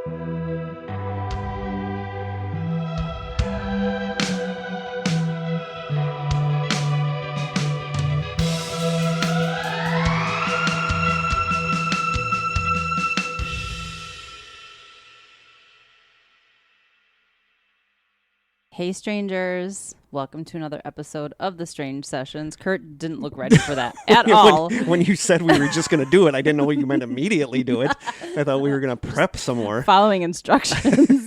Hey, strangers. Welcome to another episode of The Strange Sessions. Kurt didn't look ready for that at all. When you said we were just going to do it, I didn't know you meant immediately do it. I thought we were going to prep some more. Following instructions.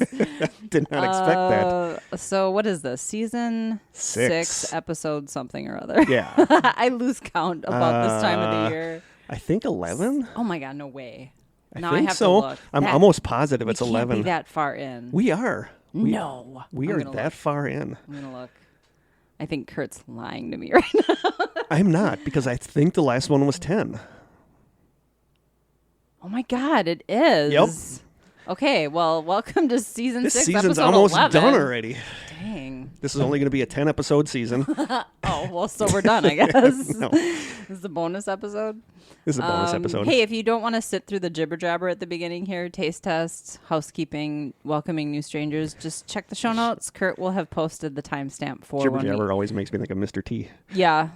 Did not expect that. So what is this? Season 6, episode something or other. Yeah. I lose count about this time of the year. I think 11? Oh, my God. No way. I Now think I have so. to look. I'm almost positive it's we 11. Can't be that far in. We are. We are that far in. I'm going to look. I think Kurt's lying to me right now. I'm not, because I think the last one was 10. Oh, my God. It is. Yep. Okay, well, welcome to season 6, season's episode almost 11. done already. Dang. This is only going to be a 10-episode season. Oh, well, so we're done, I guess. No. This is a bonus episode. This is a bonus episode. Hey, if you don't want to sit through the jibber jabber at the beginning here, taste tests, housekeeping, welcoming new strangers, just check the show notes. Kurt will have posted the timestamp for Jibber jabber always makes me think of Mr. T. Yeah.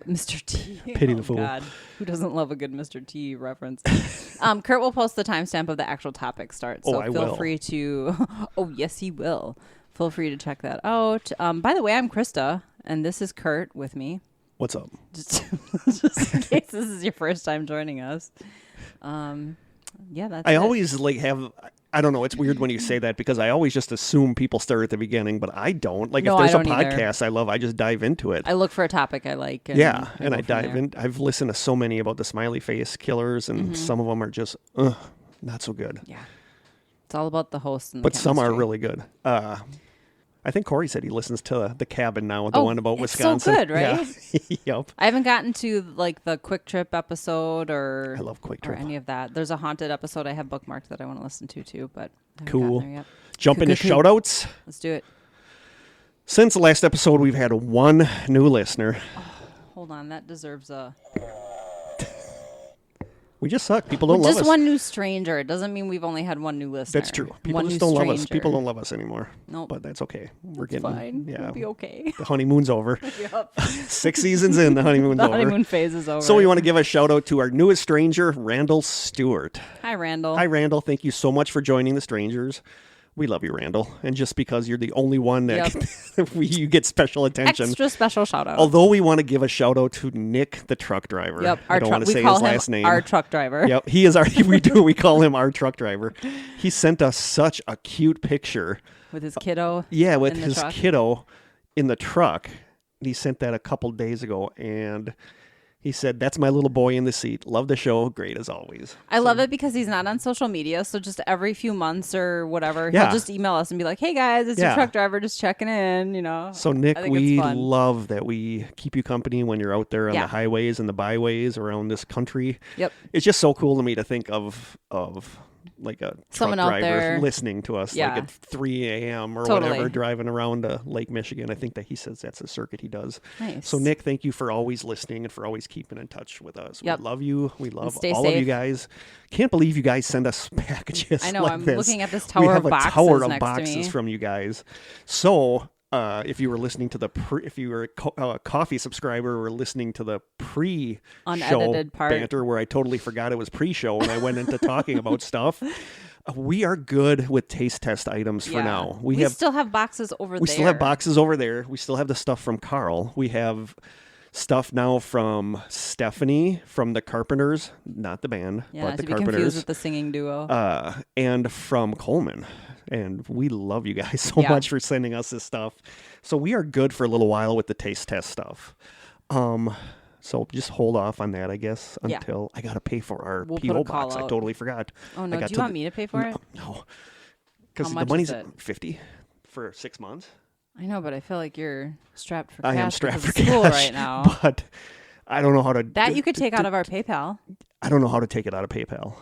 Mr. T. Pity the fool. God. Who doesn't love a good Mr. T reference? Kurt will post the timestamp of the actual topic start. So feel free to... Oh, yes, he will. Feel free to check that out. By the way, I'm Krista, and this is Kurt with me. What's up? Just in case this is your first time joining us. Yeah, that's I always have... I don't know. It's weird when you say that because I always just assume people start at the beginning, but I don't. Like if there's a podcast I love, I just dive into it. I look for a topic I like. And I dive in. I've listened to so many about the Smiley Face Killers, and some of them are just not so good. Yeah, it's all about the host. And but some are really good. I think Corey said he listens to The Cabin now, the one about Wisconsin. So good, right? Yeah. Yep. I haven't gotten to like the Quick Trip episode or I love Quick Trip. Or any of that. There's a haunted episode I have bookmarked that I want to listen to too, but I haven't cool. gotten there yet. Jump into shout outs. Let's do it. Since the last episode, we've had one new listener. Oh, hold on, that deserves a... We just suck. People don't love us. Just one new stranger. It doesn't mean we've only had one new listener. That's true. People just don't love us. People don't love us anymore. Nope. But that's okay. We're getting fine. Yeah. We'll be okay. The honeymoon's over. Yep. 6 seasons in, the honeymoon's over. The honeymoon phase is over. So we want to give a shout out to our newest stranger, Randall Stewart. Hi, Randall. Hi, Randall. Thank you so much for joining the Strangers. We love you, Randall. And just because you're the only one that you get special attention. Extra special shout out. Although we want to give a shout out to Nick, the truck driver. Yep. I don't want to say his last name. Our truck driver. Yep. He is we call him our truck driver. He sent us such a cute picture. With his kiddo. Yeah, with his kiddo in the truck. He sent that a couple days ago, and he said, "That's my little boy in the seat. Love the show. Great as always." I love it because he's not on social media. So just every few months or whatever, he'll just email us and be like, "Hey guys, it's your truck driver just checking in," you know. So Nick, we love that we keep you company when you're out there on the highways and the byways around this country. Yep. It's just so cool to me to think of like a someone truck out driver there listening to us like at 3 a.m. or whatever, driving around Lake Michigan. I think that he says that's a circuit he does. Nice. So Nick, thank you for always listening and for always keeping in touch with us. Yep. We love you. We love all safe. Of you guys. Can't believe you guys send us packages. I know. Like I'm this. looking at this tower of boxes. We have a tower of next boxes to me. from you guys. So if you were listening to if you were a coffee subscriber, or listening to the unedited part banter where I totally forgot it was pre-show and I went into talking about stuff. We are good with taste test items for now. We still have boxes over there. We still have boxes over there. We still have the stuff from Carl. We have stuff now from Stephanie from the Carpenters, not the band, but the to be Carpenters. Confused with the singing duo. And from Coleman. And we love you guys so much for sending us this stuff. So we are good for a little while with the taste test stuff. So just hold off on that, I guess, until I got to pay for our P.O. box. I totally forgot. Oh, no. Do you want me to pay for it? No. Because the money's $50 for 6 months. I know, but I feel like you're strapped for cash. I am strapped for school cash right now. But I don't know how to... That you could take out of our PayPal. I don't know how to take it out of PayPal.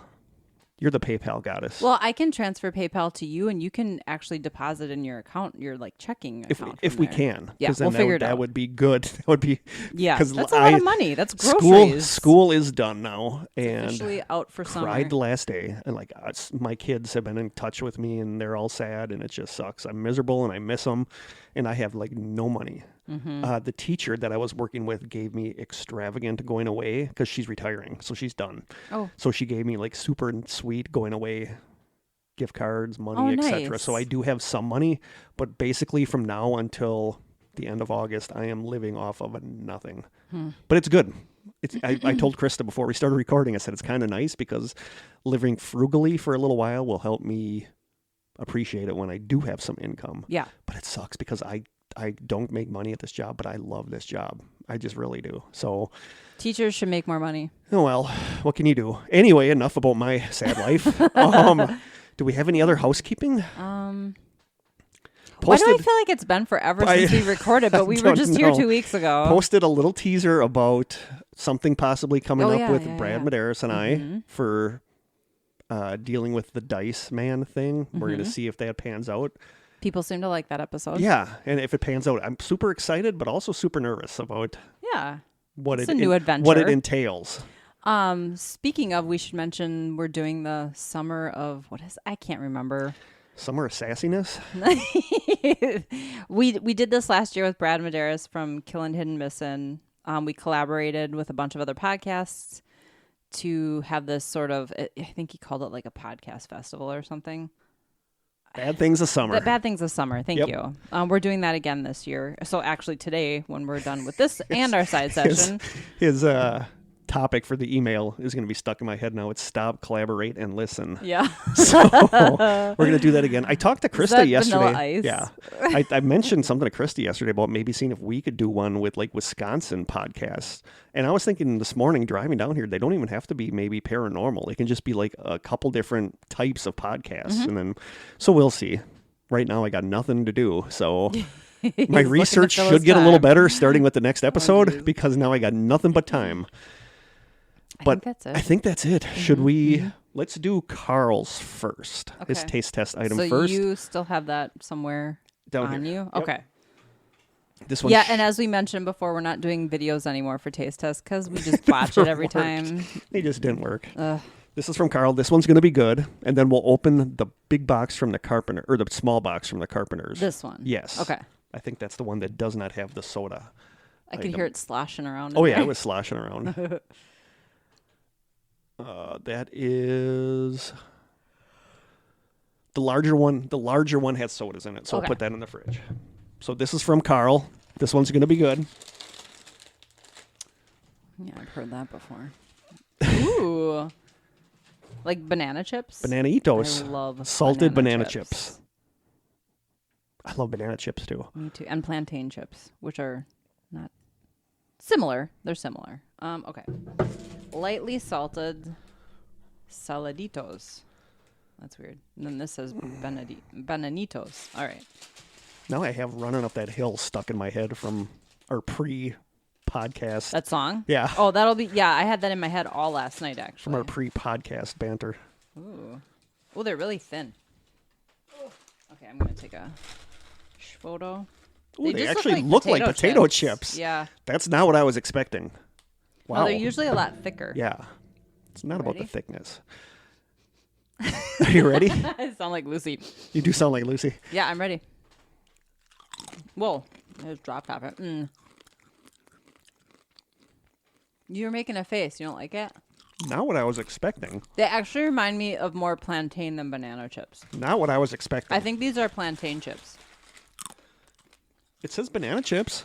You're the PayPal goddess. Well, I can transfer PayPal to you, and you can actually deposit in your account, your like checking account. If we can, yeah, then we'll figure it out. That would be good. That would be that's a lot of money. That's groceries. School is done now, and officially out for summer. Cried the last day, and like my kids have been in touch with me, and they're all sad, and it just sucks. I'm miserable, and I miss them, and I have like no money. The teacher that I was working with gave me extravagant going away because she's retiring, so she's done. Oh, so she gave me like super sweet going away gift cards, money, etc. Nice. So I do have some money, but basically from now until the end of August, I am living off of nothing. But it's good. I told Krista before we started recording, I said it's kind of nice because living frugally for a little while will help me appreciate it when I do have some income. Yeah. But it sucks because I don't make money at this job, but I love this job. I just really do. So teachers should make more money. Oh, well, what can you do? Anyway, enough about my sad life. Do we have any other housekeeping? Why do I feel like it's been forever since we recorded, but we were just here 2 weeks ago? Posted a little teaser about something possibly coming up with Brad Medeiros and I for dealing with the Dice Man thing. We're going to see if that pans out. People seem to like that episode. Yeah, and if it pans out, I'm super excited, but also super nervous about it's a new adventure. What it entails. Speaking of, we should mention we're doing the summer of I can't remember. Summer of Sassiness? We did this last year with Brad Medeiros from Killin' Hidden Missin'. We collaborated with a bunch of other podcasts to have this sort of, I think he called it like a podcast festival or something. Bad Things of Summer. Bad Things of Summer. Thank you. We're doing that again this year. So actually today, when we're done with this and our side session. His topic for the email is going to be stuck in my head now. It's stop, collaborate, and listen. Yeah. So we're going to do that again. I talked to Krista yesterday. Vanilla Ice? Yeah. I mentioned something to Krista yesterday about maybe seeing if we could do one with like Wisconsin podcasts. And I was thinking this morning driving down here, they don't even have to be maybe paranormal. It can just be like a couple different types of podcasts. And then, so we'll see. Right now I got nothing to do. So my research should get a little better starting with the next episode because now I got nothing but time. But I think that's it. Should we? Let's do Carl's first. Okay. His taste test item first. So you still have that somewhere down on you? Yep. Okay. This one. Yeah, and as we mentioned before, we're not doing videos anymore for taste tests because we just watch it every time. They just didn't work. This is from Carl. This one's going to be good. And then we'll open the big box from the Carpenter, or the small box from the Carpenters. This one? Yes. Okay. I think that's the one that does not have the soda. I can hear it sloshing around. Oh, yeah, it was sloshing around. That is the larger one. The larger one has sodas in it, so I'll put that in the fridge. So this is from Carl. This one's going to be good. Yeah, I've heard that before. Ooh. Like banana chips? Banana-itos. I love salted banana chips. I love banana chips, too. Me too. And plantain chips, which are not similar. They're similar. Okay. Lightly salted saladitos. That's weird. And then this says bananitos. All right. Now I have Running Up That Hill stuck in my head from our pre-podcast. That song? Yeah. Oh, that'll be, I had that in my head all last night, actually. From our pre-podcast banter. Ooh. Oh, they're really thin. Okay, I'm going to take a photo. Ooh, they actually look like potato chips. Yeah. That's not what I was expecting. Wow. Well, they're usually a lot thicker. Yeah. It's not about the thickness. Are you ready? I sound like Lucy. You do sound like Lucy. Yeah, I'm ready. Whoa. I just dropped off it. You're making a face. You don't like it? Not what I was expecting. They actually remind me of more plantain than banana chips. Not what I was expecting. I think these are plantain chips. It says banana chips.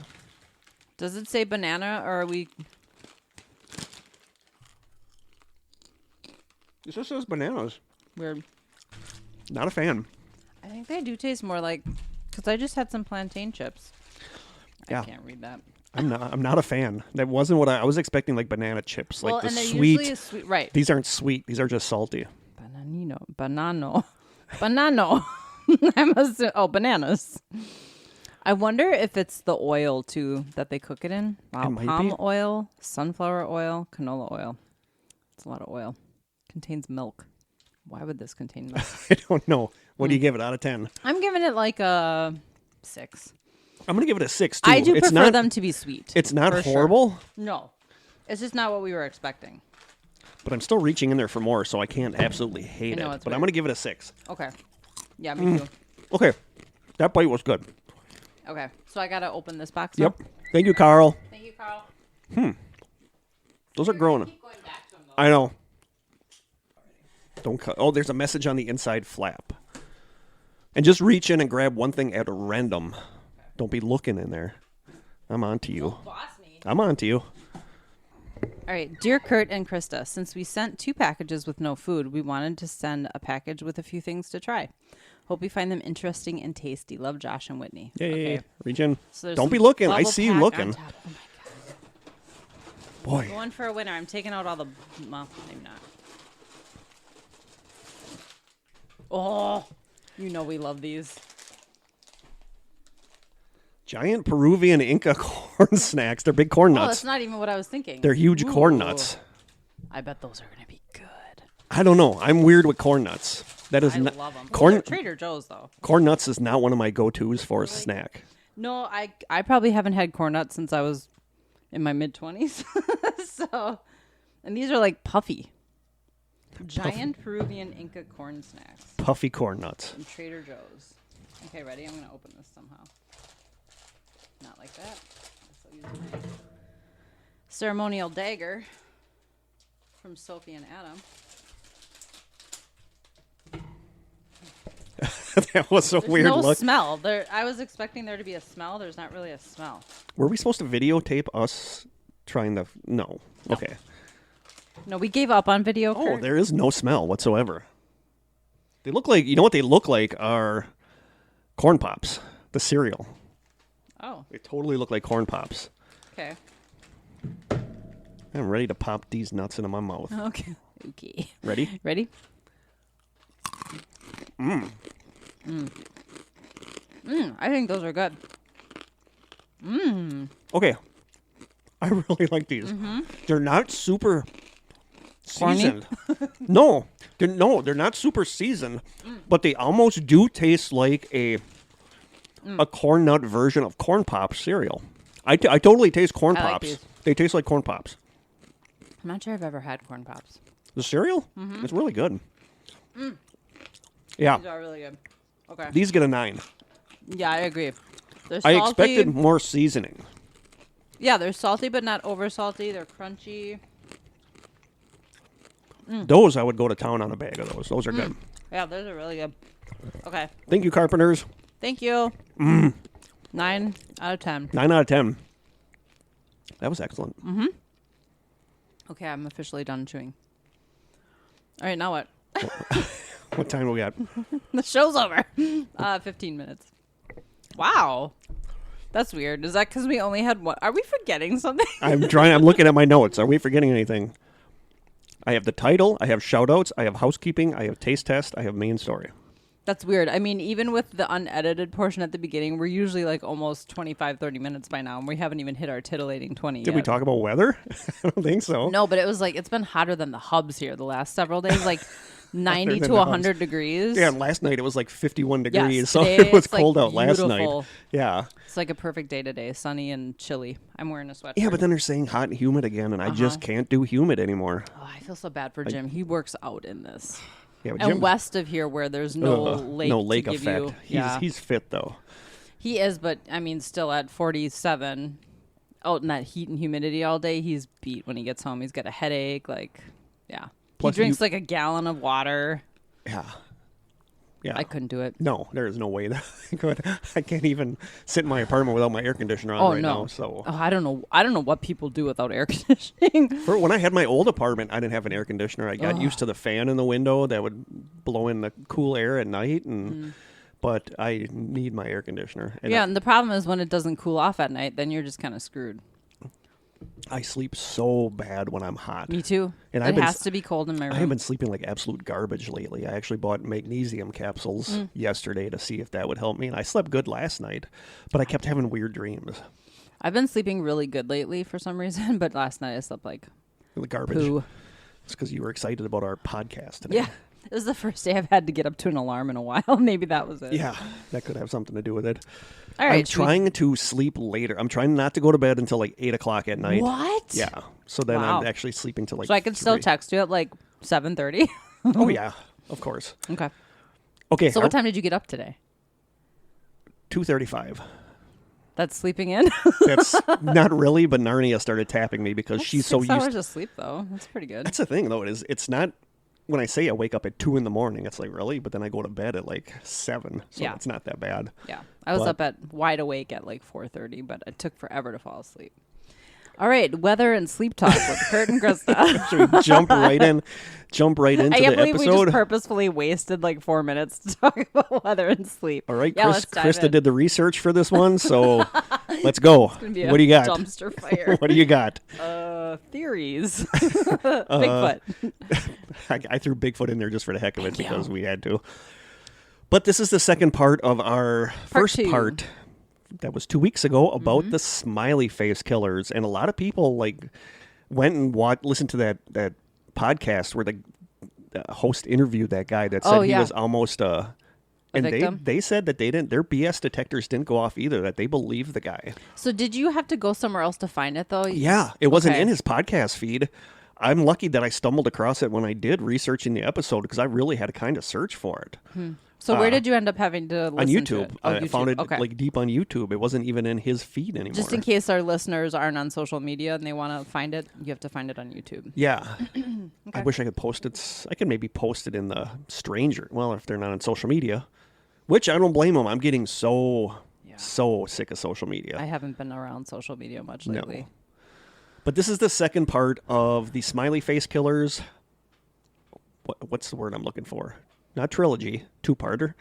Does it say banana, or are we... It just says bananas. Weird. Not a fan. I think they do taste more like... Because I just had some plantain chips. Yeah. I can't read that. I'm not a fan. That wasn't what I was expecting, like banana chips. Well, like the and sweet. Usually sweet. Right. These aren't sweet. These are just salty. Banano. Bananas. I wonder if it's the oil, too, that they cook it in. Wow. Palm oil, sunflower oil, canola oil. It's a lot of oil. Contains milk. Why would this contain milk? I don't know. What do you give it out of 10? I'm giving it like a 6. I'm going to give it a 6, too. I do prefer them to be sweet. It's not horrible. Sure. No. It's just not what we were expecting. But I'm still reaching in there for more, so I can't absolutely hate it. But weird. I'm going to give it a 6. Okay. Yeah, me too. Okay. That bite was good. Okay. So I got to open this box Yep. Thank you, Carl. Thank you, Carl. Those are growing. Keep going back to them, I know. Don't cut. Oh, there's a message on the inside flap. And just reach in and grab one thing at random. Okay. Don't be looking in there. I'm on to you. Don't boss me. I'm on to you. All right. Dear Kurt and Krista, since we sent 2 packages with no food, we wanted to send a package with a few things to try. Hope you find them interesting and tasty. Love, Josh and Whitney. Yay. Okay. Reach in. So don't be looking. I see you looking. Oh, my God. Boy. Going for a winner. I'm taking out all the... Well, maybe not. Oh, you know we love these. Giant Peruvian Inca corn snacks. They're big corn nuts. Oh, that's not even what I was thinking. They're huge corn nuts. I bet those are going to be good. I don't know. I'm weird with corn nuts. That is I not love them. Corn Trader Joe's though. Corn nuts is not one of my go-tos for a snack. No, I probably haven't had corn nuts since I was in my mid-20s. So, and these are like puffy. Giant Peruvian Inca corn snacks. Puffy corn nuts. From Trader Joe's. Okay, ready? I'm going to open this somehow. Not like that. So use my ceremonial dagger from Sophie and Adam. That was a weird no look. Smell. I was expecting there to be a smell. There's not really a smell. Were we supposed to videotape us trying the... No. Okay. No, we gave up on video. Oh, Kurt. there is no smell whatsoever. They look like... You know what they look like are Corn Pops. The cereal. Oh. They totally look like Corn Pops. Okay. I'm ready to pop these nuts into my mouth. Okay. Okay. Ready? Ready? I think those are good. Okay. I really like these. They're not super seasoned. No, they're not super seasoned, but they almost do taste like a corn nut version of Corn Pops cereal. I totally taste Corn Pops. Like they taste like Corn Pops. I'm not sure I've ever had Corn Pops. The cereal? It's really good. Yeah. These are really good. Okay. These get a 9. Yeah, I agree. They're salty. I expected more seasoning. Yeah, they're salty, but not over salty. They're crunchy. Those, I would go to town on a bag of those. Those are good. Yeah, those are really good. Okay. Thank you, Carpenters. Thank you. 9 out of 10. 9 out of 10. That was excellent. Okay, I'm officially done chewing. All right, now what? What time do we got? The show's over. 15 minutes. Wow. That's weird. Is that because we only had one? Are we forgetting something? I'm looking at my notes. Are we forgetting anything? I have the title. I have shout-outs. I have housekeeping. I have taste test. I have main story. That's weird. I mean, even with the unedited portion at the beginning, we're usually like almost 25, 30 minutes by now, and we haven't even hit our titillating 20 Did we talk about weather? I don't think so. No, but it was like, it's been hotter than the hubs here the last several days, like 90 to 100 degrees. Yeah, and last night it was like 51 degrees, yes, so it was cold out beautiful. Last night. Yeah. It's like a perfect day today, sunny and chilly. I'm wearing a sweatshirt. Yeah, but then they're saying hot and humid again, and I just can't do humid anymore. Oh, I feel so bad for Jim. He works out in this. Yeah, and Jim, west of here where there's no lake to effect. Give you. He's fit, though. He is, but, I mean, still at 47, out in that heat and humidity all day, he's beat when he gets home. He's got a headache, yeah. Plus he drinks like a gallon of water. Yeah. Yeah. I couldn't do it. No, there is no way that I could. I can't even sit in my apartment without my air conditioner on now. So I don't know what people do without air conditioning. When I had my old apartment, I didn't have an air conditioner. I got used to the fan in the window that would blow in the cool air at night, but I need my air conditioner. And the problem is when it doesn't cool off at night, then you're just kind of screwed. I sleep so bad when I'm hot. Me too. And it has to be cold in my room. I have been sleeping like absolute garbage lately. I actually bought magnesium capsules yesterday to see if that would help me. And I slept good last night, but I kept having weird dreams. I've been sleeping really good lately for some reason, but last night I slept like the garbage. poo. It's because you were excited about our podcast today. Yeah. This is the first day I've had to get up to an alarm in a while. Maybe that was it. Yeah, that could have something to do with it. All right. I'm trying to sleep later. I'm trying not to go to bed until like 8 o'clock at night. What? Yeah. So then I'm actually sleeping till like So I can still text you at like 7:30? Oh, yeah. Of course. Okay. So what time did you get up today? 2:35. That's sleeping in? That's not really, but Narnia started tapping me because she's so used to 6 hours of sleep, though. That's pretty good. That's the thing, though. It's not, when I say I wake up at 2 in the morning, it's like, really? But then I go to bed at like 7, so it's not that bad. Yeah. I was up at wide awake at like 4:30, but it took forever to fall asleep. All right, weather and sleep talk with Kurt and Krista. Should we jump right into the episode? I can't believe we just purposefully wasted like 4 minutes to talk about weather and sleep. All right, Krista did the research for this one, so let's go. What do you got? Dumpster fire. What do you got? Theories. Bigfoot. I threw Bigfoot in there just for the heck of it because we had to. But this is the second part of our first part. That was 2 weeks ago about the Smiley Face Killers, and a lot of people like went and listened to that podcast where the host interviewed that guy that said he was almost a victim? They said that their BS detectors didn't go off either, that they believed the guy. So did you have to go somewhere else to find it though? Yeah, it wasn't in his podcast feed. I'm lucky that I stumbled across it when I did researching the episode because I really had to kind of search for it. So where did you end up having to listen on YouTube? To it? I found it like deep on YouTube. It wasn't even in his feed anymore. Just in case our listeners aren't on social media and they want to find it, you have to find it on YouTube. Yeah. I wish I could post it. I could maybe post it in the Stranger. Well, if they're not on social media, which I don't blame them. I'm getting so sick of social media. I haven't been around social media much lately. No. But this is the second part of the Smiley Face Killers. What's the word I'm looking for? Not trilogy, two-parter.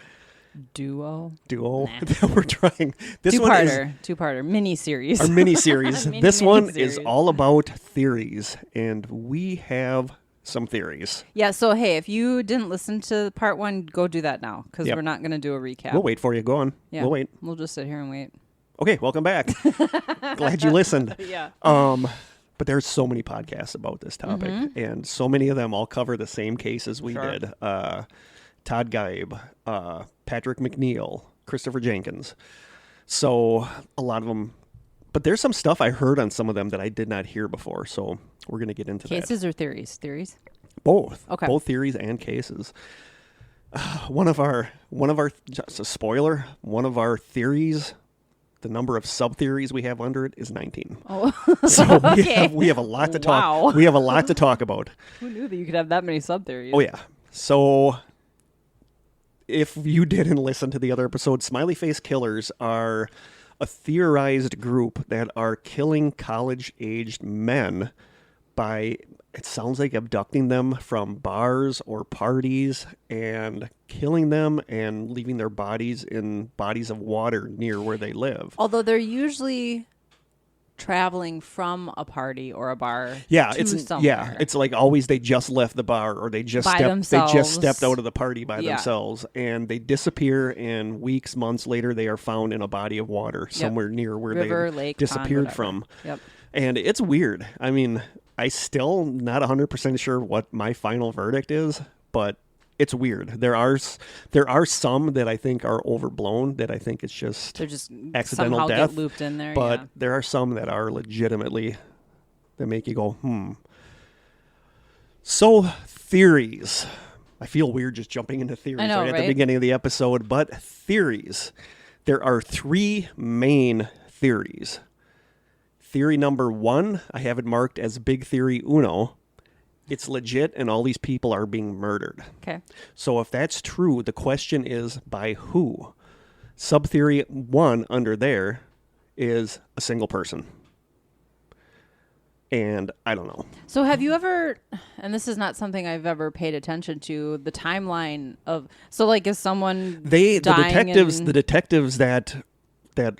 Duo. Nah. We're trying. Two-parter. Mini-series. Our mini-series. This one is all about theories, and we have some theories. Yeah, so hey, if you didn't listen to part 1, go do that now, because we're not going to do a recap. We'll wait for you. Go on. Yeah, we'll wait. We'll just sit here and wait. Okay, welcome back. Glad you listened. Yeah. But there's so many podcasts about this topic, and so many of them all cover the same cases we did. Todd Geib, Patrick McNeil, Christopher Jenkins. So a lot of them, but there's some stuff I heard on some of them that I did not hear before. So we're going to get into cases or theories? Theories? Both. Okay. Both theories and cases. One of our, just a spoiler, one of our theories, the number of sub-theories we have under it is 19. Oh, so we have a lot to talk. Wow. We have a lot to talk about. Who knew that you could have that many sub-theories? Oh yeah. So if you didn't listen to the other episode, Smiley Face Killers are a theorized group that are killing college-aged men by, it sounds like, abducting them from bars or parties and killing them and leaving their bodies in bodies of water near where they live. Although they're usually traveling from a party or a bar somewhere. Yeah, it's like always they just left the bar or they just stepped out of the party by themselves, and they disappear, and weeks, months later they are found in a body of water somewhere near where they disappeared from. Yep. And it's weird. I mean, I still not 100% sure what my final verdict is, but it's weird. There are some that I think are overblown, that I think it's just they're just accidental somehow death. Get looped in there. But there are some that are legitimately, that make you go, So theories. I feel weird just jumping into theories at the beginning of the episode, but theories. There are 3 main theories. Theory number 1, I have it marked as Big Theory Uno. It's legit, and all these people are being murdered. Okay. So if that's true, the question is, by who? Sub-theory 1 under there is a single person. And I don't know. So have you ever, and this is not something I've ever paid attention to, the timeline of, so like is someone the detectives that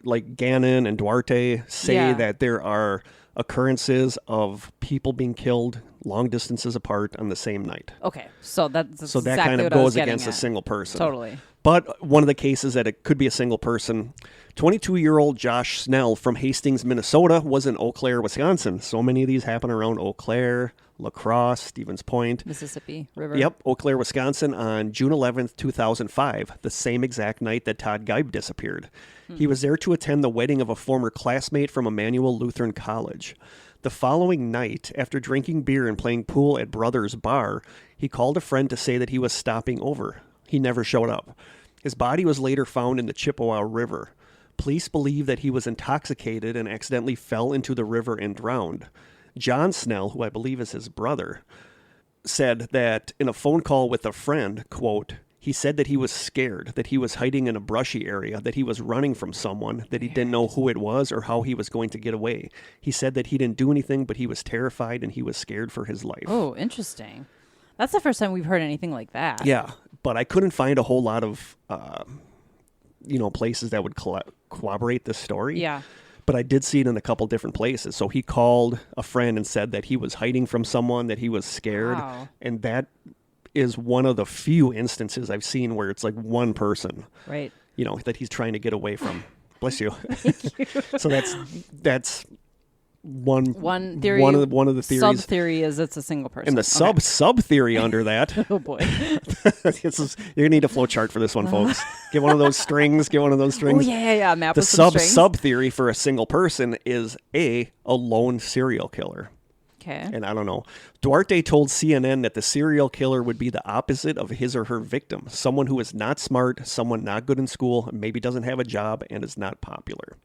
like Gannon and Duarte say that there are occurrences of people being killed long distances apart on the same night. Okay, so that exactly kind of goes against a single person. Totally. But one of the cases that it could be a single person, 22-year-old Josh Snell from Hastings, Minnesota, was in Eau Claire, Wisconsin. So many of these happen around Eau Claire, La Crosse, Stevens Point, Mississippi River. Yep, Eau Claire, Wisconsin on June 11th, 2005, the same exact night that Todd Geib disappeared. He was there to attend the wedding of a former classmate from Emmanuel Lutheran College. The following night, after drinking beer and playing pool at Brothers Bar, he called a friend to say that he was stopping over. He never showed up. His body was later found in the Chippewa River. Police believe that he was intoxicated and accidentally fell into the river and drowned. John Snell, who I believe is his brother, said that in a phone call with a friend, quote, he said that he was scared, that he was hiding in a brushy area, that he was running from someone, that he didn't know who it was or how he was going to get away. He said that he didn't do anything, but he was terrified and he was scared for his life. Oh, interesting. That's the first time we've heard anything like that. Yeah, but I couldn't find a whole lot of places that would corroborate this story. Yeah. But I did see it in a couple different places. So he called a friend and said that he was hiding from someone, that he was scared. Wow. And that is one of the few instances I've seen where it's like one person, right? That he's trying to get away from. Bless you. Thank you. So that's one theory. One of the theories. Sub theory is it's a single person. And the sub theory under that. Oh boy. You're gonna need a flow chart for this one, folks. Get one of those strings. Oh yeah. Map the with some strings. sub theory for a single person is a lone serial killer. Okay. And I don't know. Duarte told CNN that the serial killer would be the opposite of his or her victim. Someone who is not smart, someone not good in school, maybe doesn't have a job, and is not popular.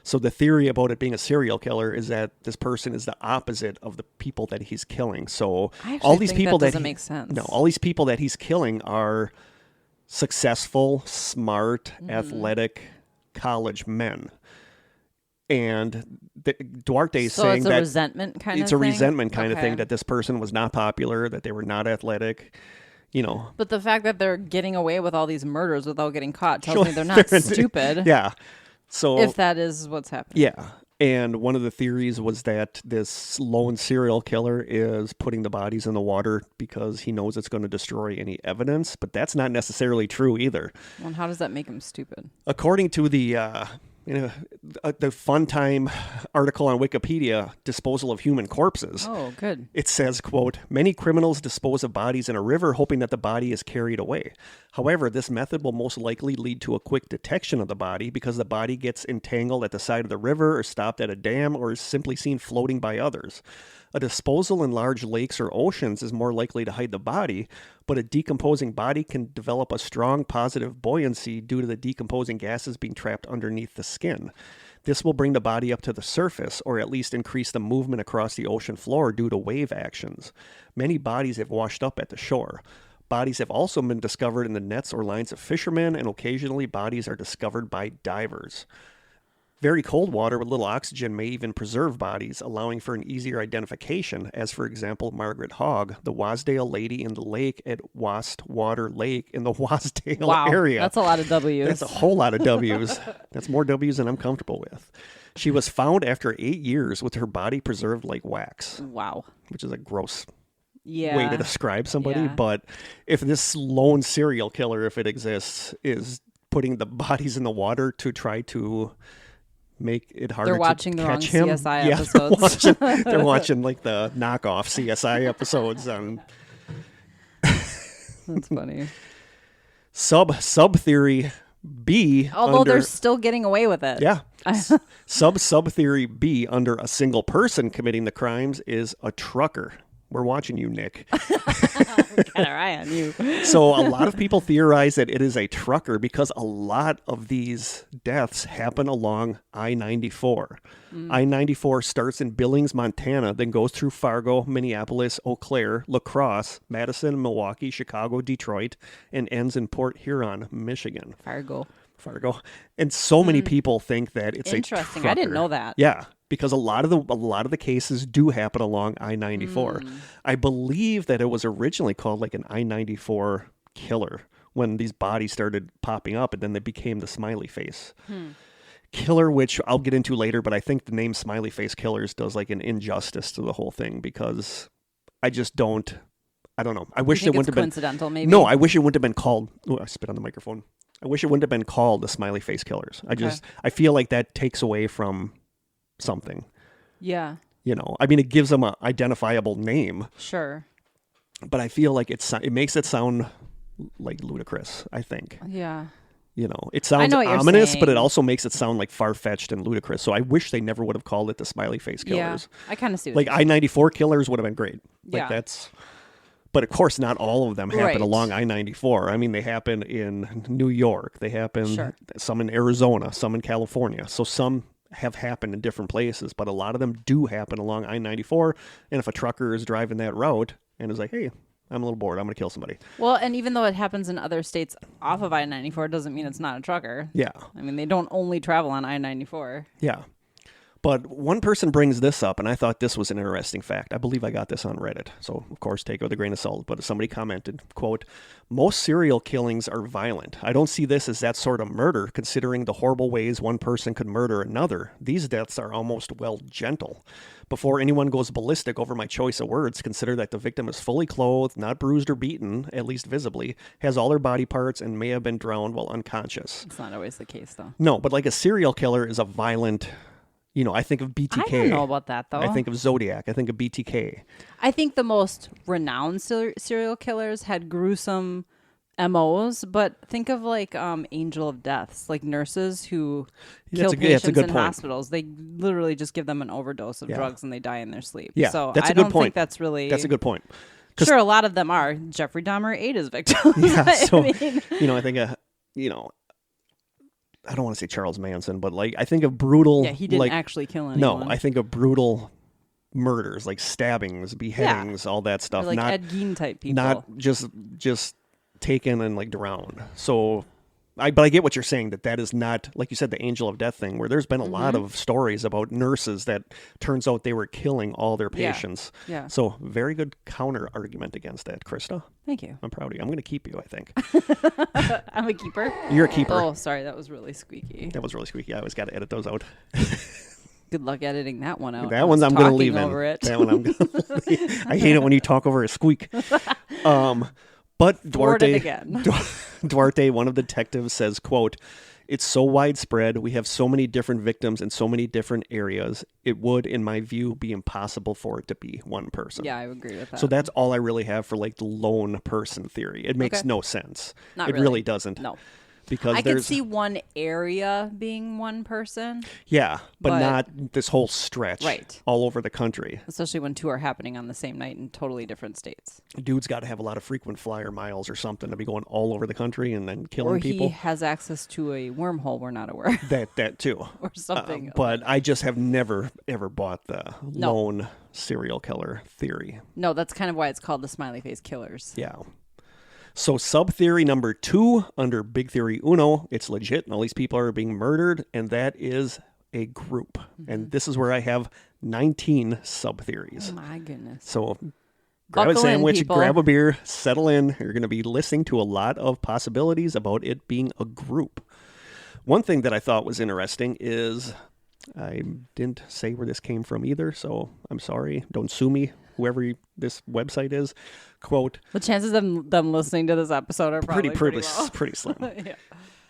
So the theory about it being a serial killer is that this person is the opposite of the people that he's killing. So all these people that doesn't make sense. No, all these people that he's killing are successful, smart, athletic college men. And Duarte is saying that it's a resentment kind of thing? It's a resentment kind of thing that this person was not popular, that they were not athletic, But the fact that they're getting away with all these murders without getting caught tells me they're not stupid. Yeah. So if that is what's happening. Yeah. And one of the theories was that this lone serial killer is putting the bodies in the water because he knows it's going to destroy any evidence, but that's not necessarily true either. Well, and how does that make him stupid? According to the Fun Time article on Wikipedia, Disposal of Human Corpses. Oh, good. It says, quote, many criminals dispose of bodies in a river hoping that the body is carried away. However, this method will most likely lead to a quick detection of the body because the body gets entangled at the side of the river or stopped at a dam or is simply seen floating by others. A disposal in large lakes or oceans is more likely to hide the body, but a decomposing body can develop a strong positive buoyancy due to the decomposing gases being trapped underneath the skin. This will bring the body up to the surface, or at least increase the movement across the ocean floor due to wave actions. Many bodies have washed up at the shore. Bodies have also been discovered in the nets or lines of fishermen, and occasionally bodies are discovered by divers. Very cold water with little oxygen may even preserve bodies, allowing for an easier identification, as for example, Margaret Hogg, the Wasdale lady in the lake at Wastwater Lake in the Wasdale area. That's a lot of W's. That's a whole lot of W's. That's more W's than I'm comfortable with. She was found after 8 years with her body preserved like wax. Wow. Which is a gross way to describe somebody. Yeah. But if this lone serial killer, if it exists, is putting the bodies in the water to try to make it harder to catch him. They're watching the wrong CSI episodes. They're watching like the knockoff CSI episodes on. That's funny. Sub theory B. Although they're still getting away with it. Yeah. Sub theory B under a single person committing the crimes is a trucker. We're watching you, Nick. We got our eye on you. So a lot of people theorize that it is a trucker because a lot of these deaths happen along I-94. I-94 starts in Billings, Montana, then goes through Fargo, Minneapolis, Eau Claire, La Crosse, Madison, Milwaukee, Chicago, Detroit, and ends in Port Huron, Michigan. Fargo. And so many people think that it's a trucker. Interesting. I didn't know that. Yeah. Because a lot of the cases do happen along I-94. I believe that it was originally called like an I-94 killer when these bodies started popping up, and then they became the Smiley Face Killer, which I'll get into later. But I think the name Smiley Face Killers does like an injustice to the whole thing because I don't know. I wish it wouldn't have been coincidental. Maybe no. I wish it wouldn't have been called. Oh, I spit on the microphone. I wish it wouldn't have been called the Smiley Face Killers. I feel like that takes away from something. Yeah. You know, I mean, it gives them an identifiable name. Sure. But I feel like it makes it sound like ludicrous, I think. Yeah. You know, it sounds ominous, but it also makes it sound like far-fetched and ludicrous. So I wish they never would have called it the Smiley Face Killers. Yeah, I kind of see like I-94 Killers would have been great. Like that's... But of course, not all of them happen along I-94. I mean, they happen in New York. They happen some in Arizona, some in California. So some have happened in different places, but a lot of them do happen along I-94. And if a trucker is driving that route and is like, hey, I'm a little bored, I'm going to kill somebody. Well, and even though it happens in other states off of I-94, it doesn't mean it's not a trucker. Yeah. I mean, they don't only travel on I-94. Yeah. But one person brings this up, and I thought this was an interesting fact. I believe I got this on Reddit, so of course take it with a grain of salt. But somebody commented, quote, "Most serial killings are violent. I don't see this as that sort of murder, considering the horrible ways one person could murder another. These deaths are almost, well, gentle. Before anyone goes ballistic over my choice of words, consider that the victim is fully clothed, not bruised or beaten, at least visibly, has all their body parts, and may have been drowned while unconscious." It's not always the case, though. No, but like a serial killer is a violent... You know, I think of BTK. I don't know about that, though. I think of Zodiac. I think of BTK. I think the most renowned serial killers had gruesome MOs, but think of like Angel of Deaths, like nurses who kill patients in hospitals. They literally just give them an overdose of drugs and they die in their sleep. Yeah, so that's I a good don't point. think that's really... That's a good point. Sure, a lot of them are. Jeffrey Dahmer ate his victims. Yeah, so, I think, I don't want to say Charles Manson, but like I think of brutal... Yeah, he didn't actually kill anyone. No, I think of brutal murders, like stabbings, beheadings, all that stuff. Or like Ed Gein type people. Not just taken and like drowned. So... But I get what you're saying, that is not, like you said, the Angel of Death thing, where there's been a lot of stories about nurses that turns out they were killing all their patients. Yeah. So very good counter argument against that, Krista. Thank you. I'm proud of you. I'm going to keep you, I think. I'm a keeper? You're a keeper. Oh, sorry. That was really squeaky. That was really squeaky. I always got to edit those out. Good luck editing that one out. That one I'm going to leave over in. It. That one I'm going to leave. I hate it when you talk over a squeak. But Duarte, one of the detectives, says, quote, "It's so widespread. We have so many different victims in so many different areas. It would, in my view, be impossible for it to be one person." Yeah, I agree with that. So that's all I really have for like the lone person theory. It makes no sense. It really doesn't. No. Because I could see one area being one person. Yeah, but not this whole stretch all over the country. Especially when two are happening on the same night in totally different states. Dude's got to have a lot of frequent flyer miles or something to be going all over the country and then killing people. Or he has access to a wormhole we're not aware of. That too. Or something. But I just have never, ever bought the lone serial killer theory. No, that's kind of why it's called the Smiley Face Killers. Yeah. So sub-theory number 2 under big theory uno, it's legit and all these people are being murdered, and that is a group. And this is where I have 19 sub-theories. Oh my goodness. So grab a sandwich, grab a beer, settle in. You're going to be listening to a lot of possibilities about it being a group. One thing that I thought was interesting is I didn't say where this came from either, so I'm sorry. Don't sue me, whoever this website is. Quote, "The chances of them listening to this episode are probably pretty slim." Yeah.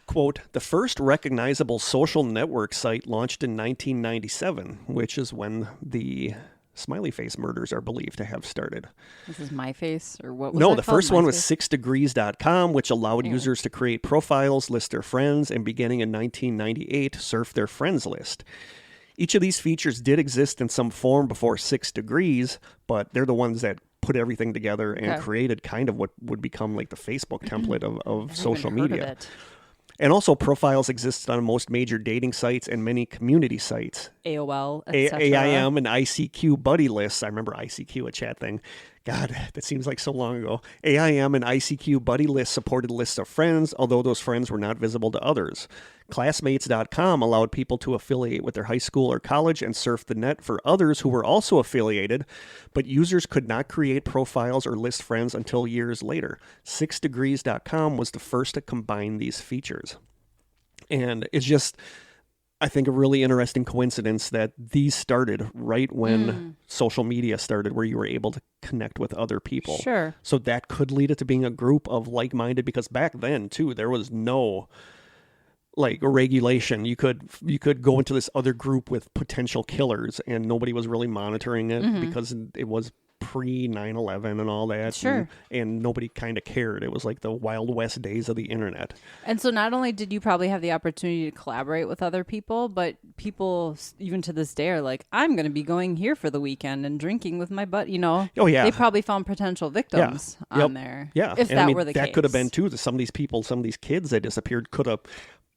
Quote, "The first recognizable social network site launched in 1997, which is when the Smiley Face murders are believed to have started." This is My Face, or what was No, that the called? first one was 6degrees.com, which allowed users to create profiles, list their friends, and beginning in 1998, surf their friends list. Each of these features did exist in some form before 6 Degrees, but they're the ones that put everything together and created kind of what would become like the Facebook template of social media. And also profiles existed on most major dating sites and many community sites. AOL, etc. AIM and ICQ buddy lists. I remember ICQ, a chat thing. God, that seems like so long ago. AIM and ICQ buddy lists supported lists of friends, although those friends were not visible to others. Classmates.com allowed people to affiliate with their high school or college and surf the net for others who were also affiliated, but users could not create profiles or list friends until years later. 6degrees.com was the first to combine these features. And it's just, I think, a really interesting coincidence that these started right when social media started, where you were able to connect with other people. Sure. So that could lead it to being a group of like-minded, because back then, too, there was no like a regulation. You could go into this other group with potential killers, and nobody was really monitoring it because it was pre 9/11 and all that. Sure. And nobody kind of cared. It was like the Wild West days of the internet. And so not only did you probably have the opportunity to collaborate with other people, but people even to this day are like, I'm going to be going here for the weekend and drinking with my buddy, Oh yeah. They probably found potential victims on there. Yeah. If that were the case. That could have been too. Some of these people, some of these kids that disappeared could have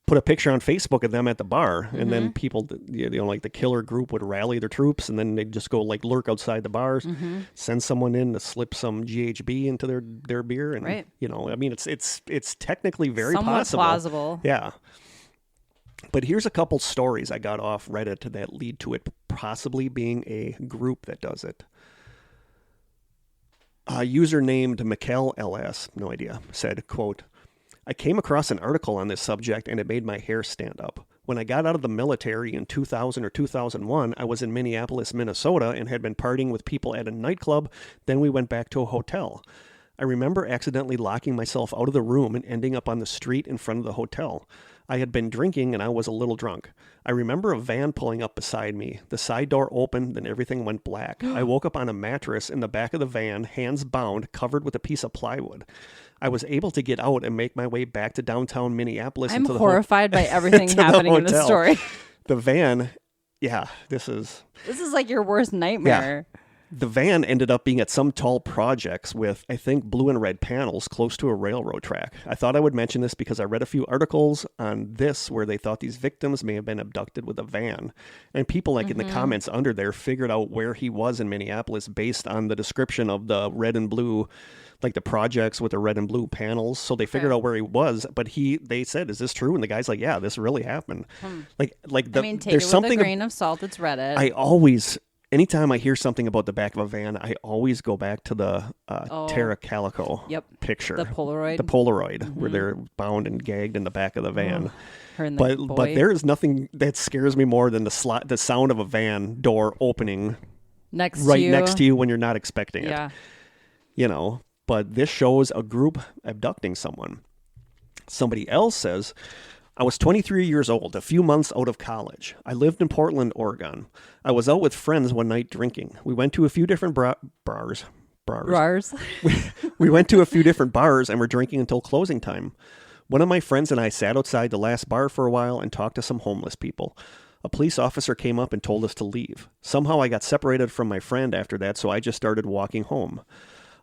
put a picture on Facebook of them at the bar, and then people, like the killer group would rally their troops, and then they'd just go like lurk outside the bars, send someone in to slip some GHB into their beer, and right. I mean, it's technically very somewhat plausible. Yeah. But here's a couple stories I got off Reddit that lead to it possibly being a group that does it. A user named Mikkel LS, no idea, said, quote, I came across an article on this subject and it made my hair stand up. When I got out of the military in 2000 or 2001, I was in Minneapolis, Minnesota, and had been partying with people at a nightclub. Then we went back to a hotel. I remember accidentally locking myself out of the room and ending up on the street in front of the hotel. I had been drinking and I was a little drunk. I remember a van pulling up beside me. The side door opened, then everything went black. I woke up on a mattress in the back of the van, hands bound, covered with a piece of plywood. I was able to get out and make my way back to downtown Minneapolis. I'm horrified by everything happening in this story. The van, this is like your worst nightmare. Yeah. The van ended up being at some tall projects with, I think, blue and red panels close to a railroad track. I thought I would mention this because I read a few articles on this where they thought these victims may have been abducted with a van. And people in the comments under there figured out where he was in Minneapolis based on the description of the red and blue, like the projects with the red and blue panels. So they figured out where he was, but they said, is this true? And the guy's like, yeah, this really happened. Take there's it something with a grain of salt. It's Reddit. Anytime I hear something about the back of a van, I always go back to the Tara Calico picture. The Polaroid. The Polaroid, where they're bound and gagged in the back of the van. Her and the boy. But there is nothing that scares me more than the sound of a van door opening next to you when you're not expecting it. But this shows a group abducting someone. Somebody else says, I was 23 years old, a few months out of college. I lived in Portland, Oregon. I was out with friends one night drinking. We went to a few different bars. We went to a few different bars and were drinking until closing time. One of my friends and I sat outside the last bar for a while and talked to some homeless people. A police officer came up and told us to leave. Somehow I got separated from my friend after that, so I just started walking home.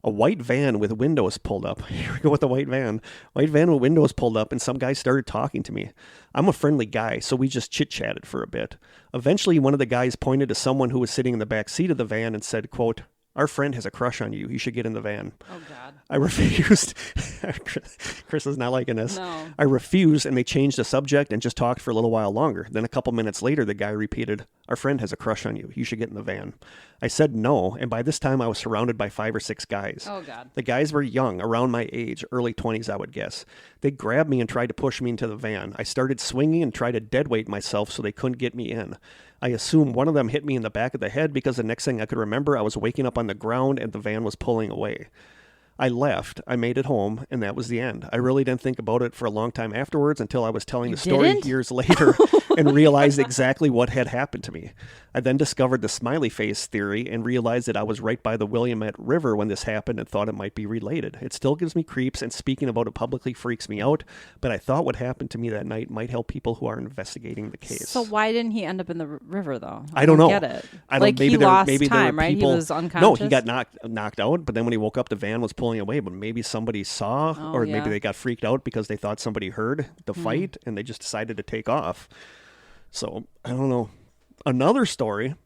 A white van with windows pulled up. Here we go with the white van. White van with windows pulled up, and some guy started talking to me. I'm a friendly guy, so we just chit-chatted for a bit. Eventually, one of the guys pointed to someone who was sitting in the back seat of the van and said, quote, our friend has a crush on you. You should get in the van. Oh, God. I refused. Chris is not liking this. No. I refused, and they changed the subject and just talked for a little while longer. Then a couple minutes later, the guy repeated, our friend has a crush on you. You should get in the van. I said no, and by this time I was surrounded by 5 or 6 guys. Oh, God. The guys were young, around my age, early 20s, I would guess. They grabbed me and tried to push me into the van. I started swinging and tried to deadweight myself so they couldn't get me in. I assume one of them hit me in the back of the head because the next thing I could remember, I was waking up on the ground and the van was pulling away. I left, I made it home, and that was the end. I really didn't think about it for a long time afterwards until I was telling the story years later and realized exactly what had happened to me. I then discovered the Smiley Face theory and realized that I was right by the Willamette River when this happened and thought it might be related. It still gives me creeps, and speaking about it publicly freaks me out, but I thought what happened to me that night might help people who are investigating the case. So why didn't he end up in the river, though? I don't know. Get it. I don't, he lost time, right? He was unconscious? No, he got knocked out, but then when he woke up, the van was pulling away, but maybe somebody saw, maybe they got freaked out because they thought somebody heard the fight, and they just decided to take off. So, I don't know. Another story.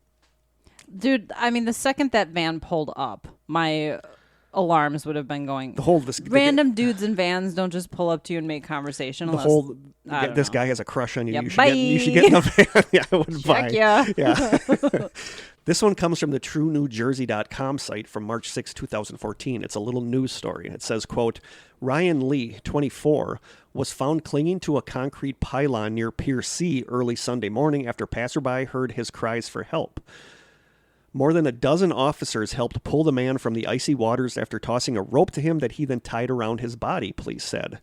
Dude, I mean, the second that van pulled up, my alarms would have been going. Random dudes in vans don't just pull up to you and make conversation. This guy has a crush on you. Yep, you should get in the van. Yeah, I would buy. Yeah. This one comes from the TrueNewJersey.com site from March 6, 2014. It's a little news story. It says, quote, Ryan Lee, 24, was found clinging to a concrete pylon near Pier C early Sunday morning after passerby heard his cries for help. More than a dozen officers helped pull the man from the icy waters after tossing a rope to him that he then tied around his body, police said.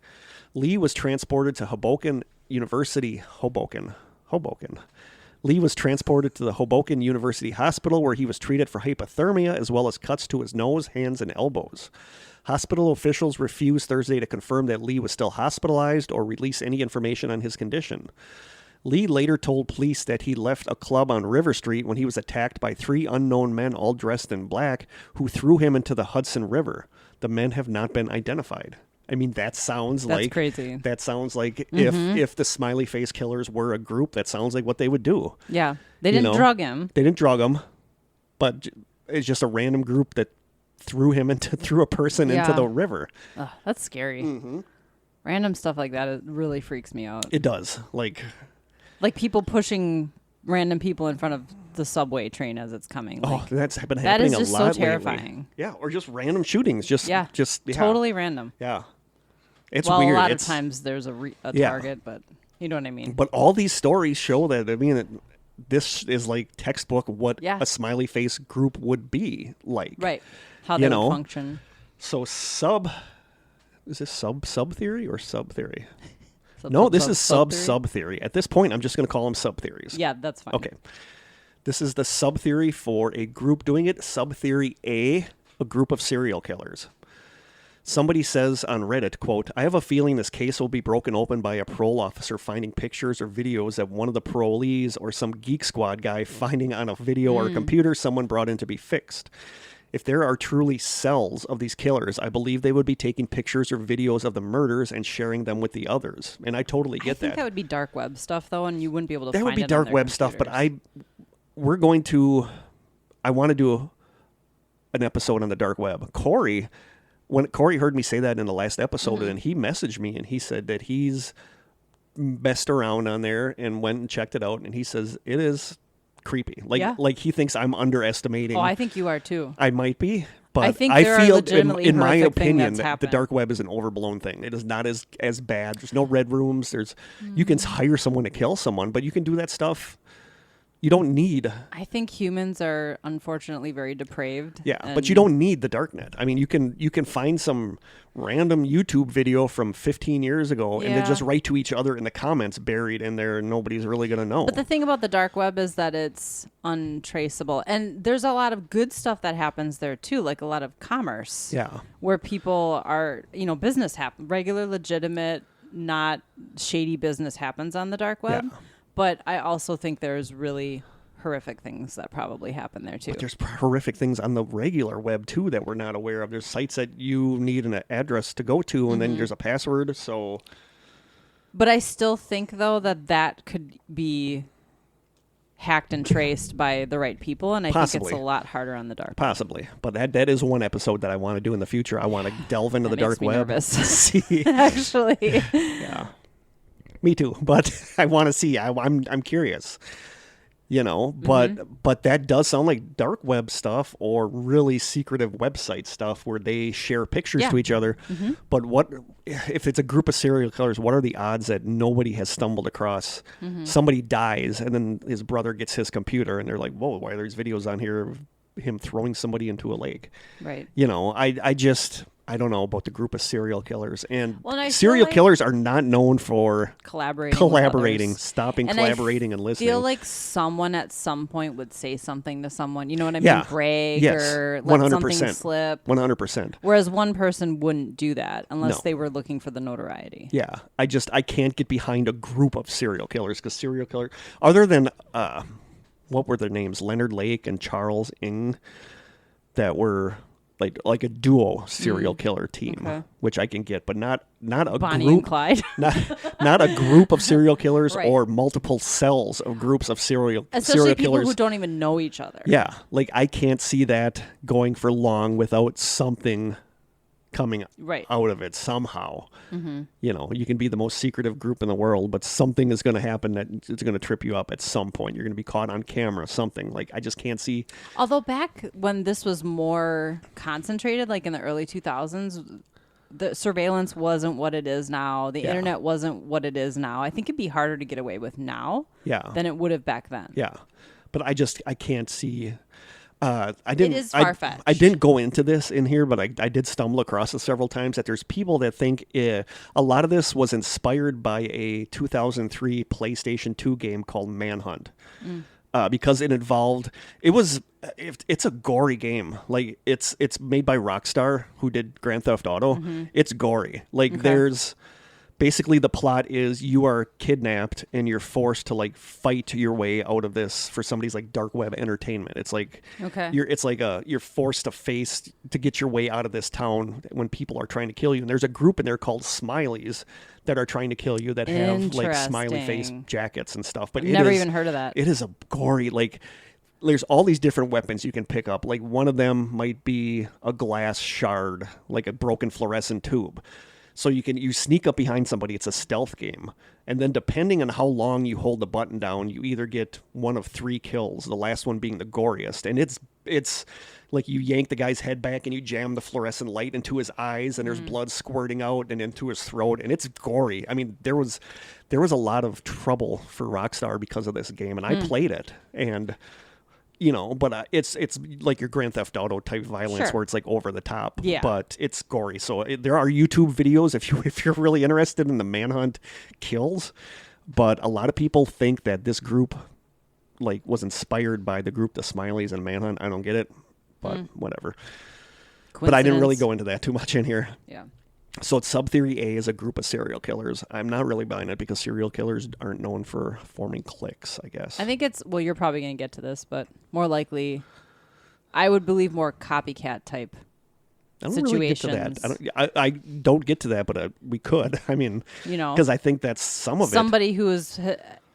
Lee was transported to Hoboken University. Hoboken. Lee was transported to the Hoboken University Hospital where he was treated for hypothermia as well as cuts to his nose, hands, and elbows. Hospital officials refused Thursday to confirm that Lee was still hospitalized or release any information on his condition. Lee later told police that he left a club on River Street when he was attacked by 3 unknown men all dressed in black who threw him into the Hudson River. The men have not been identified. I mean, that's crazy. That sounds like if the Smiley Face Killers were a group, that sounds like what they would do. Yeah. They didn't drug him. They didn't drug him, but it's just a random group that threw a person into the river. Ugh, that's scary. Mm-hmm. Random stuff like that, it really freaks me out. It does. Like people pushing random people in front of the subway train as it's coming. That's been happening a lot lately. That is just so terrifying. Lately. Yeah, or just random shootings. Just totally random. Yeah. It's weird. A lot of times there's a target, but you know what I mean. But all these stories show that, this is like textbook what a smiley face group would be like. Right. How they would function. So is this sub theory or sub theory? No, this is sub theory. At this point, I'm just going to call them sub theories. Yeah, that's fine. Okay. This is the sub theory for a group doing it. Sub theory A group of serial killers. Somebody says on Reddit, quote, I have a feeling this case will be broken open by a parole officer finding pictures or videos of one of the parolees or some Geek Squad guy finding on a video or a computer someone brought in to be fixed. If there are truly cells of these killers, I believe they would be taking pictures or videos of the murders and sharing them with the others. And I totally get that. I think that would be dark web stuff, though, and you wouldn't be able to find it. That would be dark web stuff, but I want to do an episode on the dark web. When Corey heard me say that in the last episode, and he messaged me and he said that he's messed around on there and went and checked it out, and he says it is creepy. Like he thinks I'm underestimating. Oh, I think you are too. I might be, but I feel in my opinion that the dark web is an overblown thing. It is not as bad. There's no red rooms. You can hire someone to kill someone, but you can do that stuff. You don't need. I think humans are unfortunately very depraved. Yeah, but you don't need the darknet. I mean, you can find some random YouTube video from 15 years ago and then just write to each other in the comments buried in there, and nobody's really going to know. But the thing about the dark web is that it's untraceable. And there's a lot of good stuff that happens there, too, like a lot of commerce. Yeah. Where people are, business happen, regular, legitimate, not shady business happens on the dark web. Yeah. But I also think there's really horrific things that probably happen there, too. But there's horrific things on the regular web, too, that we're not aware of. There's sites that you need an address to go to, and then there's a password, so... But I still think, though, that could be hacked and traced by the right people, and I think it's a lot harder on the dark web. Possibly. But that is one episode that I want to do in the future. I want to delve into the dark web. Makes me nervous. Actually. Yeah. Me too, but I want to see. I'm curious, But that does sound like dark web stuff or really secretive website stuff where they share pictures to each other. Mm-hmm. But what if it's a group of serial killers? What are the odds that nobody has stumbled across? Mm-hmm. Somebody dies, and then his brother gets his computer, and they're like, "Whoa, why are there videos on here of him throwing somebody into a lake?" Right. I don't know about the group of serial killers, and serial killers are not known for collaborating, stopping collaborating and listening. I feel like someone at some point would say something to someone. You know what I mean? Brag or let 100%. Something slip. 100%. Whereas one person wouldn't do that unless they were looking for the notoriety. Yeah, I can't get behind a group of serial killers because serial killers, other than what were their names? Leonard Lake and Charles Ng, that were. Like a duo serial killer team, which I can get, but not a Bonnie group, and Clyde. not a group of serial killers or multiple cells of groups of serial Especially killers. People who don't even know each other. Yeah, like I can't see that going for long without something coming out of it somehow. Mm-hmm. You can be the most secretive group in the world, but something is going to happen that it's going to trip you up at some point. You're going to be caught on camera, something. Like, I just can't see. Although back when this was more concentrated, like in the early 2000s, the surveillance wasn't what it is now. The internet wasn't what it is now. I think it'd be harder to get away with now than it would have back then. Yeah. But I can't see. I didn't. It is far-fetched. I didn't go into this in here, but I did stumble across it several times. That there's people that think a lot of this was inspired by a 2003 PlayStation 2 game called Manhunt, because it involved. It's a gory game. Like it's made by Rockstar, who did Grand Theft Auto. Mm-hmm. It's gory. Like there's. Basically, the plot is you are kidnapped and you're forced to like fight your way out of this for somebody's like dark web entertainment. It's like you're forced to get your way out of this town when people are trying to kill you. And there's a group in there called Smileys that are trying to kill you that have like smiley face jackets and stuff. But never even heard of that. It is a gory there's all these different weapons you can pick up. Like one of them might be a glass shard, like a broken fluorescent tube. So you sneak up behind somebody. It's a stealth game. And then depending on how long you hold the button down, you either get one of 3 kills, the last one being the goriest. And it's like you yank the guy's head back and you jam the fluorescent light into his eyes and there's blood squirting out and into his throat. And it's gory. I mean, there was a lot of trouble for Rockstar because of this game. And I played it. And... but it's like your Grand Theft Auto type violence where it's like over the top, but it's gory. So there are YouTube videos if you're really interested in the Manhunt kills, but a lot of people think that this group like was inspired by the group, the Smileys and Manhunt. I don't get it, but whatever. But I didn't really go into that too much in here. Yeah. So sub-theory A is a group of serial killers. I'm not really buying it because serial killers aren't known for forming cliques, I guess. I think you're probably going to get to this, but more likely, I would believe more copycat type situations. Really get to that. I don't get to that, but we could. I mean, because I think that's somebody who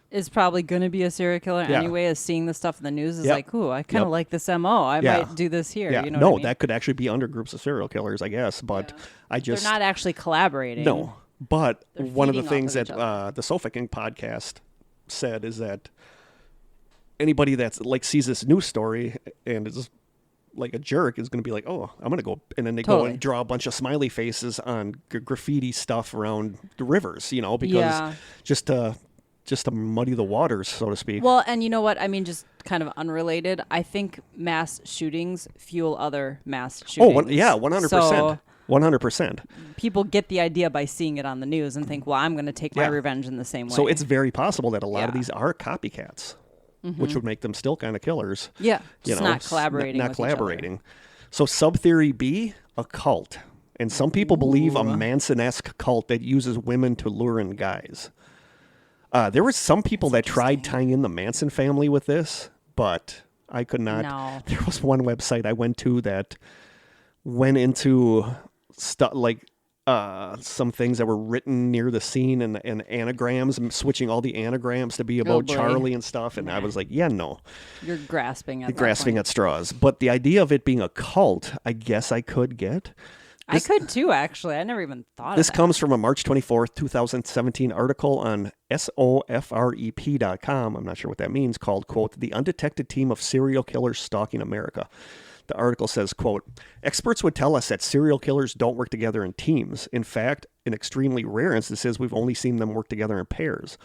is probably going to be a serial killer anyway, is seeing the stuff in the news, is like, ooh, I kind of like this MO. I might do this here. Yeah. You know what I mean? That could actually be under groups of serial killers, I guess. But they're not actually collaborating. No. But one of the things that the Sofa King podcast said is that anybody that's like sees this news story and is like a jerk is going to be like, oh, I'm going to go. And then they go and draw a bunch of smiley faces on graffiti stuff around the rivers, because just to muddy the waters, so to speak. Well, and you know what? I mean, just kind of unrelated. I think mass shootings fuel other mass shootings. Oh, 100%. So 100%. People get the idea by seeing it on the news and think, well, I'm going to take my revenge in the same way. So it's very possible that a lot of these are copycats, which would make them still kind of killers. Yeah, just not collaborating with collaborating. each other. So sub-theory B, a cult. And some people believe a Manson-esque cult that uses women to lure in guys. There were some people that tried tying in the Manson family with this, but I could not. No. There was one website I went to that went into stuff like some things that were written near the scene and anagrams, and switching all the anagrams to be about Charlie and stuff. And I was like, no. You're grasping at straws. But the idea of it being a cult, I guess I could get. I could too, actually. I never even thought of that. This comes from a March 24th, 2017 article on SOFREP.com. I'm not sure what that means, called, quote, The Undetected Team of Serial Killers Stalking America. The article says, quote, experts would tell us that serial killers don't work together in teams. In fact, in extremely rare instances, we've only seen them work together in pairs.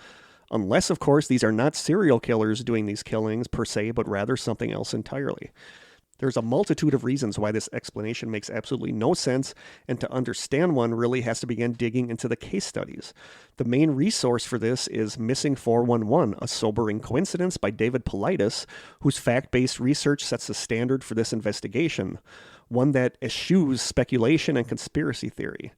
Unless, of course, these are not serial killers doing these killings per se, but rather something else entirely. There's a multitude of reasons why this explanation makes absolutely no sense, and to understand one really has to begin digging into the case studies. The main resource for this is Missing 411, A Sobering Coincidence by David Paulides, whose fact-based research sets the standard for this investigation, one that eschews speculation and conspiracy theory.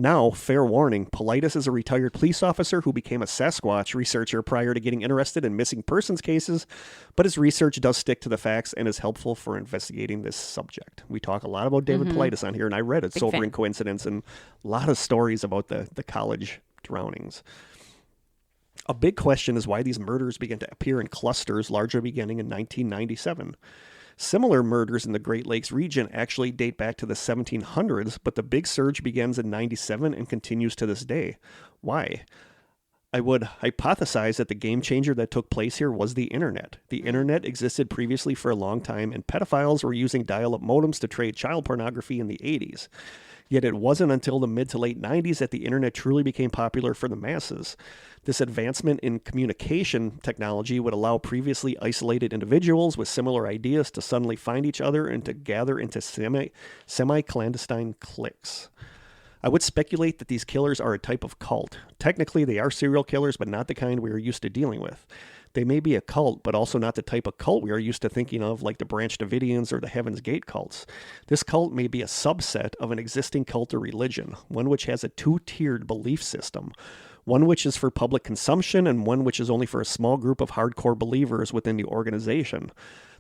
Now, fair warning, Paulides is a retired police officer who became a Sasquatch researcher prior to getting interested in missing persons cases, but his research does stick to the facts and is helpful for investigating this subject. We talk a lot about David Paulides on here, and I read it, Sobering Coincidence, and a lot of stories about the college drownings. A big question is why these murders began to appear in clusters, largely beginning in 1997. Similar murders in the Great Lakes region actually date back to the 1700s, but the big surge begins in 97 and continues to this day. Why? I would hypothesize that the game changer that took place here was the internet. The internet existed previously for a long time, and pedophiles were using dial-up modems to trade child pornography in the 80s. Yet it wasn't until the mid to late 90s that the internet truly became popular for the masses. This advancement in communication technology would allow previously isolated individuals with similar ideas to suddenly find each other and to gather into semi-clandestine cliques. I would speculate that these killers are a type of cult. Technically, they are serial killers, but not the kind we are used to dealing with. They may be a cult, but also not the type of cult we are used to thinking of, like the Branch Davidians or the Heaven's Gate cults. This cult may be a subset of an existing cult or religion, one which has a two-tiered belief system, one which is for public consumption and one which is only for a small group of hardcore believers within the organization.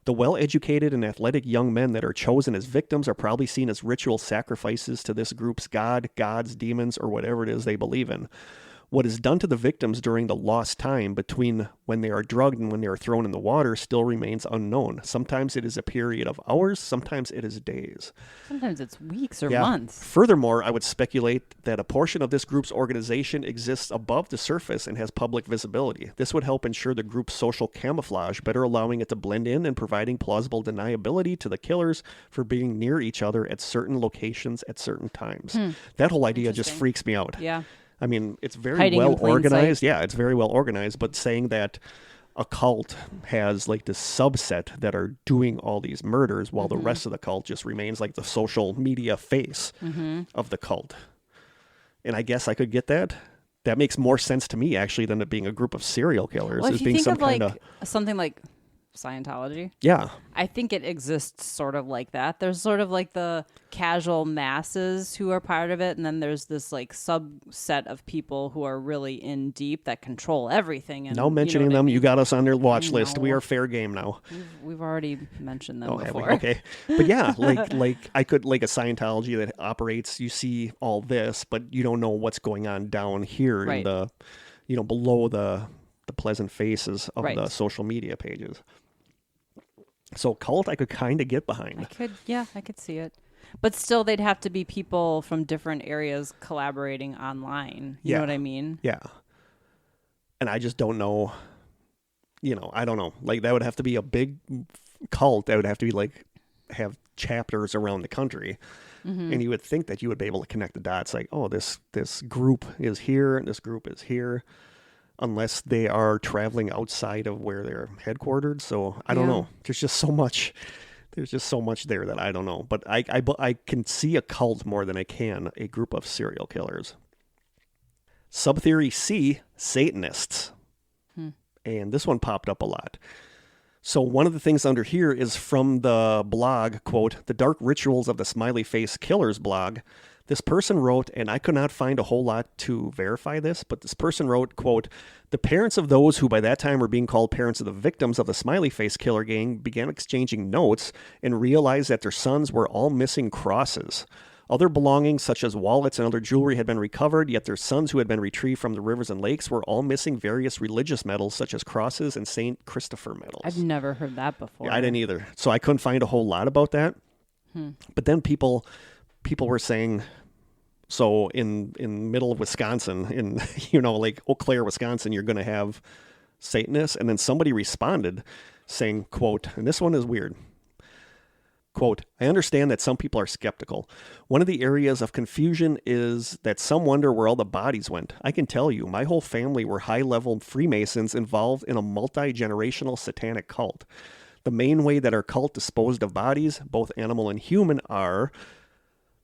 The well-educated and athletic young men that are chosen as victims are probably seen as ritual sacrifices to this group's god, gods, demons, or whatever it is they believe in. What is done to the victims during the lost time between when they are drugged and when they are thrown in the water still remains unknown. Sometimes it is a period of hours, sometimes it is days. Sometimes it's weeks or months. Furthermore, I would speculate that a portion of this group's organization exists above the surface and has public visibility. This would help ensure the group's social camouflage, better allowing it to blend in and providing plausible deniability to the killers for being near each other at certain locations at certain times. That whole idea just freaks me out. Yeah. I mean, it's very well organized. Yeah, it's very well organized. But saying that a cult has like this subset that are doing all these murders while the rest of the cult just remains like the social media face of the cult. And I guess I could get that. That makes more sense to me, actually, than it being a group of serial killers. Well, if as you being think some of kind like something like Scientology. Yeah. I think it exists sort of like that. There's sort of like the casual masses who are part of it, and then there's this like subset of people who are really in deep that control everything. And no mentioning them. You got us on their watch list. We are fair game now. We've already mentioned them before. Okay. But yeah, like I could like a Scientology that operates, you see all this, but you don't know what's going on down here in the, below the pleasant faces of the social media pages. So cult I could kind of get behind. I could see it. But still, they'd have to be people from different areas collaborating online. You know what I mean? Yeah. And I just don't know, I don't know. Like, that would have to be a big cult. That would have to be, like, have chapters around the country. And you would think that you would be able to connect the dots. Like, oh, this group is here and this group is here. Unless they are traveling outside of where they're headquartered. So I don't know. There's just so much there that I don't know. But I can see a cult more than I can a group of serial killers. Subtheory C, Satanists. And this one popped up a lot. So one of the things under here is from the blog, quote, The Dark Rituals of the Smiley Face Killers blog. This person wrote, and I could not find a whole lot to verify this, but this person wrote, quote, the parents of those who by that time were being called parents of the victims of the Smiley Face Killer gang began exchanging notes and realized that their sons were all missing crosses. Other belongings, such as wallets and other jewelry, had been recovered, yet their sons who had been retrieved from the rivers and lakes were all missing various religious medals, such as crosses and St. Christopher medals. I've never heard that before. Yeah, I didn't either. So I couldn't find a whole lot about that. But then people were saying, so in middle of Wisconsin, in like Eau Claire, Wisconsin, you're going to have Satanists. And then somebody responded saying, quote, and this one is weird. Quote, I understand that some people are skeptical. One of the areas of confusion is that some wonder where all the bodies went. I can tell you, my whole family were high-level Freemasons involved in a multi-generational satanic cult. The main way that our cult disposed of bodies, both animal and human, are...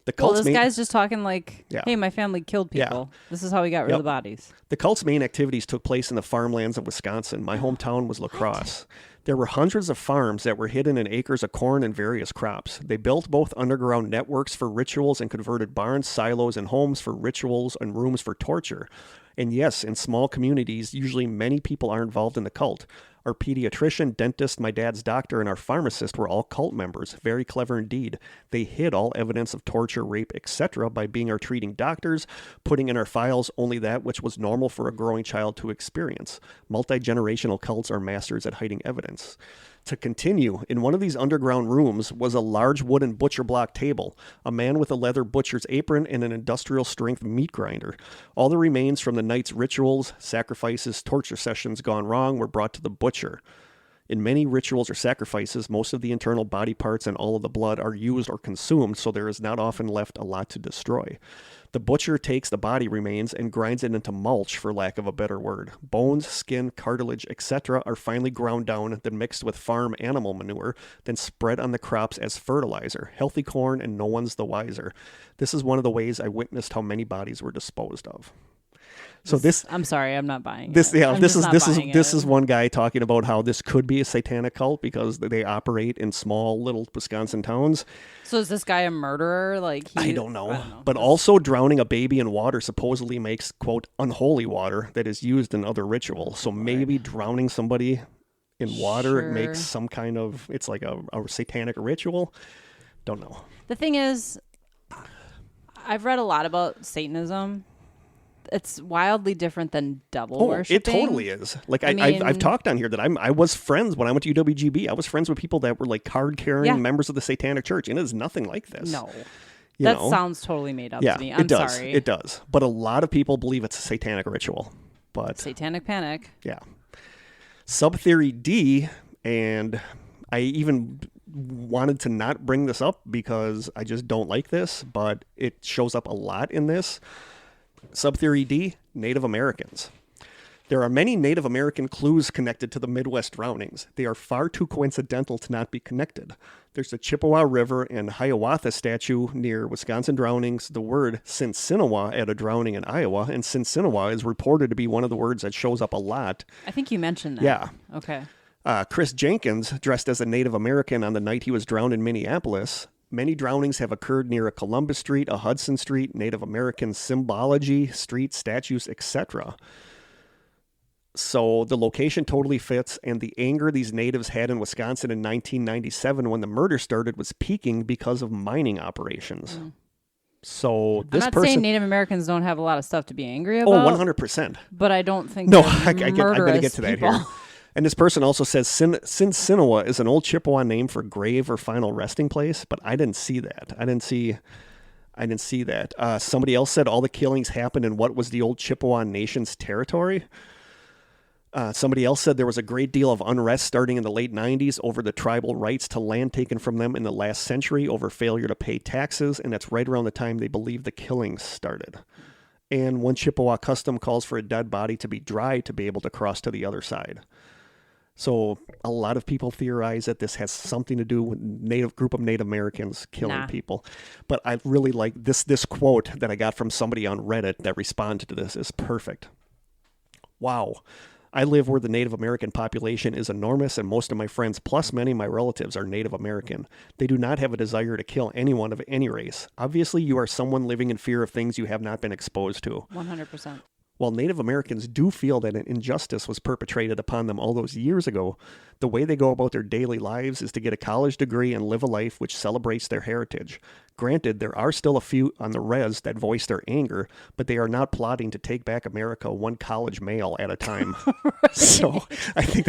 This guy's just talking like, hey, my family killed people. Yeah. This is how we got rid of the bodies. The cult's main activities took place in the farmlands of Wisconsin. My hometown was La Crosse. There were hundreds of farms that were hidden in acres of corn and various crops. They built both underground networks for rituals and converted barns, silos, and homes for rituals and rooms for torture. And yes, in small communities, usually many people are involved in the cult. Our pediatrician, dentist, my dad's doctor, and our pharmacist were all cult members. Very clever indeed. They hid all evidence of torture, rape, etc. by being our treating doctors, putting in our files only that which was normal for a growing child to experience. Multi-generational cults are masters at hiding evidence. To continue, in one of these underground rooms was a large wooden butcher block table, a man with a leather butcher's apron, and an industrial-strength meat grinder. All the remains from the night's rituals, sacrifices, torture sessions gone wrong were brought to the butcher. In many rituals or sacrifices, most of the internal body parts and all of the blood are used or consumed, so there is not often left a lot to destroy. The butcher takes the body remains and grinds it into mulch, for lack of a better word. Bones, skin, cartilage, etc. are finally ground down, then mixed with farm animal manure, then spread on the crops as fertilizer. Healthy corn, and no one's the wiser. This is one of the ways I witnessed how many bodies were disposed of. So I'm sorry, I'm not buying this. it. Yeah, this is one guy talking about how this could be a satanic cult because they operate in small little Wisconsin towns. So is this guy a murderer? I don't know. But also drowning a baby in water supposedly makes, quote, unholy water that is used in other rituals. So maybe drowning somebody in water, it makes some kind of, it's like a satanic ritual. Don't know. The thing is, I've read a lot about Satanism. It's wildly different than devil worshiping. It totally is. I've talked on here that I was friends when I went to UWGB. I was friends with people that were like card-carrying members of the Satanic Church, and it is nothing like this. No. That sounds totally made up to me. I'm sorry. It does. But a lot of people believe it's a satanic ritual. But Satanic panic. Yeah. Sub-theory D, and I even wanted to not bring this up because I just don't like this, but it shows up a lot in this. Subtheory D, Native Americans. There are many Native American clues connected to the Midwest drownings. They are far too coincidental to not be connected. There's the Chippewa River and Hiawatha statue near Wisconsin drownings, the word Sinsinawa at a drowning in Iowa, and Sinsinawa is reported to be one of the words that shows up a lot. I think you mentioned that. Yeah. Okay. Chris Jenkins, dressed as a Native American on the night he was drowned in Minneapolis. Many drownings have occurred near a Columbus Street, a Hudson Street, Native American symbology, street statues, etc. So the location totally fits, and the anger these natives had in Wisconsin in 1997 when the murder started was peaking because of mining operations. So this I'm not saying Native Americans don't have a lot of stuff to be angry about. Oh, 100%. But I don't think I'm going to get to that people. here. And this person also says Sinsinawa is an old Chippewa name for grave or final resting place, but I didn't see that. I didn't see that. Somebody else said all the killings happened in what was the old Chippewa Nation's territory. Somebody else said there was a great deal of unrest starting in the late 90s over the tribal rights to land taken from them in the last century over failure to pay taxes, and that's right around the time they believe the killings started. And one Chippewa custom calls for a dead body to be dry to be able to cross to the other side. So a lot of people theorize that this has something to do with group of Native Americans killing people. But I really like this quote that I got from somebody on Reddit that responded to this is perfect. Wow. I live where the Native American population is enormous, and most of my friends, plus many of my relatives, are Native American. They do not have a desire to kill anyone of any race. Obviously, you are someone living in fear of things you have not been exposed to. 100%. While Native Americans do feel that an injustice was perpetrated upon them all those years ago, the way they go about their daily lives is to get a college degree and live a life which celebrates their heritage. Granted, there are still a few on the res that voice their anger, but they are not plotting to take back America one college male at a time. Right. So I think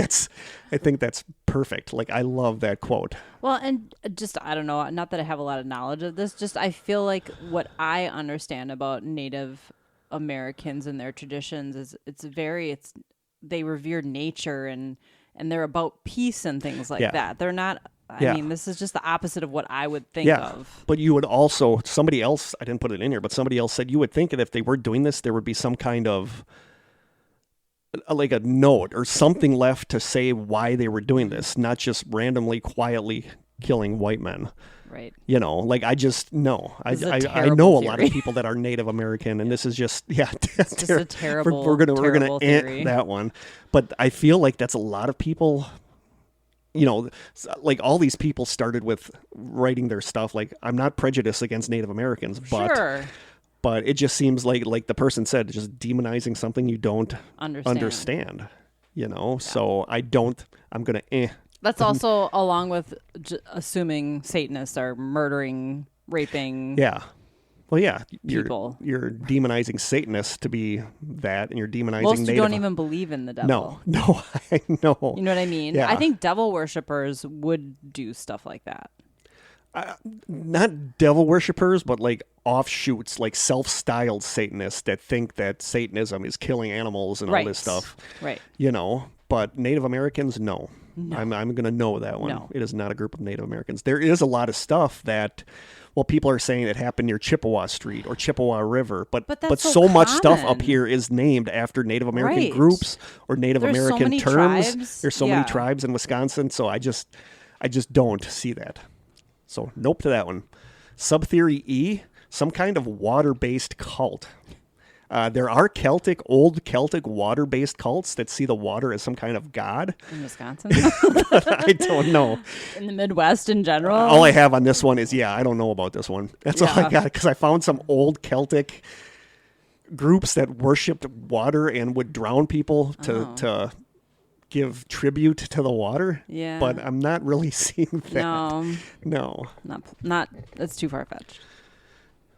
that's perfect. Like, I love that quote. Well, and just, I don't know, not that I have a lot of knowledge of this, just I feel like what I understand about Native Americans and their traditions is they revere nature and they're about peace and things like that. They're not, I mean, this is just the opposite of what I would think of. But you would also, somebody else, I didn't put it in here, but somebody else said you would think that if they were doing this, there would be some kind of like a note or something left to say why they were doing this, not just randomly, quietly killing white men. Right. You know, like I just know. I know a lot of people that are Native American, and this is just it's just a terrible. We're gonna end that one, but I feel like that's a lot of people. You know, like all these people started with writing their stuff. Like, I'm not prejudiced against Native Americans, but it just seems like the person said, just demonizing something you don't understand. You know, so I'm gonna. That's also along with assuming Satanists are murdering, raping. Yeah. Well, yeah. People. You're demonizing Satanists to be that, and you're demonizing Most Native. don't even believe in the devil. No, I know. You know what I mean? Yeah. I think devil worshippers would do stuff like that. Not devil worshippers, but like offshoots, like self-styled Satanists that think that Satanism is killing animals and all this stuff. Right. But Native Americans, no. I'm going to know that one. No. It is not a group of Native Americans. There is a lot of stuff that, people are saying it happened near Chippewa Street or Chippewa River, but that's so much common. stuff up here is named after Native American groups or Native American terms. Tribes. There's so many tribes in Wisconsin, so I just don't see that. So nope to that one. Subtheory E, some kind of water-based cult. There are old Celtic water-based cults that see the water as some kind of god. In Wisconsin? I don't know. In the Midwest in general? All I have on this one is, I don't know about this one. That's all I got, because I found some old Celtic groups that worshipped water and would drown people to give tribute to the water. Yeah. But I'm not really seeing that. No. Not that's too far-fetched.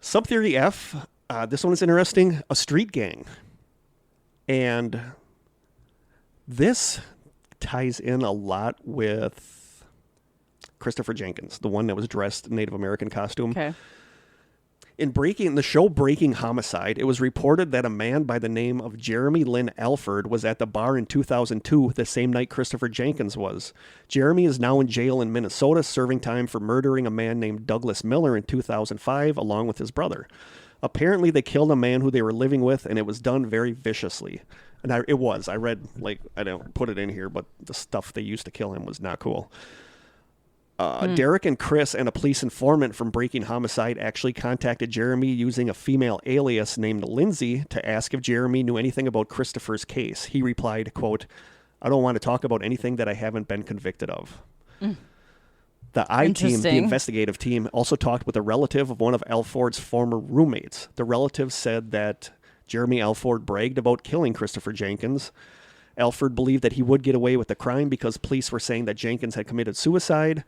Subtheory F, this one is interesting, a street gang. And this ties in a lot with Christopher Jenkins, the one that was dressed in Native American costume. Okay. In the show Breaking Homicide, it was reported that a man by the name of Jeremy Lynn Alford was at the bar in 2002, the same night Christopher Jenkins was. Jeremy is now in jail in Minnesota, serving time for murdering a man named Douglas Miller in 2005, along with his brother. Apparently, they killed a man who they were living with, and it was done very viciously. And I read, I don't put it in here, but the stuff they used to kill him was not cool. Derek and Chris and a police informant from Breaking Homicide actually contacted Jeremy using a female alias named Lindsay to ask if Jeremy knew anything about Christopher's case. He replied, quote, "I don't want to talk about anything that I haven't been convicted of." The I-Team, the investigative team, also talked with a relative of one of Alford's former roommates. The relative said that Jeremy Alford bragged about killing Christopher Jenkins. Alford believed that he would get away with the crime because police were saying that Jenkins had committed suicide.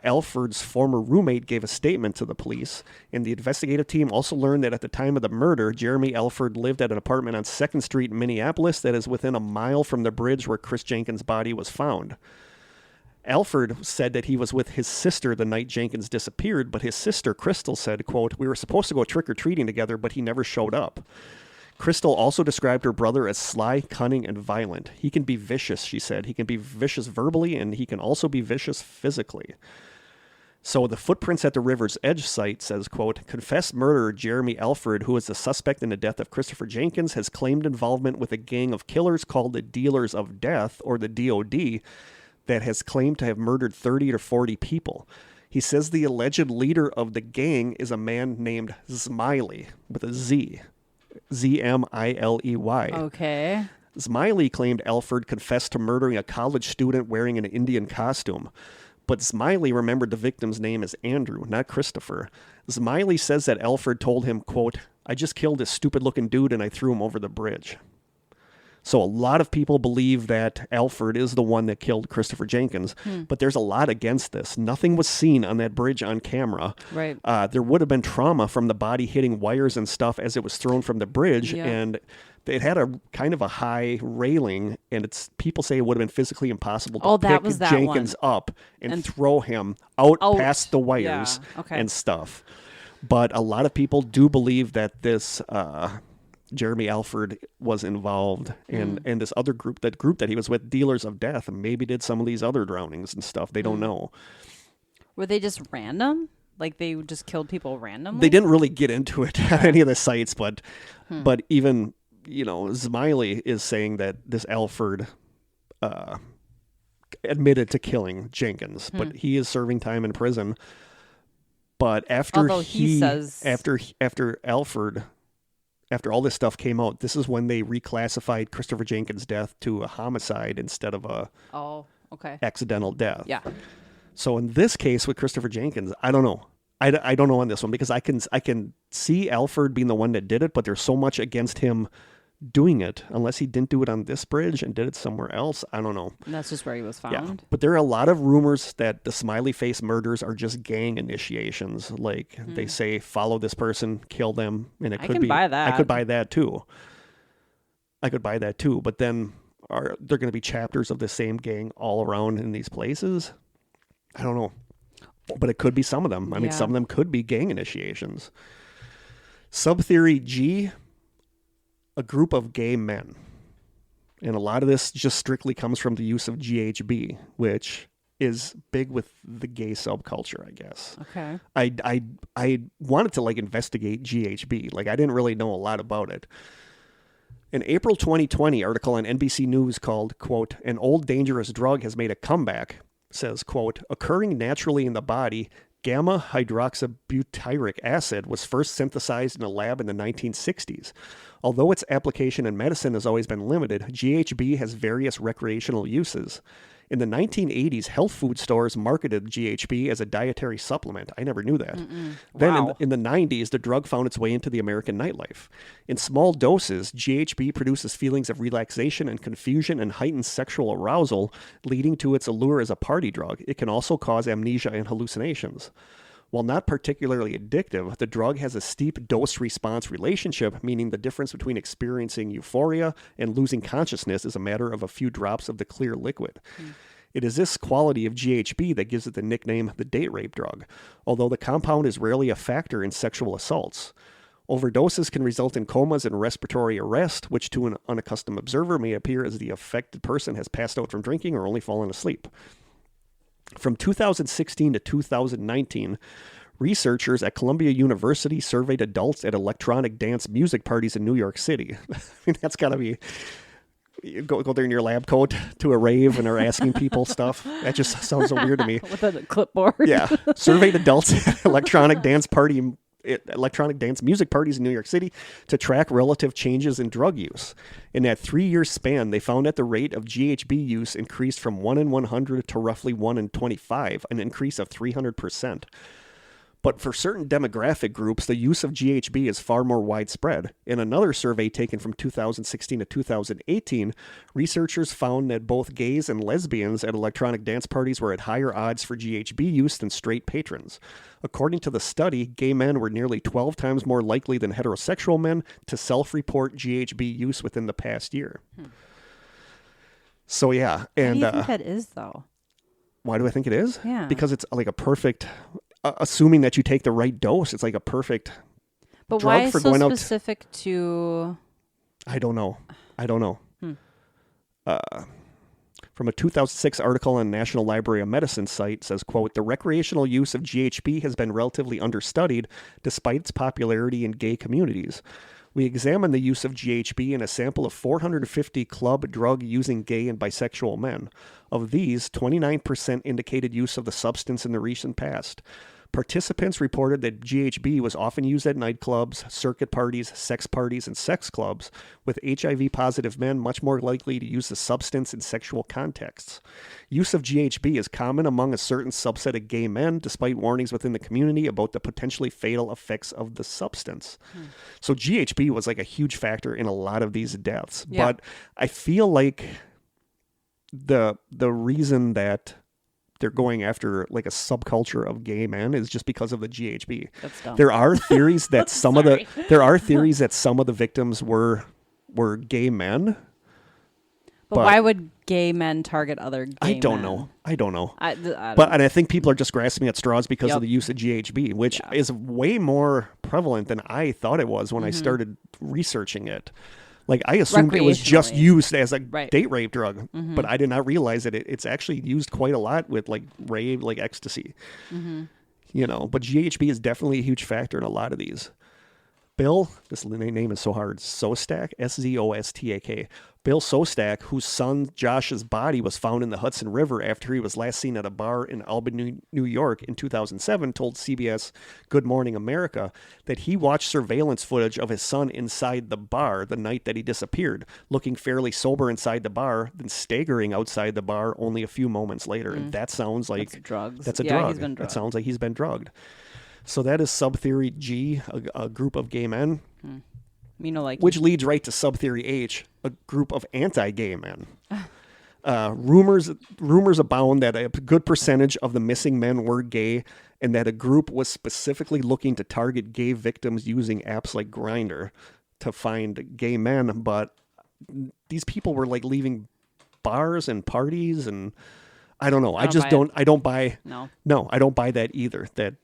Alford's former roommate gave a statement to the police, and the investigative team also learned that at the time of the murder, Jeremy Alford lived at an apartment on 2nd Street in Minneapolis that is within a mile from the bridge where Chris Jenkins' body was found. Alford said that he was with his sister the night Jenkins disappeared, but his sister, Crystal, said, quote, "We were supposed to go trick-or-treating together, but he never showed up." Crystal also described her brother as sly, cunning, and violent. He can be vicious, she said. He can be vicious verbally, and he can also be vicious physically. So the footprints at the River's Edge site says, quote, "Confessed murderer Jeremy Alford, who is the suspect in the death of Christopher Jenkins, has claimed involvement with a gang of killers called the Dealers of Death, or the DOD, that has claimed to have murdered 30 to 40 people. He says the alleged leader of the gang is a man named Smiley, with a Z. Zmiley. Okay. Smiley claimed Alford confessed to murdering a college student wearing an Indian costume. But Smiley remembered the victim's name as Andrew, not Christopher. Smiley says that Alford told him, quote, "I just killed this stupid-looking dude and I threw him over the bridge." So a lot of people believe that Alford is the one that killed Christopher Jenkins, but there's a lot against this. Nothing was seen on that bridge on camera. Right. There would have been trauma from the body hitting wires and stuff as it was thrown from the bridge, and it had a kind of a high railing, and people say it would have been physically impossible to pick Jenkins up and throw him out past the wires and stuff. But a lot of people do believe that this Jeremy Alford was involved, and this other group, that he was with, Dealers of Death, maybe did some of these other drownings and stuff. They don't know. Were they just random? Like they just killed people randomly? They didn't really get into it at any of the sites, but even, Smiley is saying that this Alford admitted to killing Jenkins, but he is serving time in prison. But after after all this stuff came out, this is when they reclassified Christopher Jenkins' death to a homicide instead of a accidental death. Yeah. So in this case with Christopher Jenkins, I don't know. I don't know on this one, because I can see Alford being the one that did it, but there's so much against him doing it, unless he didn't do it on this bridge and did it somewhere else. I don't know. And that's just where he was found. Yeah. But there are a lot of rumors that the Smiley Face murders are just gang initiations. Like they say, follow this person, kill them, and it could be. Buy that. I could buy that too. But then are there going to be chapters of the same gang all around in these places? I don't know. But it could be some of them. I mean, some of them could be gang initiations. Subtheory G, a group of gay men. And a lot of this just strictly comes from the use of GHB, which is big with the gay subculture, I guess. Okay. I wanted to investigate GHB. I didn't really know a lot about it. An April 2020 article on NBC News called, quote, "An old dangerous drug has made a comeback," says, quote, "Occurring naturally in the body, gamma hydroxybutyric acid was first synthesized in a lab in the 1960s. Although its application in medicine has always been limited, GHB has various recreational uses. In the 1980s, health food stores marketed GHB as a dietary supplement. I never knew that. Then in the 90s, the drug found its way into the American nightlife. In small doses, GHB produces feelings of relaxation and confusion and heightened sexual arousal, leading to its allure as a party drug. It can also cause amnesia and hallucinations. While not particularly addictive, the drug has a steep dose-response relationship, meaning the difference between experiencing euphoria and losing consciousness is a matter of a few drops of the clear liquid. It is this quality of GHB that gives it the nickname the date rape drug, although the compound is rarely a factor in sexual assaults. Overdoses can result in comas and respiratory arrest, which to an unaccustomed observer may appear as the affected person has passed out from drinking or only fallen asleep. From 2016 to 2019, researchers at Columbia University surveyed adults at electronic dance music parties in New York City. I mean, that's got to be... You go there in your lab coat to a rave and are asking people stuff. That just sounds so weird to me. With a clipboard. Yeah. Surveyed adults at electronic dance music parties in New York City to track relative changes in drug use. In that 3-year span, they found that the rate of GHB use increased from 1 in 100 to roughly 1 in 25, an increase of 300%. But for certain demographic groups, the use of GHB is far more widespread. In another survey taken from 2016 to 2018, researchers found that both gays and lesbians at electronic dance parties were at higher odds for GHB use than straight patrons. According to the study, gay men were nearly 12 times more likely than heterosexual men to self-report GHB use within the past year. So, yeah. And, why do you think that is, though? Why do I think it is? Yeah. Because it's a perfect... assuming that you take the right dose, it's like a perfect but drug why for so going out. Specific to? I don't know. From a 2006 article on National Library of Medicine site says, quote, "The recreational use of GHB has been relatively understudied despite its popularity in gay communities. We examined the use of GHB in a sample of 450 club drug-using gay and bisexual men. Of these, 29% indicated use of the substance in the recent past. Participants reported that GHB was often used at nightclubs, circuit parties, sex parties, and sex clubs, with HIV-positive men much more likely to use the substance in sexual contexts. Use of GHB is common among a certain subset of gay men, despite warnings within the community about the potentially fatal effects of the substance." So GHB was a huge factor in a lot of these deaths. Yeah. But I feel like the reason that they're going after a subculture of gay men is just because of the GHB. That's dumb. There are theories that some of the victims were gay men. But why would gay men target other gay men? I don't know. I don't know. And I think people are just grasping at straws because of the use of GHB, which is way more prevalent than I thought it was when I started researching it. I assumed it was just used as a date rape drug, but I did not realize that it's actually used quite a lot with rave, ecstasy. But GHB is definitely a huge factor in a lot of these. Bill, this name is so hard, Sostak, Zostak. Bill Sostak, whose son Josh's body was found in the Hudson River after he was last seen at a bar in Albany, New York in 2007, told CBS Good Morning America that he watched surveillance footage of his son inside the bar the night that he disappeared, looking fairly sober inside the bar, then staggering outside the bar only a few moments later. And that sounds like... That's drugs. That's a drug. He's been drugged. That sounds like he's been drugged. So that is subtheory G, a group of gay men. Which leads right to subtheory H, a group of anti-gay men. Rumors abound that a good percentage of the missing men were gay, and that a group was specifically looking to target gay victims using apps like Grindr to find gay men. But these people were leaving bars and parties, and I don't know. I don't buy. No, I don't buy that either. That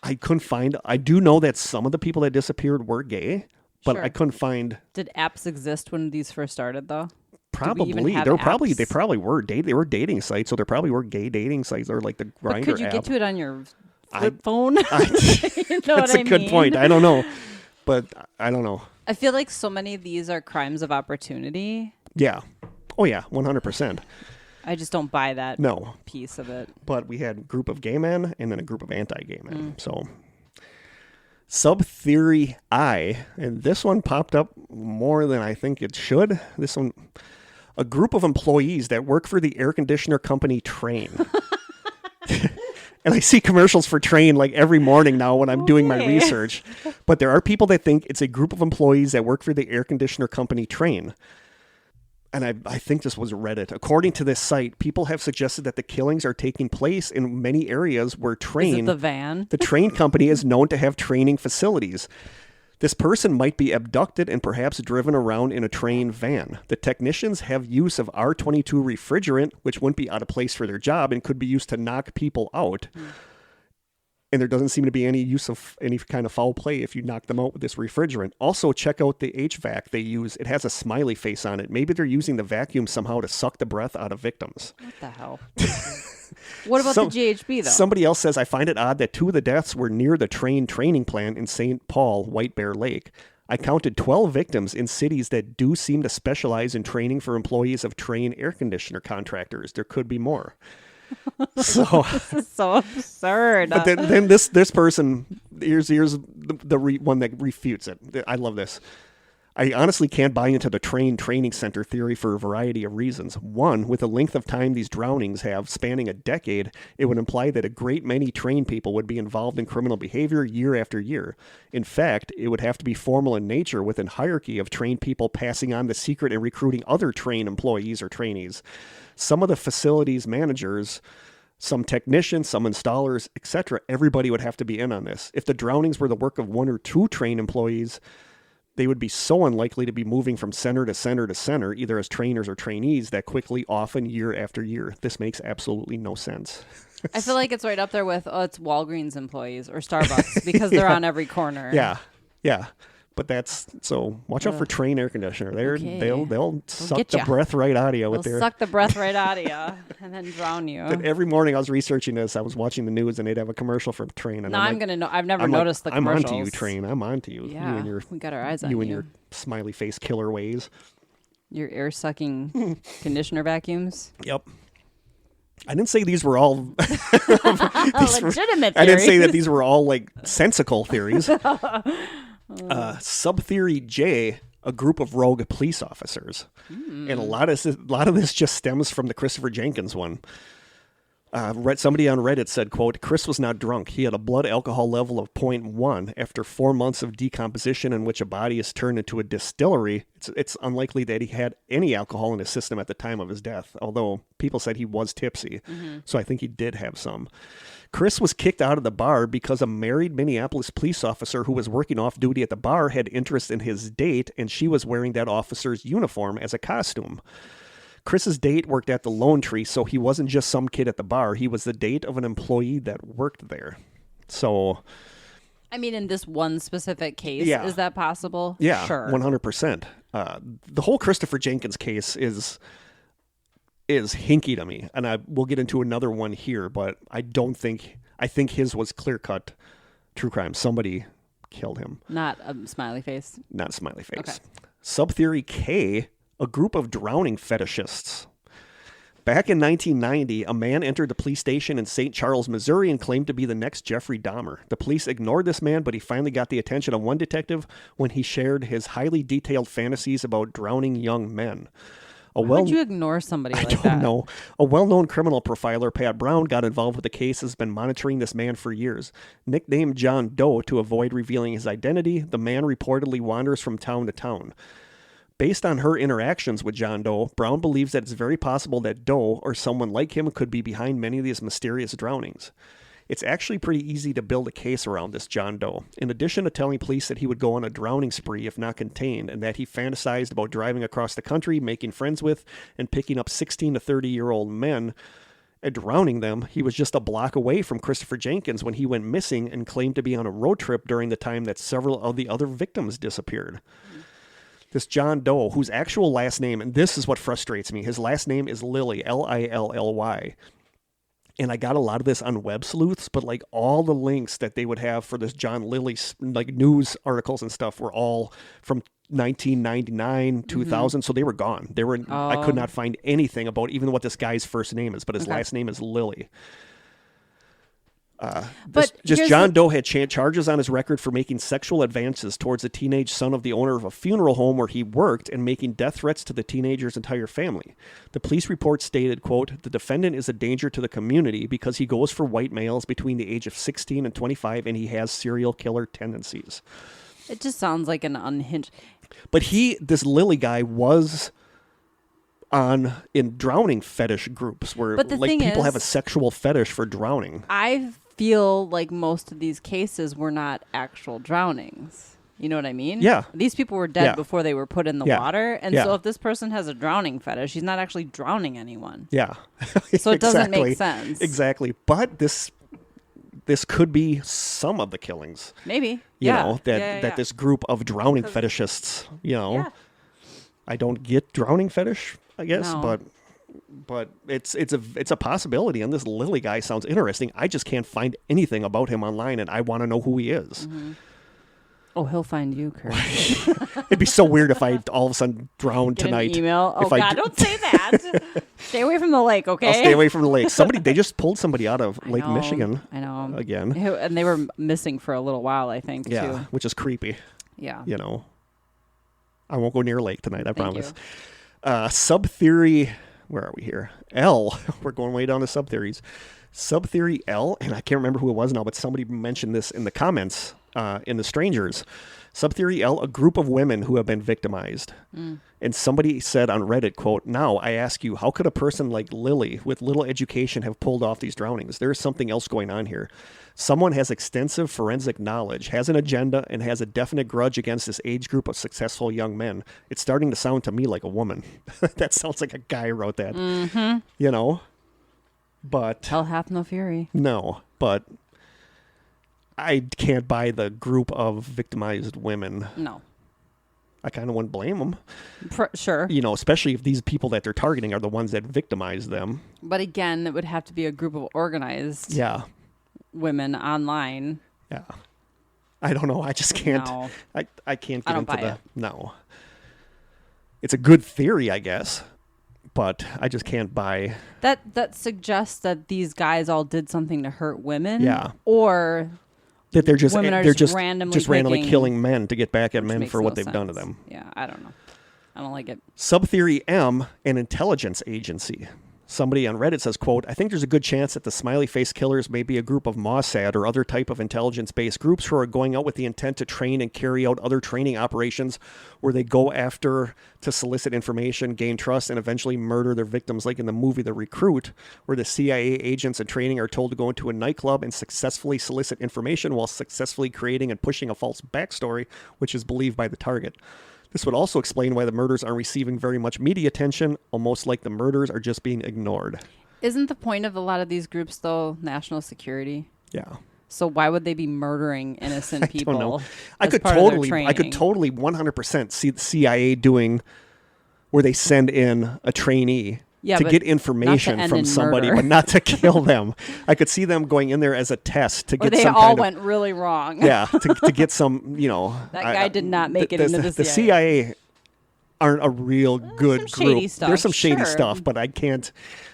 I couldn't find. I do know that some of the people that disappeared were gay, but I couldn't find. Did apps exist when these first started, though? Probably. They probably were they were dating sites, so there probably were gay dating sites or like the Grindr app. Could you get to it on your flip phone? That's a good point. I don't know, but I don't know. I feel like so many of these are crimes of opportunity. Yeah. Oh yeah, 100%. I just don't buy that piece of it. But we had a group of gay men and then a group of anti-gay men. So sub-theory I, and this one popped up more than I think it should. This one, a group of employees that work for the air conditioner company Train. And I see commercials for Train like every morning now when I'm doing my research. But there are people that think it's a group of employees that work for the air conditioner company Train. And I think this was Reddit. According to this site, people have suggested that the killings are taking place in many areas where Train... Is it the van? The Train company is known to have training facilities. This person might be abducted and perhaps driven around in a Train van. The technicians have use of R22 refrigerant, which wouldn't be out of place for their job and could be used to knock people out. And there doesn't seem to be any use of any kind of foul play if you knock them out with this refrigerant. Also, check out the HVAC they use. It has a smiley face on it. Maybe they're using the vacuum somehow to suck the breath out of victims. What the hell? What about the GHB, though? Somebody else says, I find it odd that 2 of the deaths were near the Train training plant in St. Paul, White Bear Lake. I counted 12 victims in cities that do seem to specialize in training for employees of Train air conditioner contractors. There could be more. So this is so absurd. But then this person, here's the one that refutes it. I love this. I honestly can't buy into the Train training center theory for a variety of reasons. One, with the length of time these drownings have, spanning a decade, it would imply that a great many Train people would be involved in criminal behavior year after year. In fact, it would have to be formal in nature with a hierarchy of trained people passing on the secret and recruiting other Train employees or trainees. Some of the facilities managers, some technicians, some installers, etc., everybody would have to be in on this. If the drownings were the work of 1 or 2 Train employees, they would be so unlikely to be moving from center to center to center, either as trainers or trainees, that quickly, often year after year. This makes absolutely no sense. I feel like it's right up there with, it's Walgreens employees or Starbucks because they're on every corner. Yeah. But that's, so watch out for Train air conditioner. They'll suck the breath right out of you. They'll suck the breath right out of you and then drown you. But every morning I was researching this, I was watching the news and they'd have a commercial for Train. And I'm going to know. I've never noticed the commercials. I'm on to you, Train. I'm on to you. Yeah, we got our eyes on you. You and your smiley face killer ways. Your air-sucking conditioner vacuums. Yep. I didn't say these were all legitimate theories. I didn't say that these were all like sensical theories. Sub-theory J, a group of rogue police officers. And a lot of this just stems from the Christopher Jenkins one. Somebody on Reddit said, quote, Chris was not drunk. He had a blood alcohol level of 0.1. After 4 months of decomposition in which a body is turned into a distillery, it's unlikely that he had any alcohol in his system at the time of his death, although people said he was tipsy. So I think he did have some. Chris was kicked out of the bar because a married Minneapolis police officer who was working off duty at the bar had interest in his date, and she was wearing that officer's uniform as a costume. Chris's date worked at the Lone Tree, so he wasn't just some kid at the bar. He was the date of an employee that worked there. So, I mean, in this one specific case, is that possible? Yeah, sure. 100%. The whole Christopher Jenkins case is hinky to me, and we'll get into another one here, but I think his was clear-cut true crime. Somebody killed him. Not a smiley face? Not smiley face. Okay. Sub-theory K, a group of drowning fetishists. Back in 1990, a man entered the police station in St. Charles, Missouri, and claimed to be the next Jeffrey Dahmer. The police ignored this man, but he finally got the attention of one detective when he shared his highly detailed fantasies about drowning young men. Why would you ignore somebody like that? I don't know. A well-known criminal profiler, Pat Brown, got involved with the case, has been monitoring this man for years. Nicknamed John Doe to avoid revealing his identity, the man reportedly wanders from town to town. Based on her interactions with John Doe, Brown believes that it's very possible that Doe, or someone like him, could be behind many of these mysterious drownings. It's actually pretty easy to build a case around this John Doe. In addition to telling police that he would go on a drowning spree if not contained, and that he fantasized about driving across the country, making friends with, and picking up 16 to 30-year-old men, At drowning them, he was just a block away from Christopher Jenkins when he went missing and claimed to be on a road trip during the time that several of the other victims disappeared. This John Doe, whose actual last name, and this is what frustrates me, his last name is Lilly, Lilly. And I got a lot of this on Web Sleuths, but like all the links that they would have for this John Lilly, like news articles and stuff, were all from 1999, 2000, so they were gone. They were. I could not find anything about even what this guy's first name is, but his last name is Lilly. But John Doe had charges on his record for making sexual advances towards a teenage son of the owner of a funeral home where he worked and making death threats to the teenager's entire family. The police report stated, quote, "The defendant is a danger to the community because he goes for white males between the age of 16 and 25 and he has serial killer tendencies." It just sounds like an unhinged... But this Lilly guy was in drowning fetish groups where like people have a sexual fetish for drowning. I feel like most of these cases were not actual drownings. You know what I mean? Yeah. These people were dead before they were put in the water. And so if this person has a drowning fetish, he's not actually drowning anyone. Yeah. So it doesn't make sense. Exactly. But this could be some of the killings. Maybe. You know, that this group of drowning fetishists, you know. Yeah. I don't get drowning fetish, I guess, but it's a possibility, and this Lilly guy sounds interesting. I just can't find anything about him online, and I want to know who he is. Mm-hmm. Oh, he'll find you, Kurt. It'd be so weird if I all of a sudden drowned tonight. An email. Oh, God, don't say that. Stay away from the lake, okay? I'll stay away from the lake. They just pulled somebody out of Lake Michigan. I know. Again. And they were missing for a little while, I think, yeah, too. which is creepy. Yeah. You know. I won't go near a lake tonight, I promise. Sub-theory, where are we here? L. We're going way down to sub-theories. Sub-theory L, and I can't remember who it was now, but somebody mentioned this in the comments in the strangers. Sub-theory L, a group of women who have been victimized. And somebody said on Reddit, quote, "Now I ask you, how could a person like Lilly with little education have pulled off these drownings? There's something else going on here. Someone has extensive forensic knowledge, has an agenda, and has a definite grudge against this age group of successful young men. It's starting to sound to me like a woman." That sounds like a guy wrote that. Mm-hmm. You know? But... Hell hath no fury. No, but... I can't buy the group of victimized women. No. I kind of wouldn't blame them. Sure. You know, especially if these people that they're targeting are the ones that victimize them. But again, it would have to be a group of organized women online. Yeah. I don't know. I just can't. No. I can't get into the... it. No. It's a good theory, I guess. But I just can't buy... That suggests that these guys all did something to hurt women. Yeah. Or... that they're just randomly killing men to get back at men for what they've done to them. Yeah, I don't know. I don't like it. Sub-theory M, an intelligence agency. Somebody on Reddit says, quote, "I think there's a good chance that the Smiley Face Killers may be a group of Mossad or other type of intelligence-based groups who are going out with the intent to train and carry out other training operations where they go after to solicit information, gain trust, and eventually murder their victims, like in the movie The Recruit, where the CIA agents in training are told to go into a nightclub and successfully solicit information while successfully creating and pushing a false backstory, which is believed by the target. This would also explain why the murders aren't receiving very much media attention, almost like the murders are just being ignored." Isn't the point of a lot of these groups, though, national security? Yeah. So why would they be murdering innocent people? I don't know. I could totally 100% see the CIA doing where they send in a trainee to get information from somebody, but not to kill them. I could see them going in there as a test to get some kind of... They all went really wrong. Yeah, to get some, you know... That guy did not make it into the CIA. The CIA aren't a real good group. There's some shady stuff, but I can't...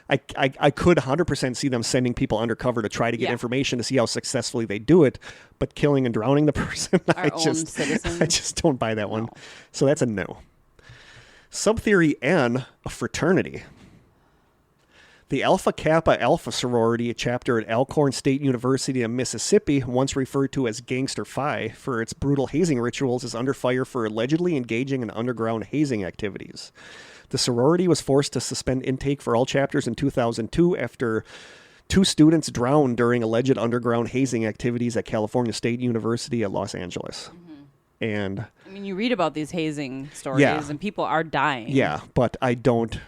I could 100% see them sending people undercover to try to get information to see how successfully they do it, but killing and drowning the person, I just don't buy that one. So that's a no. Sub-theory N, a fraternity. The Alpha Kappa Alpha sorority, a chapter at Alcorn State University in Mississippi, once referred to as Gangster Phi for its brutal hazing rituals, is under fire for allegedly engaging in underground hazing activities. The sorority was forced to suspend intake for all chapters in 2002 after 2 students drowned during alleged underground hazing activities at California State University at Los Angeles. Mm-hmm. And I mean, you read about these hazing stories and people are dying. Yeah, but I don't...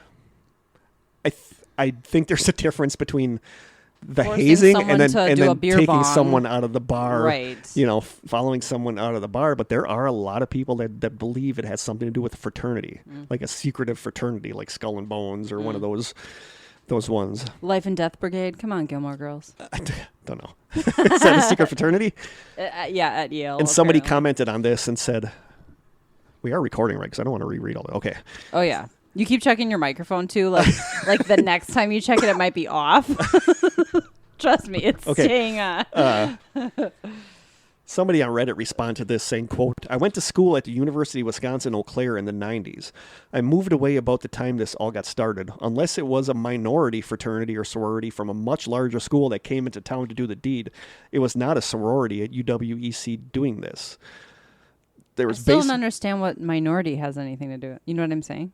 I think there's a difference between the Forcing hazing someone and to then do a beer taking bong. someone out of the bar, Right. Following someone out of the bar. But there are a lot of people that believe it has something to do with a fraternity, like a secretive fraternity, like Skull and Bones or one of those ones. Life and Death Brigade. Come on, Gilmore Girls. I don't know. Is that a secret fraternity? Yeah, at Yale. And somebody apparently. commented on this and said, we are recording, right? Because I don't want to reread all that. Okay. Oh, yeah. You keep checking your microphone, too. Like the next time you check it, it might be off. Trust me, it's staying on. Somebody on Reddit responded to this saying, quote, I went to school at the University of Wisconsin-Eau Claire in the 90s. I moved away about the time this all got started. Unless it was a minority fraternity or sorority from a much larger school that came into town to do the deed, it was not a sorority at UWEC doing this. There was I still don't understand what minority has anything to do with it. You know what I'm saying?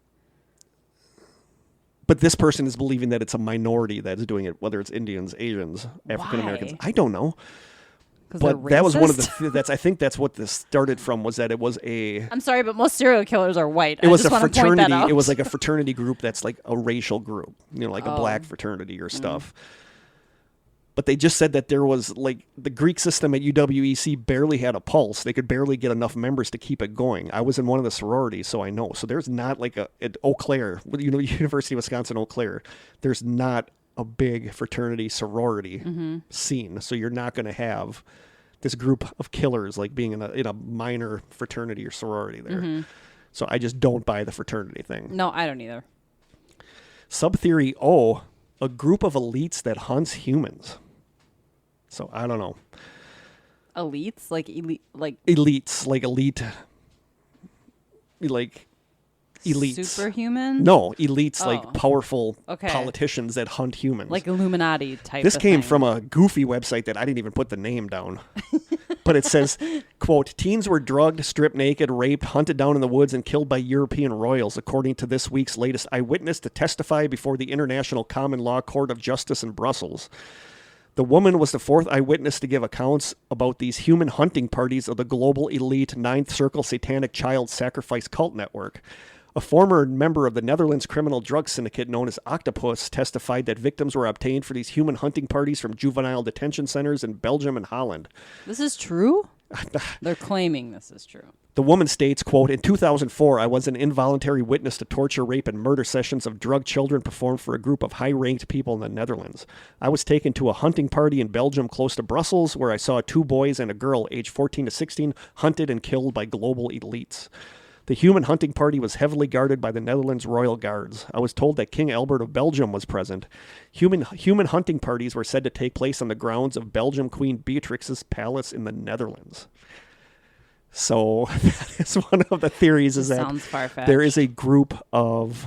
But this person is believing that it's a minority that is doing it, whether it's Indians, Asians, African Americans. I don't know. But that was one of the. I think that's what this started from. Was that it was a. I'm sorry, but most serial killers are white. It was a fraternity. It was like a fraternity group that's like a racial group, like a black fraternity or stuff. But they just said that there was like the Greek system at UWEC barely had a pulse. They could barely get enough members to keep it going. I was in one of the sororities, so I know. So there's not like at Eau Claire, University of Wisconsin-Eau Claire, there's not a big fraternity sorority scene. So you're not going to have this group of killers like being in a minor fraternity or sorority there. So I just don't buy the fraternity thing. No, I don't either. Sub-theory O, a group of elites that hunts humans. So I don't know. Elites? Like elite? Elites, like elite. Like elites. Superhuman? No, elites like powerful politicians that hunt humans. Like Illuminati type This came thing. from a goofy website that I didn't even put the name down. But it says, quote, teens were drugged, stripped naked, raped, hunted down in the woods, and killed by European royals, according to this week's latest eyewitness to testify before the International Common Law Court of Justice in Brussels. The woman was the fourth eyewitness to give accounts about these human hunting parties of the global elite Ninth Circle Satanic Child Sacrifice Cult Network. A former member of the Netherlands criminal drug syndicate known as Octopus testified that victims were obtained for these human hunting parties from juvenile detention centers in Belgium and Holland. This is true? They're claiming this is true. The woman states, quote, in 2004, I was an involuntary witness to torture, rape, and murder sessions of drug children performed for a group of high-ranked people in the Netherlands. I was taken to a hunting party in Belgium close to Brussels where I saw 2 boys and a girl aged 14 to 16 hunted and killed by global elites. The human hunting party was heavily guarded by the Netherlands Royal Guards. I was told that King Albert of Belgium was present. Human hunting parties were said to take place on the grounds of Belgium Queen Beatrix's palace in the Netherlands. So that is one of the theories is that sounds far-fetched. There is a group of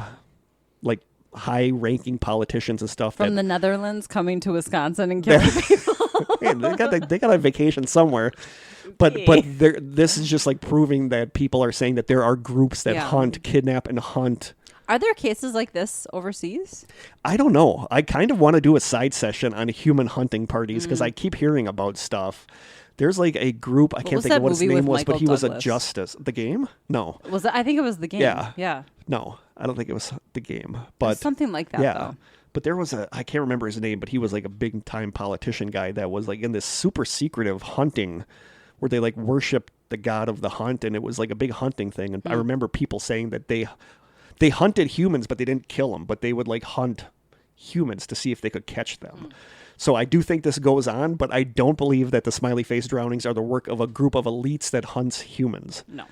like high-ranking politicians and stuff from the Netherlands coming to Wisconsin and killing people. Hey, they got a vacation somewhere. But this is just like proving that people are saying that there are groups that hunt, kidnap, and hunt. Are there cases like this overseas? I don't know. I kind of want to do a side session on human hunting parties because I keep hearing about stuff. There's like a group, I can't think of what his name was, but he was a justice. The Game? No. Was it? I think it was The Game. Yeah. No, I don't think it was The Game. But something like that, though. But there was I can't remember his name, but he was like a big time politician guy that was like in this super secretive hunting where they like worshiped the god of the hunt, and it was like a big hunting thing. And I remember people saying that they hunted humans, but they didn't kill them, but they would like hunt humans to see if they could catch them. So I do think this goes on, but I don't believe that the Smiley Face drownings are the work of a group of elites that hunts humans. No.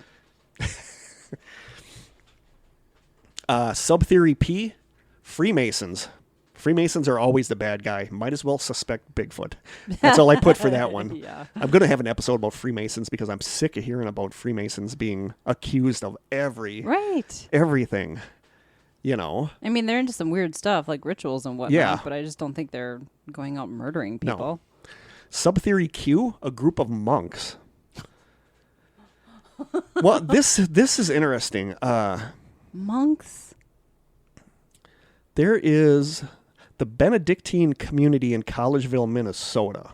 Sub-theory P, Freemasons. Freemasons are always the bad guy. Might as well suspect Bigfoot. That's all I put for that one. Yeah. I'm going to have an episode about Freemasons because I'm sick of hearing about Freemasons being accused of everything. You know. I mean, they're into some weird stuff like rituals and whatnot, but I just don't think they're going out murdering people. No. Sub-theory Q, a group of monks. Well, this is interesting. Monks? There is the Benedictine community in Collegeville, Minnesota.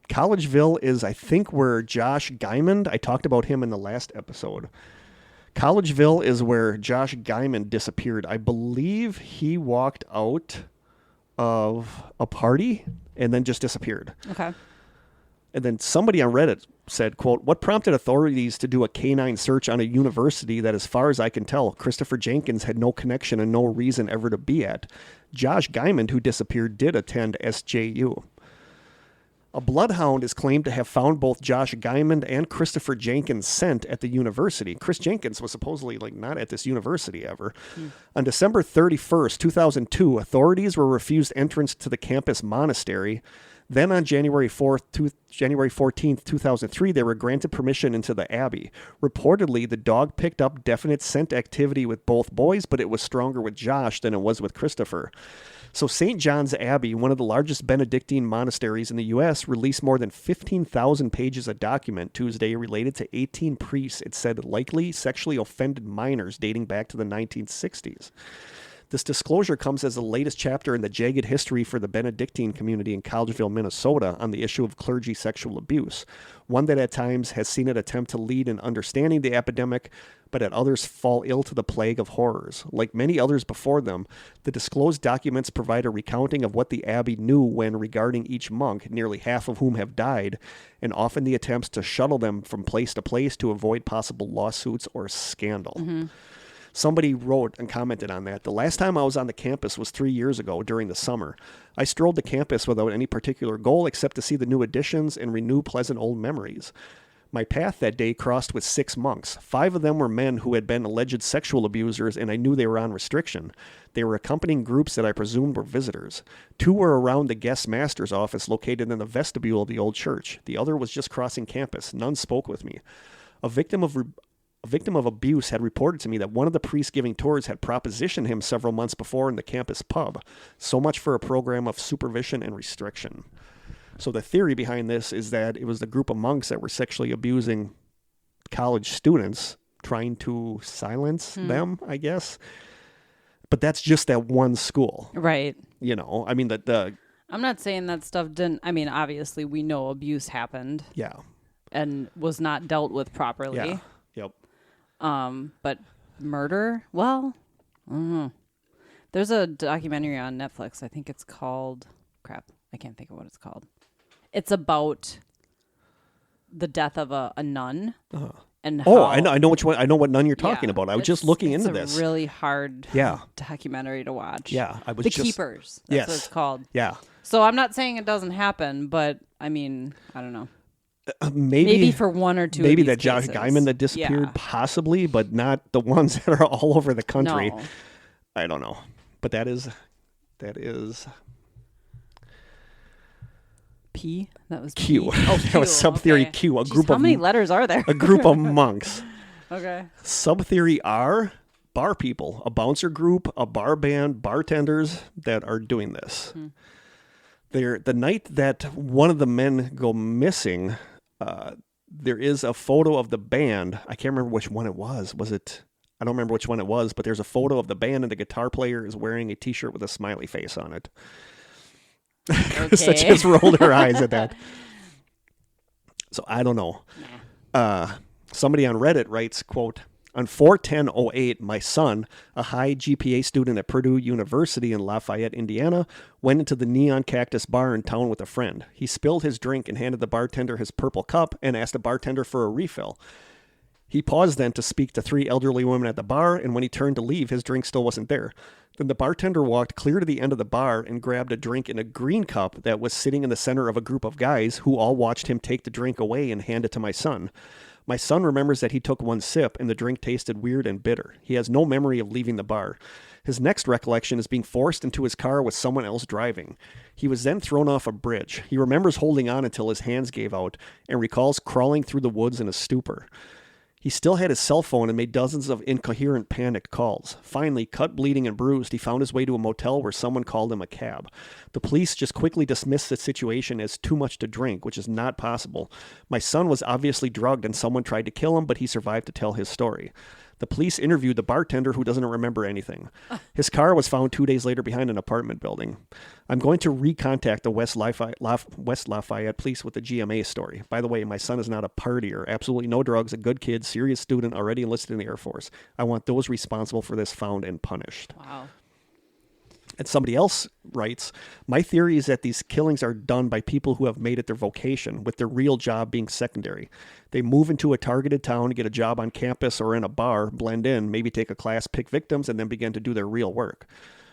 Collegeville is, I think, where Josh Guyman, I talked about him in the last episode. Collegeville is where Josh Guyman disappeared. I believe he walked out of a party and then just disappeared. Okay. And then somebody on Reddit said, quote, "What prompted authorities to do a canine search on a university that, as far as I can tell, Christopher Jenkins had no connection and no reason ever to be at? Josh Guyman, who disappeared, did attend SJU." A bloodhound is claimed to have found both Josh Guyman and Christopher Jenkins' scent at the university. Chris Jenkins was supposedly not at this university ever. On December 31st, 2002, authorities were refused entrance to the campus monastery. Then on January 14th, 2003, they were granted permission into the Abbey. Reportedly, the dog picked up definite scent activity with both boys, but it was stronger with Josh than it was with Christopher. So St. John's Abbey, one of the largest Benedictine monasteries in the U.S., released more than 15,000 pages of document Tuesday related to 18 priests it said likely sexually offended minors dating back to the 1960s. This disclosure comes as the latest chapter in the jagged history for the Benedictine community in Collegeville, Minnesota, on the issue of clergy sexual abuse, one that at times has seen it attempt to lead in understanding the epidemic, but at others fall ill to the plague of horrors. Like many others before them, the disclosed documents provide a recounting of what the Abbey knew when regarding each monk, nearly half of whom have died, and often the attempts to shuttle them from place to place to avoid possible lawsuits or scandal. Mm-hmm. Somebody wrote and commented on that. "The last time I was on the campus was 3 years ago during the summer. I strolled the campus without any particular goal except to see the new additions and renew pleasant old memories. My path that day crossed with 6 monks. 5 of them were men who had been alleged sexual abusers, and I knew they were on restriction. They were accompanying groups that I presumed were visitors. 2 were around the guest master's office located in the vestibule of the old church. The other was just crossing campus. None spoke with me. A victim of abuse had reported to me that one of the priests giving tours had propositioned him several months before in the campus pub. So much for a program of supervision and restriction." So the theory behind this is that it was the group of monks that were sexually abusing college students, trying to silence them, I guess. But that's just that one school. Right. I mean, I'm not saying that stuff didn't, obviously we know abuse happened. Yeah. And was not dealt with properly. Yeah. Yep. But murder? Well, I don't know. There's a documentary on Netflix. I think it's called... Crap. I can't think of what it's called. It's about the death of a nun. And how, I know which one. I know what nun you're talking about. I was just looking into this. It's a really hard documentary to watch. Yeah. The Keepers. That's what it's called. Yeah. So I'm not saying it doesn't happen, but I don't know. Maybe for one or two. Maybe of that these Josh cases. Guyman that disappeared, possibly, but not the ones that are all over the country. No. I don't know, but that is P. That was Q. P. Oh, Q. That was sub-theory okay. Q. How many letters are there? A group of monks. Okay. Sub-theory R. Bar people, a bouncer group, a bar band, bartenders that are doing this. The night that one of the men go missing, there is a photo of the band. I can't remember which one it was. I don't remember which one it was, but there's a photo of the band and the guitar player is wearing a t-shirt with a smiley face on it. Krista just rolled her eyes at that. So I don't know. Somebody on Reddit writes, quote, "On 4/10/08, my son, a high GPA student at Purdue University in Lafayette, Indiana, went into the Neon Cactus bar in town with a friend. He spilled his drink and handed the bartender his purple cup and asked the bartender for a refill. He paused then to speak to 3 elderly women at the bar, and when he turned to leave, his drink still wasn't there. Then the bartender walked clear to the end of the bar and grabbed a drink in a green cup that was sitting in the center of a group of guys who all watched him take the drink away and hand it to my son. My son remembers that he took one sip and the drink tasted weird and bitter. He has no memory of leaving the bar. His next recollection is being forced into his car with someone else driving. He was then thrown off a bridge. He remembers holding on until his hands gave out and recalls crawling through the woods in a stupor. He still had his cell phone and made dozens of incoherent, panicked calls. Finally, cut, bleeding, and bruised, he found his way to a motel where someone called him a cab. The police just quickly dismissed the situation as too much to drink, which is not possible. My son was obviously drugged and someone tried to kill him, but he survived to tell his story. The police interviewed the bartender who doesn't remember anything. His car was found 2 days later behind an apartment building. I'm going to recontact the West Lafayette police with the GMA story. By the way, my son is not a partier. Absolutely no drugs, a good kid, serious student, already enlisted in the Air Force. I want those responsible for this found and punished." Wow. And somebody else writes, my theory is that these killings are done by people who have made it their vocation, with their real job being secondary. They move into a targeted town, get a job on campus or in a bar, blend in, maybe take a class, pick victims, and then begin to do their real work.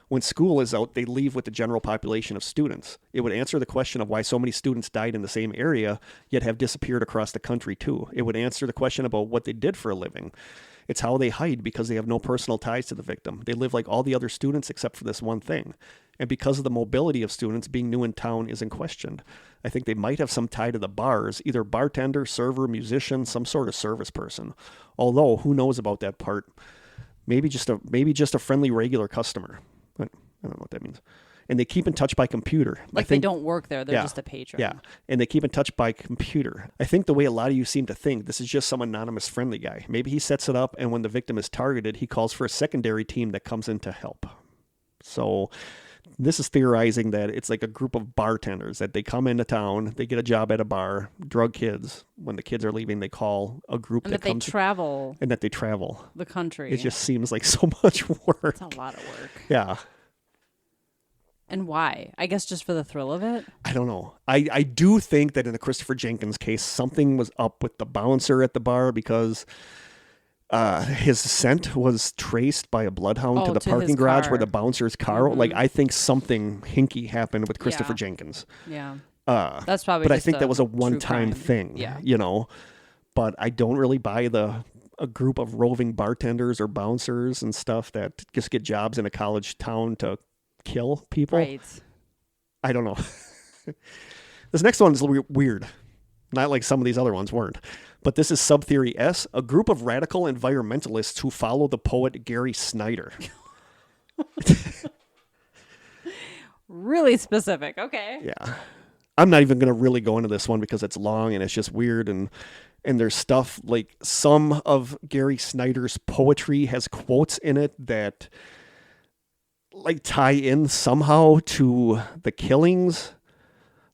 When school is out, they leave with the general population of students. It would answer the question of why so many students died in the same area, yet have disappeared across the country too. It would answer the question about what they did for a living. It's how they hide because they have no personal ties to the victim. They live like all the other students except for this one thing. And because of the mobility of students, being new in town isn't questioned. I think they might have some tie to the bars, either bartender, server, musician, some sort of service person. Although, who knows about that part? Maybe just a friendly regular customer. I don't know what that means. And they keep in touch by computer. Like they don't work there. They're just a patron. Yeah. And they keep in touch by computer. I think the way a lot of you seem to think, this is just some anonymous friendly guy. Maybe he sets it up, and when the victim is targeted, he calls for a secondary team that comes in to help. So this is theorizing that it's like a group of bartenders that they come into town, they get a job at a bar, drug kids. When the kids are leaving, they call a group and that they travel. And that they travel the country. It just seems like so much work. It's a lot of work. Yeah. And why? I guess just for the thrill of it? I don't know. I do think that in the Christopher Jenkins case, something was up with the bouncer at the bar because his scent was traced by a bloodhound to the parking garage where the bouncer's car. Mm-hmm. Like, I think something hinky happened with Christopher Jenkins. Yeah. That's probably But I think that was a one-time thing, you know. But I don't really buy a group of roving bartenders or bouncers and stuff that just get jobs in a college town to kill people. Right. I don't know. This next one is weird. Not like some of these other ones weren't. But this is Subtheory S, a group of radical environmentalists who follow the poet Gary Snyder. Really specific. Okay. Yeah. I'm not even going to really go into this one because it's long and it's just weird. And there's stuff like some of Gary Snyder's poetry has quotes in it that like tie in somehow to the killings.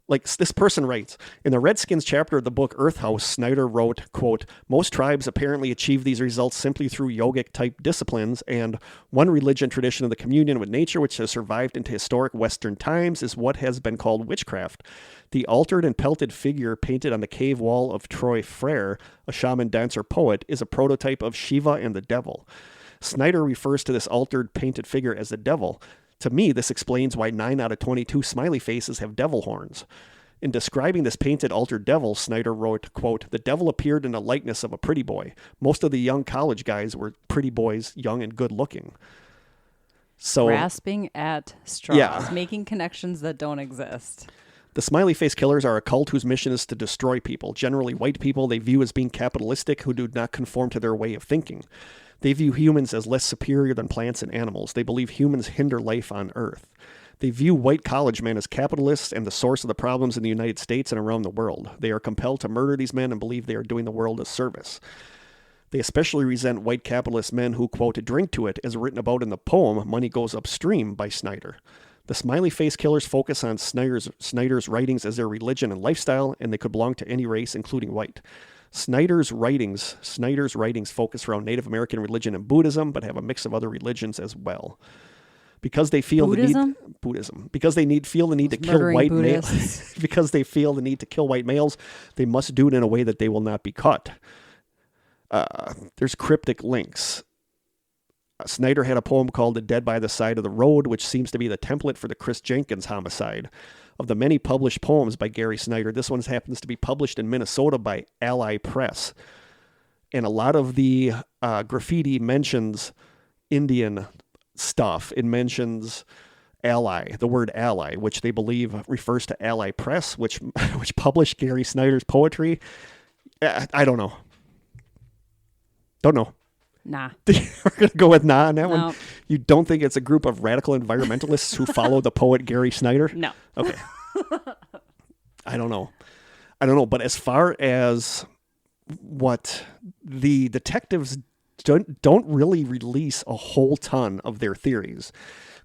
Like this person writes, in the Redskins chapter of the book Earth House, Snyder wrote, quote, most tribes apparently achieve these results simply through yogic type disciplines, and one religion tradition of the communion with nature which has survived into historic Western times is what has been called witchcraft. The altered and pelted figure painted on the cave wall of Troy Frere, a shaman dancer poet, is a prototype of Shiva and the devil. Snyder refers to this altered painted figure as the devil. To me, this explains why 9 out of 22 smiley faces have devil horns. In describing this painted altered devil, Snyder wrote, quote, the devil appeared in the likeness of a pretty boy. Most of the young college guys were pretty boys, young and good looking. So, grasping at straws, making connections that don't exist. The Smiley Face Killers are a cult whose mission is to destroy people, generally white people they view as being capitalistic who do not conform to their way of thinking. They view humans as less superior than plants and animals. They believe humans hinder life on Earth. They view white college men as capitalists and the source of the problems in the United States and around the world. They are compelled to murder these men and believe they are doing the world a service. They especially resent white capitalist men who, quote, drink to it, as written about in the poem Money Goes Upstream by Snyder. The Smiley Face Killers focus on Snyder's writings as their religion and lifestyle, and they could belong to any race, including white. Snyder's writings focus around Native American religion and Buddhism, but have a mix of other religions as well. Because they feel Buddhism. Because they feel the need to kill white males. Because they feel the need to kill white males, they must do it in a way that they will not be caught. There's cryptic links. Snyder had a poem called "The Dead by the Side of the Road," which seems to be the template for the Chris Jenkins homicide. Of the many published poems by Gary Snyder, this one happens to be published in Minnesota by Ally Press. And a lot of the graffiti mentions Indian stuff. It mentions ally, the word ally, which they believe refers to Ally Press, which published Gary Snyder's poetry. I don't know. Don't know. Nah. We're going to go with nah on that one? You don't think it's a group of radical environmentalists who follow the poet Gary Snyder? No. Okay. I don't know. But as far as what the detectives don't really release a whole ton of their theories.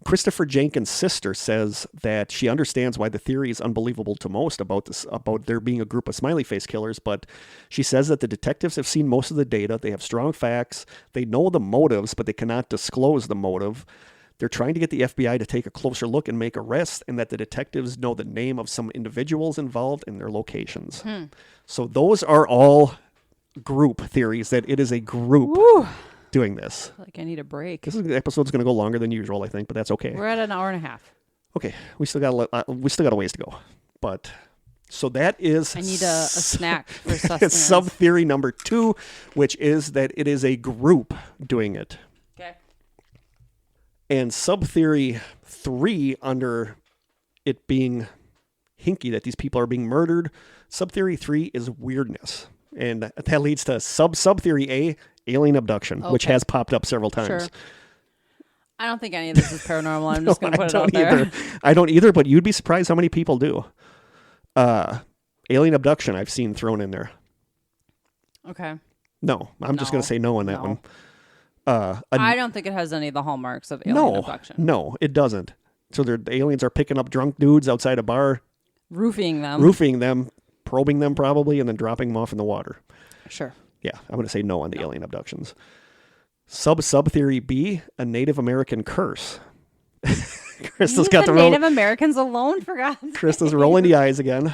Christopher Jenkins' sister says that she understands why the theory is unbelievable to most about there being a group of smiley face killers, but she says that the detectives have seen most of the data, they have strong facts, they know the motives, but they cannot disclose the motive. They're trying to get the FBI to take a closer look and make arrests, and that the detectives know the name of some individuals involved and their locations. So those are all group theories, that it is a group doing this. I feel like I need a break. This episode's going to go longer than usual, I think, but that's okay. We're at an hour and a half. Okay, we still got a ways to go. But so that is... I need a snack for sustenance. Sub-theory number 2, which is that it is a group doing it. Okay. And sub-theory 3, under it being hinky that these people are being murdered, sub-theory 3 is weirdness. And that leads to sub-theory A, alien abduction, which has popped up several times. Sure. I don't think any of this is paranormal. I'm just going to put it out there. I don't either, but you'd be surprised how many people do. Alien abduction I've seen thrown in there. Okay. No, I'm just going to say no on that one. I don't think it has any of the hallmarks of alien abduction. No, it doesn't. So the aliens are picking up drunk dudes outside a bar. Roofing them, probing them probably, and then dropping them off in the water. Sure. Yeah, I'm going to say no on the alien abductions. Sub-theory B, a Native American curse. Krista's got the Native Americans alone, for God's sake. Krista's rolling the eyes again.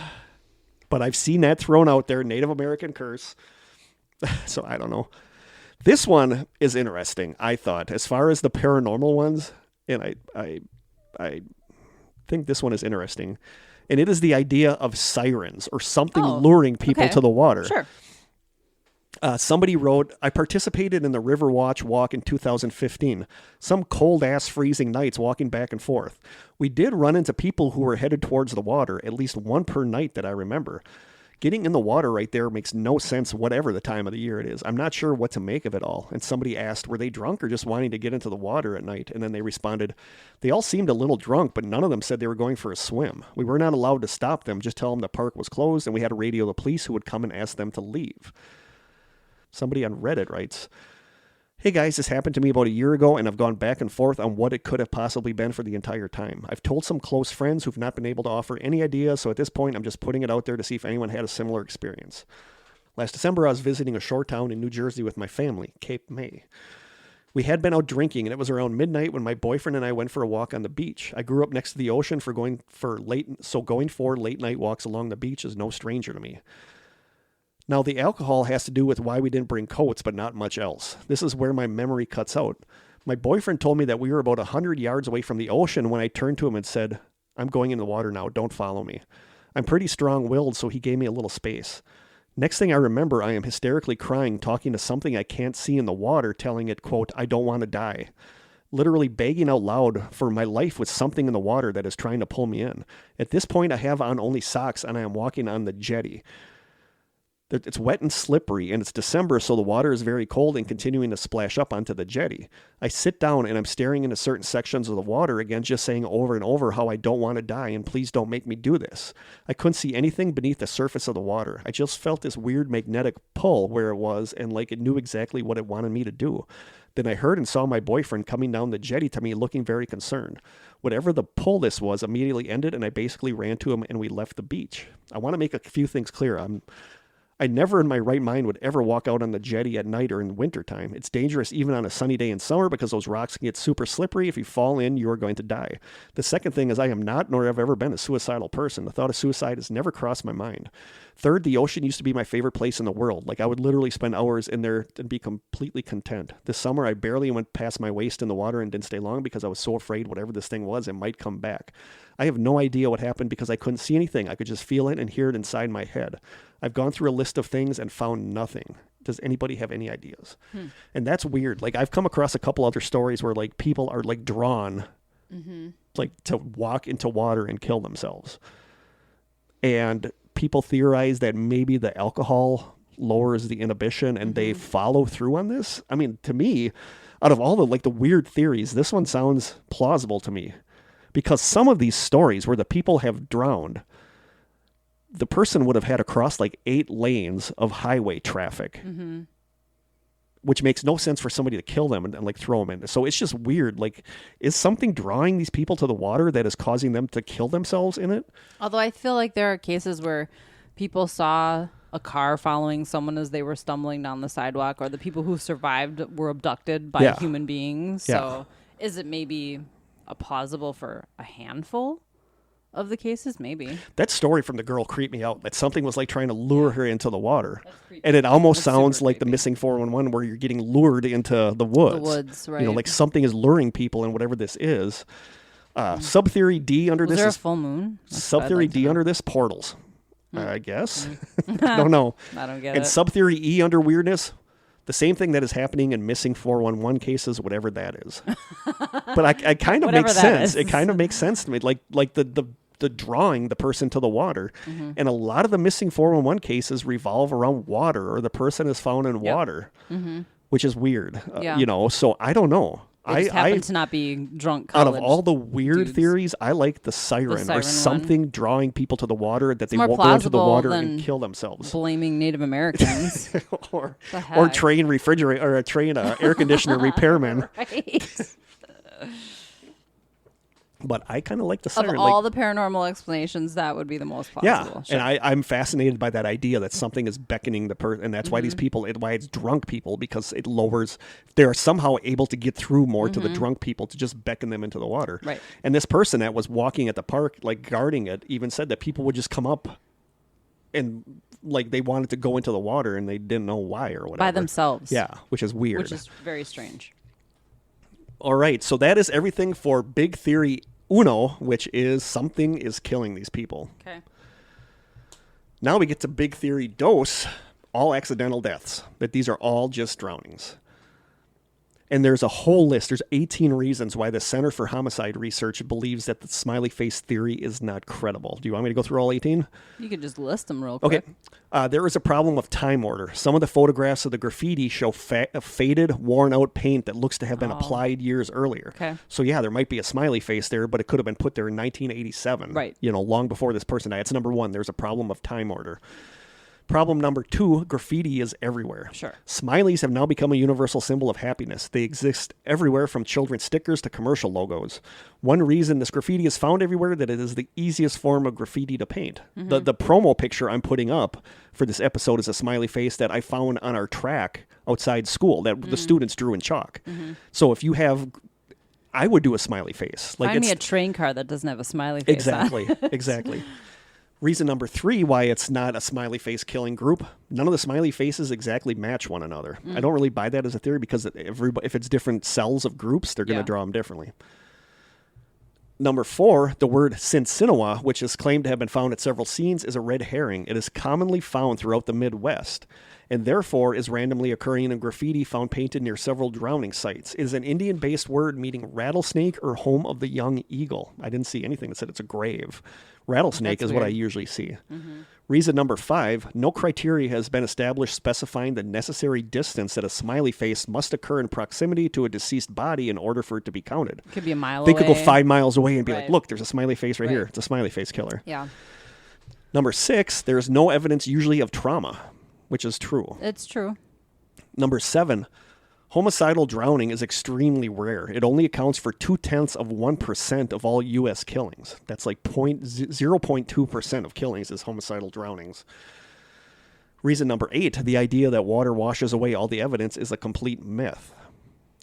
But I've seen that thrown out there, Native American curse. So I don't know. This one is interesting, I thought, as far as the paranormal ones, and I think this one is interesting. And it is the idea of sirens or something luring people to the water. Sure. Somebody wrote, I participated in the River Watch walk in 2015. Some cold-ass freezing nights walking back and forth. We did run into people who were headed towards the water, at least one per night that I remember. Getting in the water right there makes no sense whatever the time of the year it is. I'm not sure what to make of it all. And somebody asked, were they drunk or just wanting to get into the water at night? And then they responded, they all seemed a little drunk, but none of them said they were going for a swim. We were not allowed to stop them, just tell them the park was closed, and we had to radio the police who would come and ask them to leave. Somebody on Reddit writes, hey guys, this happened to me about a year ago, and I've gone back and forth on what it could have possibly been for the entire time. I've told some close friends who've not been able to offer any ideas, so at this point I'm just putting it out there to see if anyone had a similar experience. Last December I was visiting a shore town in New Jersey with my family, Cape May. We had been out drinking, and it was around midnight when my boyfriend and I went for a walk on the beach. I grew up next to the ocean, going for late night walks along the beach is no stranger to me. Now, the alcohol has to do with why we didn't bring coats, but not much else. This is where my memory cuts out. My boyfriend told me that we were about 100 yards away from the ocean when I turned to him and said, I'm going in the water now, don't follow me. I'm pretty strong-willed, so he gave me a little space. Next thing I remember, I am hysterically crying, talking to something I can't see in the water, telling it, quote, I don't want to die. Literally begging out loud for my life with something in the water that is trying to pull me in. At this point, I have on only socks, and I am walking on the jetty. It's wet and slippery, and it's December, so the water is very cold and continuing to splash up onto the jetty. I sit down, and I'm staring into certain sections of the water, again just saying over and over how I don't want to die, and please don't make me do this. I couldn't see anything beneath the surface of the water. I just felt this weird magnetic pull where it was, and like it knew exactly what it wanted me to do. Then I heard and saw my boyfriend coming down the jetty to me looking very concerned. Whatever the pull this was immediately ended, and I basically ran to him, and we left the beach. I want to make a few things clear. I never in my right mind would ever walk out on the jetty at night or in wintertime. It's dangerous even on a sunny day in summer because those rocks can get super slippery. If you fall in, you are going to die. The second thing is I am not, nor have ever been, a suicidal person. The thought of suicide has never crossed my mind. Third, the ocean used to be my favorite place in the world. Like I would literally spend hours in there and be completely content. This summer, I barely went past my waist in the water and didn't stay long because I was so afraid whatever this thing was, it might come back. I have no idea what happened because I couldn't see anything. I could just feel it and hear it inside my head. I've gone through a list of things and found nothing. Does anybody have any ideas? And that's weird. Like I've come across a couple other stories where like people are like drawn like to walk into water and kill themselves. And people theorize that maybe the alcohol lowers the inhibition and they follow through on this. I mean, to me, out of all the like the weird theories, this one sounds plausible to me. Because some of these stories where the people have drowned, the person would have had to cross like 8 lanes of highway traffic, which makes no sense for somebody to kill them and like throw them in. So it's just weird. Like, is something drawing these people to the water that is causing them to kill themselves in it? Although I feel like there are cases where people saw a car following someone as they were stumbling down the sidewalk, or the people who survived were abducted by human beings. So is it maybe plausible for a handful of the cases, maybe. That story from the girl creeped me out, that something was like trying to lure her into the water. And it almost sounds like the missing 411 where you're getting lured into the woods. The woods, right. You know, like something is luring people in whatever this is. Sub-theory D under this is... Was there a full moon? Sub-theory D under this, portals. I guess. I don't know. I don't get it. And sub-theory E under weirdness, the same thing that is happening in missing 411 cases, whatever that is. But I kind of makes sense. It kind of makes sense to me. Like the drawing the person to the water. And a lot of the missing 411 cases revolve around water, or the person is found in water, which is weird. You know, so I don't know. They just happen to not be drunk out of all the weird theories, I like the siren or something drawing people to the water that they won't go into the water and kill themselves. Blaming Native Americans. or train refrigerator or a train air conditioner repairman. Right. But I kind of like the siren. Of all the paranormal explanations, that would be the most plausible. Yeah, and I'm fascinated by that idea that something is beckoning the person, and that's why these people, why it's drunk people, because it lowers. They're somehow able to get through more to the drunk people to just beckon them into the water. Right. And this person that was walking at the park, like guarding it, even said that people would just come up, and like they wanted to go into the water and they didn't know why or whatever. By themselves. Yeah, which is weird. Which is very strange. All right, so that is everything for Big Theory Uno, which is something is killing these people. Okay. Now we get to Big Theory Dos, all accidental deaths, that these are all just drownings. And there's a whole list. There's 18 reasons why the Center for Homicide Research believes that the smiley face theory is not credible. Do you want me to go through all 18? You could just list them real quick. Okay. There is a problem of time order. Some of the photographs of the graffiti show faded, worn-out paint that looks to have been applied years earlier. Okay. So, yeah, there might be a smiley face there, but it could have been put there in 1987. Right. You know, long before this person died. That's number one. There's a problem of time order. Problem number two, graffiti is everywhere. Sure. Smileys have now become a universal symbol of happiness. They exist everywhere, from children's stickers to commercial logos. One reason this graffiti is found everywhere, that it is the easiest form of graffiti to paint. The promo picture I'm putting up for this episode is a smiley face that I found on our track outside school that the students drew in chalk. So if you have... I would do a smiley face. Find me a train car that doesn't have a smiley face. Exactly. Exactly. Reason number three why it's not a smiley face killing group, none of the smiley faces exactly match one another. I don't really buy that as a theory, because if it's different cells of groups, they're going to draw them differently. Number four, the word Sinsinawa, which is claimed to have been found at several scenes, is a red herring. It is commonly found throughout the Midwest, and therefore is randomly occurring in graffiti found painted near several drowning sites. It is an Indian-based word meaning rattlesnake or home of the young eagle. I didn't see anything that said it's a grave. Rattlesnake is what I usually see. Reason number five, no criteria has been established specifying the necessary distance that a smiley face must occur in proximity to a deceased body in order for it to be counted. It could be a mile away. They could go 5 miles away and be like, look, there's a smiley face right here. It's a smiley face killer. Yeah. Number six, there is no evidence usually of trauma, which is true. It's true. Number seven, homicidal drowning is extremely rare. It only accounts for 0.2% of all U.S. killings. That's like 0.2% of killings is homicidal drownings. Reason number eight, the idea that water washes away all the evidence is a complete myth.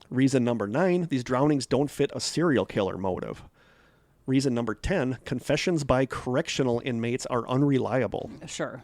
Reason number nine, these drownings don't fit a serial killer motive. Reason number 10, confessions by correctional inmates are unreliable. Sure.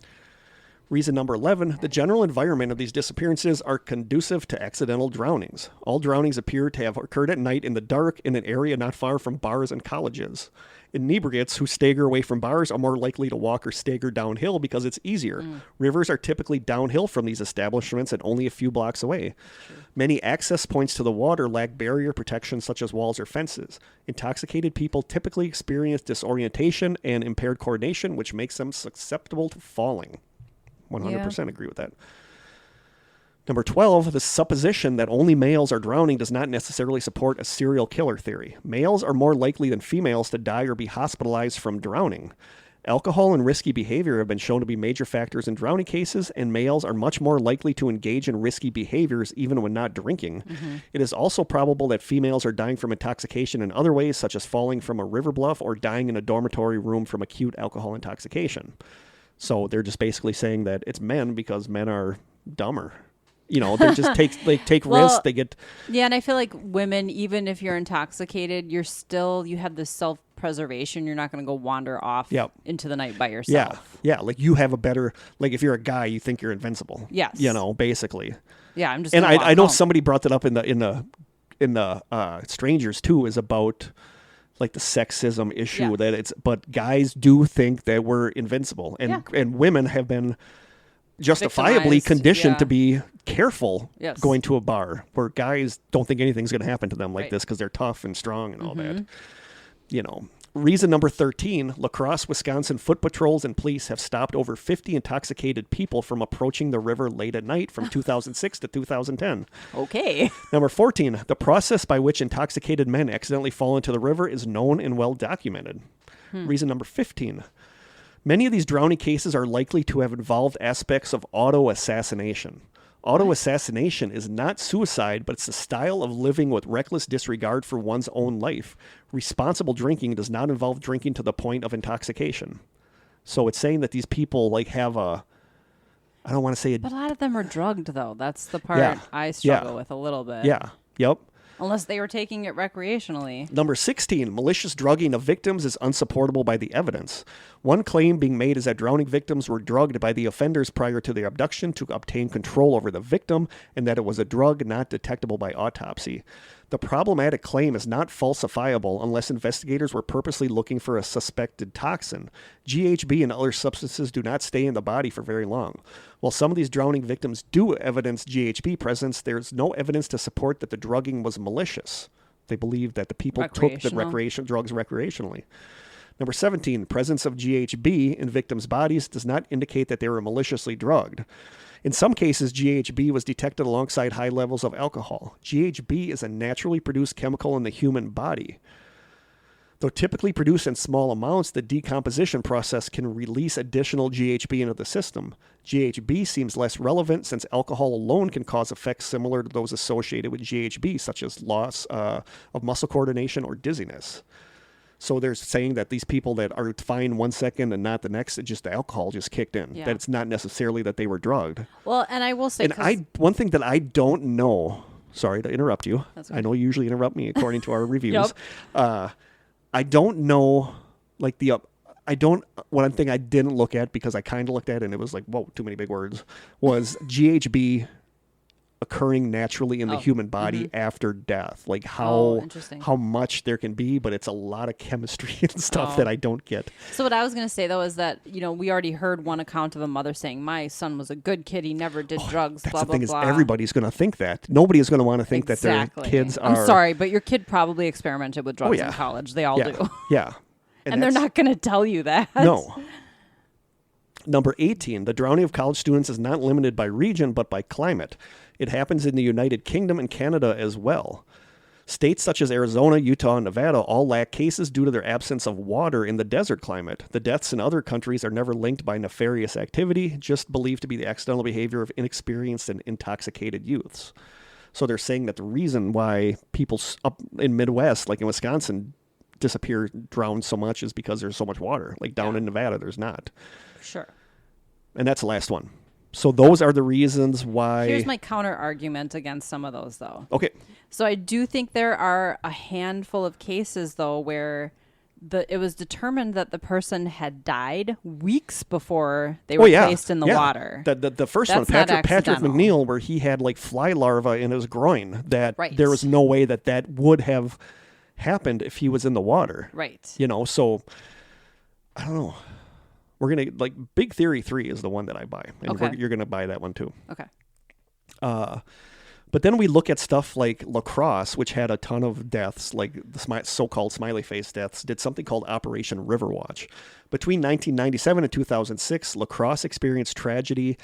Reason number 11, the general environment of these disappearances are conducive to accidental drownings. All drownings appear to have occurred at night in the dark in an area not far from bars and colleges. Inebriates who stagger away from bars are more likely to walk or stagger downhill because it's easier. Rivers are typically downhill from these establishments and only a few blocks away. Sure. Many access points to the water lack barrier protection such as walls or fences. Intoxicated people typically experience disorientation and impaired coordination, which makes them susceptible to falling. 100% agree with that. Number 12, the supposition that only males are drowning does not necessarily support a serial killer theory. Males are more likely than females to die or be hospitalized from drowning. Alcohol and risky behavior have been shown to be major factors in drowning cases, and males are much more likely to engage in risky behaviors even when not drinking. It is also probable that females are dying from intoxication in other ways, such as falling from a river bluff or dying in a dormitory room from acute alcohol intoxication. So they're just basically saying that it's men because men are dumber. They just take risks. They get and I feel like women, even if you're intoxicated, you have this self-preservation. You're not going to go wander off into the night by yourself. Yeah. Like you have a better, like if you're a guy, you think you're invincible. Yes. Basically. Yeah, I'm just. And I know somebody brought that up in the Strangers too, is about like the sexism issue but guys do think that we're invincible, and women have been justifiably conditioned to be careful going to a bar, where guys don't think anything's going to happen to them like this because they're tough and strong and all that. Reason number 13, La Crosse, Wisconsin foot patrols and police have stopped over 50 intoxicated people from approaching the river late at night from 2006 to 2010. Okay. Number 14, the process by which intoxicated men accidentally fall into the river is known and well documented. Reason number 15, many of these drowning cases are likely to have involved aspects of auto-assassination. Auto-assassination is not suicide, but it's a style of living with reckless disregard for one's own life. Responsible drinking does not involve drinking to the point of intoxication. So it's saying that these people have I don't want to say but a lot of them are drugged, though. That's the part I struggle with a little bit. Yeah. Yep. Unless they were taking it recreationally. Number 16, malicious drugging of victims is unsupportable by the evidence. One claim being made is that drowning victims were drugged by the offenders prior to their abduction to obtain control over the victim, and that it was a drug not detectable by autopsy. The problematic claim is not falsifiable unless investigators were purposely looking for a suspected toxin. GHB and other substances do not stay in the body for very long. While some of these drowning victims do evidence GHB presence, there's no evidence to support that the drugging was malicious. They believe that the people took the drugs recreationally. Number 17, presence of GHB in victims' bodies does not indicate that they were maliciously drugged. In some cases, GHB was detected alongside high levels of alcohol. GHB is a naturally produced chemical in the human body. Though typically produced in small amounts, the decomposition process can release additional GHB into the system. GHB seems less relevant since alcohol alone can cause effects similar to those associated with GHB, such as loss of muscle coordination or dizziness. So they're saying that these people that are fine 1 second and not the next, the alcohol just kicked in. Yeah. That it's not necessarily that they were drugged. Well, and I will say... And one thing that I don't know... Sorry to interrupt you. That's okay. I know you usually interrupt me according to our reviews. I don't know, one thing I didn't look at because I kind of looked at it and it was like, whoa, too many big words, was GHB occurring naturally in the human body after death. Like how much there can be, but it's a lot of chemistry and stuff that I don't get. So what I was going to say though is that, we already heard one account of a mother saying, my son was a good kid. He never did drugs, blah, blah, blah. That's the thing is everybody's going to think that. Nobody is going to want to think that their kids are... I'm sorry, but your kid probably experimented with drugs in college. They all do. Yeah. And they're not going to tell you that. No. Number 18, the drowning of college students is not limited by region, but by climate. It happens in the United Kingdom and Canada as well. States such as Arizona, Utah, and Nevada all lack cases due to their absence of water in the desert climate. The deaths in other countries are never linked by nefarious activity, just believed to be the accidental behavior of inexperienced and intoxicated youths. So they're saying that the reason why people up in Midwest, like in Wisconsin, drown so much is because there's so much water. Like down in Nevada, there's not. Sure. And that's the last one. So those are the reasons why... Here's my counter argument against some of those, though. Okay. So I do think there are a handful of cases, though, where it was determined that the person had died weeks before they were placed in the water. The first one, Patrick McNeil, where he had fly larvae in his groin, that there was no way that would have happened if he was in the water. Right. So I don't know. We're going to, Big Theory 3 is the one that I buy. And you're going to buy that one too. Okay. But then we look at stuff like La Crosse, which had a ton of deaths, like the so-called Smiley Face deaths, did something called Operation Riverwatch. Between 1997 and 2006, La Crosse experienced tragedy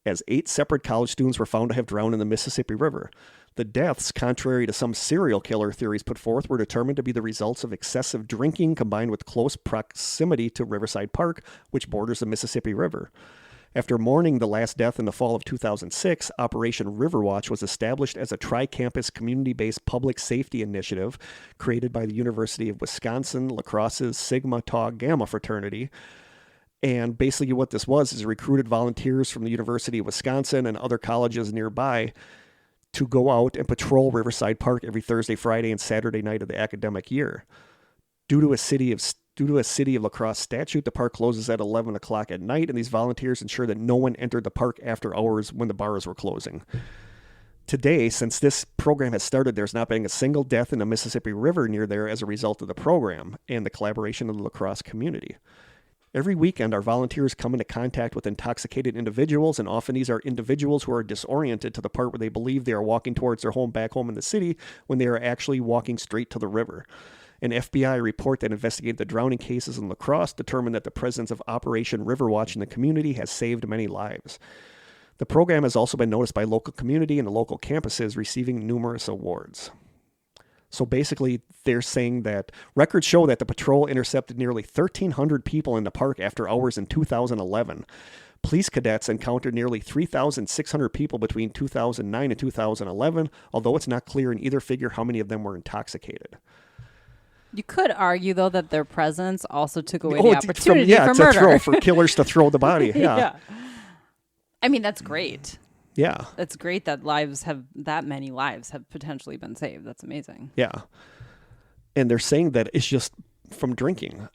as 8 separate college students were found to have drowned in the Mississippi River. The deaths, contrary to some serial killer theories put forth, were determined to be the results of excessive drinking combined with close proximity to Riverside Park, which borders the Mississippi River. After mourning the last death in the fall of 2006, Operation Riverwatch was established as a tri-campus community-based public safety initiative created by the University of Wisconsin La Crosse's Sigma Tau Gamma fraternity. And basically what this was is recruited volunteers from the University of Wisconsin and other colleges nearby to go out and patrol Riverside Park every Thursday, Friday, and Saturday night of the academic year. Due to a city of La Crosse statute, the park closes at 11 o'clock at night, and these volunteers ensure that no one entered the park after hours when the bars were closing. Today, since this program has started, there's not been a single death in the Mississippi River near there as a result of the program and the collaboration of the La Crosse community. Every weekend, our volunteers come into contact with intoxicated individuals, and often these are individuals who are disoriented to the part where they believe they are walking towards their home back home in the city when they are actually walking straight to the river. An FBI report that investigated the drowning cases in La Crosse determined that the presence of Operation Riverwatch in the community has saved many lives. The program has also been noticed by local community and the local campuses, receiving numerous awards. So basically, they're saying that records show that the patrol intercepted nearly 1,300 people in the park after hours in 2011. Police cadets encountered nearly 3,600 people between 2009 and 2011, although it's not clear in either figure how many of them were intoxicated. You could argue, though, that their presence also took away the opportunity for murder. For killers to throw the body. Yeah. I mean, that's great. Yeah. It's great that many lives have potentially been saved. That's amazing. Yeah. And they're saying that it's just from drinking.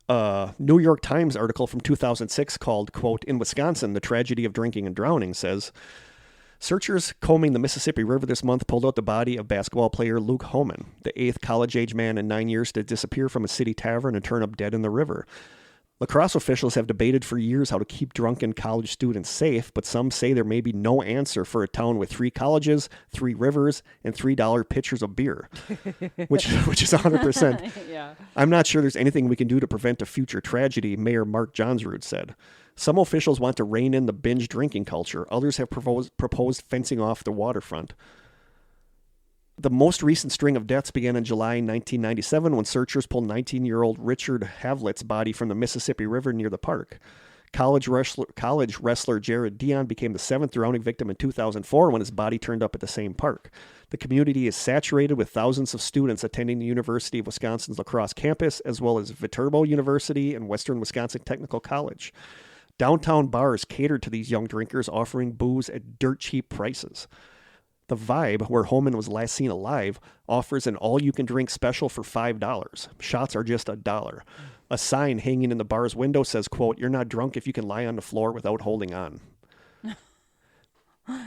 New York Times article from 2006 called, quote, "In Wisconsin, the tragedy of drinking and drowning," says, searchers combing the Mississippi River this month pulled out the body of basketball player Luke Homan, the 8th college-age man in 9 years to disappear from a city tavern and turn up dead in the river. La Crosse officials have debated for years how to keep drunken college students safe, but some say there may be no answer for a town with 3 colleges, 3 rivers, and $3 pitchers of beer, which is 100%. Yeah. I'm not sure there's anything we can do to prevent a future tragedy, Mayor Mark Johnsrud said. Some officials want to rein in the binge drinking culture. Others have proposed fencing off the waterfront. The most recent string of deaths began in July 1997 when searchers pulled 19-year-old Richard Havlett's body from the Mississippi River near the park. College wrestler Jared Dion became the 7th drowning victim in 2004 when his body turned up at the same park. The community is saturated with thousands of students attending the University of Wisconsin's La Crosse campus, as well as Viterbo University and Western Wisconsin Technical College. Downtown bars catered to these young drinkers, offering booze at dirt-cheap prices. The Vibe, where Homan was last seen alive, offers an all-you-can-drink special for $5. Shots are just $1. A sign hanging in the bar's window says, quote, "You're not drunk if you can lie on the floor without holding on."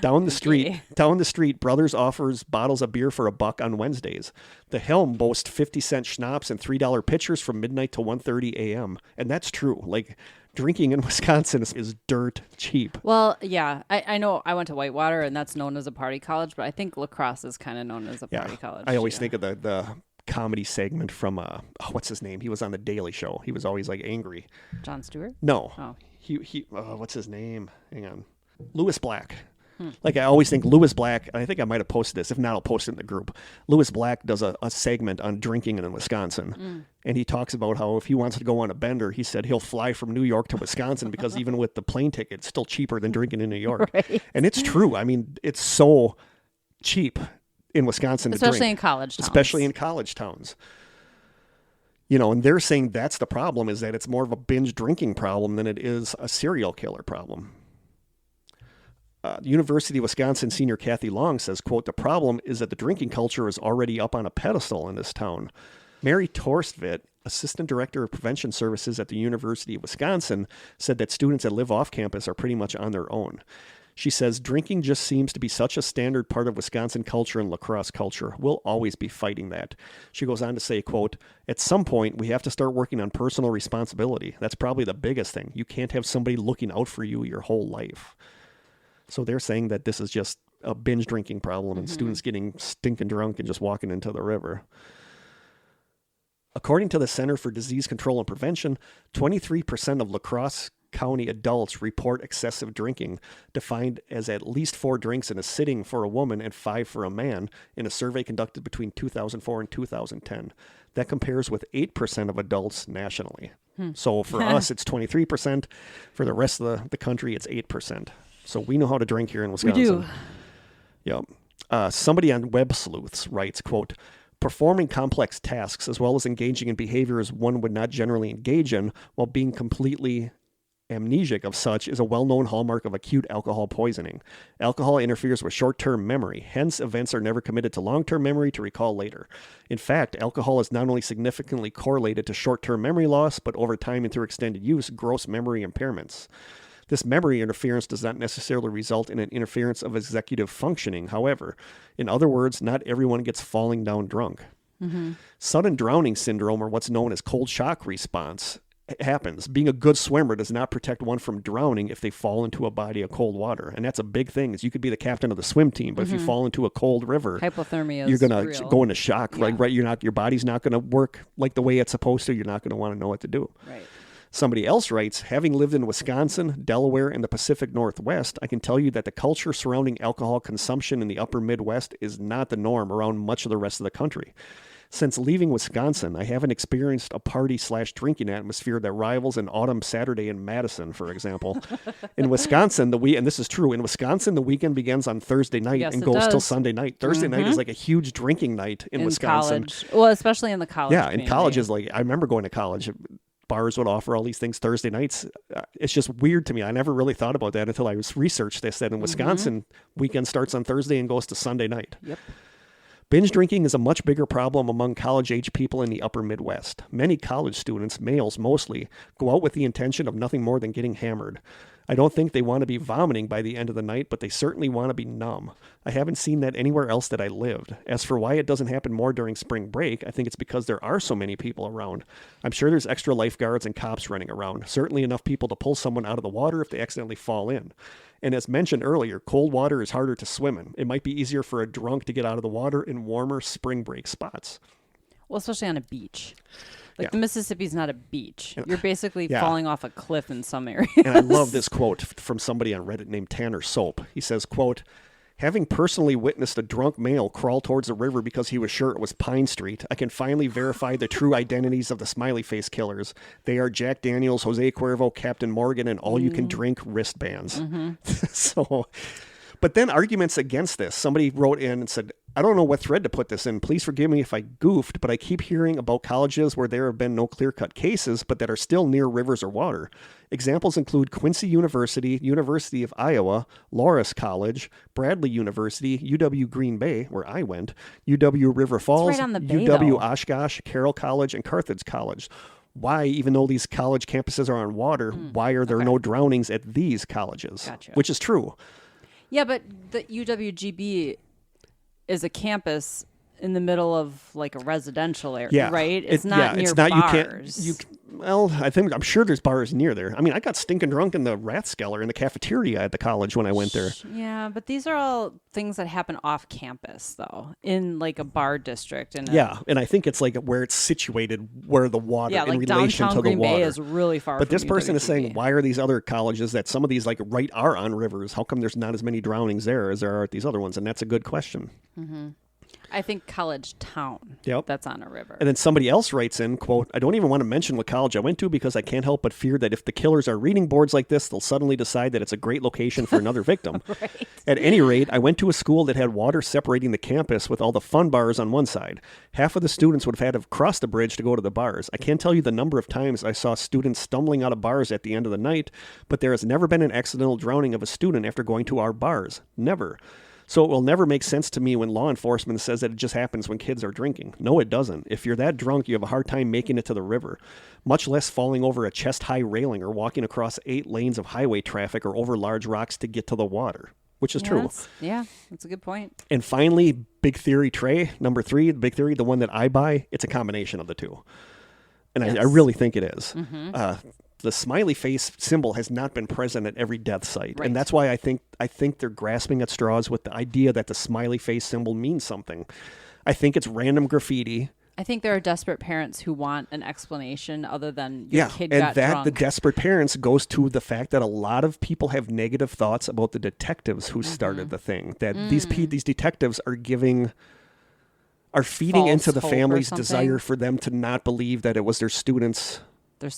Down the street, Brothers offers bottles of beer for $1 on Wednesdays. The Helm boasts 50-cent schnapps and $3 pitchers from midnight to 1:30 a.m. And that's true. Like, drinking in Wisconsin is dirt cheap. Well, yeah. I know I went to Whitewater, and that's known as a party college, but I think La Crosse is kind of known as a party college. I always think of the comedy segment from, what's his name? He was on The Daily Show. He was always, like, angry. Jon Stewart? No. Oh. He what's his name? Hang on. Louis Black. Like, I always think Louis Black, and I think I might have posted this. If not, I'll post it in the group. Louis Black does a segment on drinking in Wisconsin. And he talks about how if he wants to go on a bender, he said he'll fly from New York to Wisconsin because even with the plane ticket, it's still cheaper than drinking in New York. Right. And it's true. I mean, it's so cheap in Wisconsin to drink. Especially in college towns. You know, and they're saying that's the problem, is that it's more of a binge drinking problem than it is a serial killer problem. University of Wisconsin senior Kathy Long says, quote, "The problem is that the drinking culture is already up on a pedestal in this town." Mary Torstvit, assistant director of prevention services at the University of Wisconsin, said that students that live off campus are pretty much on their own. She says, "Drinking just seems to be such a standard part of Wisconsin culture and La Crosse culture. We'll always be fighting that." She goes on to say, quote, "At some point, we have to start working on personal responsibility. That's probably the biggest thing. You can't have somebody looking out for you your whole life." So they're saying that this is just a binge drinking problem and students getting stinking drunk and just walking into the river. According to the Center for Disease Control and Prevention, 23% of La Crosse County adults report excessive drinking, defined as at least 4 drinks in a sitting for a woman and 5 for a man, in a survey conducted between 2004 and 2010. That compares with 8% of adults nationally. So for us, it's 23%. For the rest of the country, it's 8%. So we know how to drink here in Wisconsin. We do. Yep. Somebody on Web Sleuths writes, quote, "Performing complex tasks as well as engaging in behaviors one would not generally engage in while being completely amnesic of such is a well-known hallmark of acute alcohol poisoning. Alcohol interferes with short-term memory. Hence, events are never committed to long-term memory to recall later. In fact, alcohol is not only significantly correlated to short-term memory loss, but over time and through extended use, gross memory impairments. This memory interference does not necessarily result in an interference of executive functioning, however. In other words, not everyone gets falling down drunk. Mm-hmm. Sudden drowning syndrome, or what's known as cold shock response, happens. Being a good swimmer does not protect one from drowning if they fall into a body of cold water. And that's a big thing. Is you could be the captain of the swim team, but if you fall into a cold river, hypothermia, you're going to go into shock. Yeah. Right? Your body's not going to work like the way it's supposed to. You're not going to want to know what to do. Right. Somebody else writes, having lived in Wisconsin, Delaware, and the Pacific Northwest, I can tell you that the culture surrounding alcohol consumption in the upper Midwest is not the norm around much of the rest of the country. Since leaving Wisconsin, I haven't experienced a party/drinking atmosphere that rivals an autumn Saturday in Madison, for example. In Wisconsin, and this is true, in Wisconsin, the weekend begins on Thursday night and goes till Sunday night. Thursday night is like a huge drinking night in Wisconsin. College. Well, especially in the college. Yeah, in college is like, I remember going to college. Bars would offer all these things Thursday nights. It's just weird to me. I never really thought about that until I researched this, that in Wisconsin, weekend starts on Thursday and goes to Sunday night. Yep. Binge drinking is a much bigger problem among college-age people in the upper Midwest. Many college students, males mostly, go out with the intention of nothing more than getting hammered. I don't think they want to be vomiting by the end of the night, but they certainly want to be numb. I haven't seen that anywhere else that I lived. As for why it doesn't happen more during spring break, I think it's because there are so many people around. I'm sure there's extra lifeguards and cops running around, certainly enough people to pull someone out of the water if they accidentally fall in. And as mentioned earlier, cold water is harder to swim in. It might be easier for a drunk to get out of the water in warmer spring break spots. Well, especially on a beach. Like the Mississippi's not a beach. You're basically falling off a cliff in some areas. And I love this quote from somebody on Reddit named Tanner Soap. He says, quote, having personally witnessed a drunk male crawl towards the river because he was sure it was Pine Street, I can finally verify the true identities of the Smiley Face Killers. They are Jack Daniels, Jose Cuervo, Captain Morgan, and all-you-can-drink wristbands. So, but then arguments against this. Somebody wrote in and said, I don't know what thread to put this in. Please forgive me if I goofed, but I keep hearing about colleges where there have been no clear-cut cases, but that are still near rivers or water. Examples include Quincy University, University of Iowa, Loras College, Bradley University, UW Green Bay, where I went, UW River Falls, right on the bay, UW Oshkosh, Carroll College, and Carthage College. Why, even though these college campuses are on water, why are there no drownings at these colleges? Gotcha. Which is true. Yeah, but the UWGB is a campus in the middle of like a residential area, right? It's not near bars. I'm sure there's bars near there. I mean, I got stinking drunk in the Rathskeller in the cafeteria at the college when I went there. Yeah, but these are all things that happen off campus, though, in like a bar district. And I think it's like where it's situated, where the water in like relation to Green the water Bay is really far. But from this person UWGB. is saying, why are these other colleges that some of these like are on rivers? How come there's not as many drownings there as there are at these other ones? And that's a good question. Mm-hmm. I think College Town. Yep. That's on a river. And then somebody else writes in, quote, I don't even want to mention what college I went to because I can't help but fear that if the killers are reading boards like this, they'll suddenly decide that it's a great location for another victim. Right. At any rate, I went to a school that had water separating the campus with all the fun bars on one side. Half of the students would have had to cross the bridge to go to the bars. I can't tell you the number of times I saw students stumbling out of bars at the end of the night, but there has never been an accidental drowning of a student after going to our bars. Never. So it will never make sense to me when law enforcement says that it just happens when kids are drinking. No, it doesn't. If you're that drunk, you have a hard time making it to the river, much less falling over a chest-high railing or walking across 8 lanes of highway traffic or over large rocks to get to the water, which is true. That's a good point. And finally, big theory, Trey, number 3, big theory, the one that I buy, it's a combination of the two. And I really think it is. Mm-hmm. The smiley face symbol has not been present at every death site. Right. And that's why I think they're grasping at straws with the idea that the smiley face symbol means something. I think it's random graffiti. I think there are desperate parents who want an explanation other than your kid got drunk. And that the desperate parents goes to the fact that a lot of people have negative thoughts about the detectives who started the thing. That these detectives are feeding false into the family's desire for them to not believe that it was their students'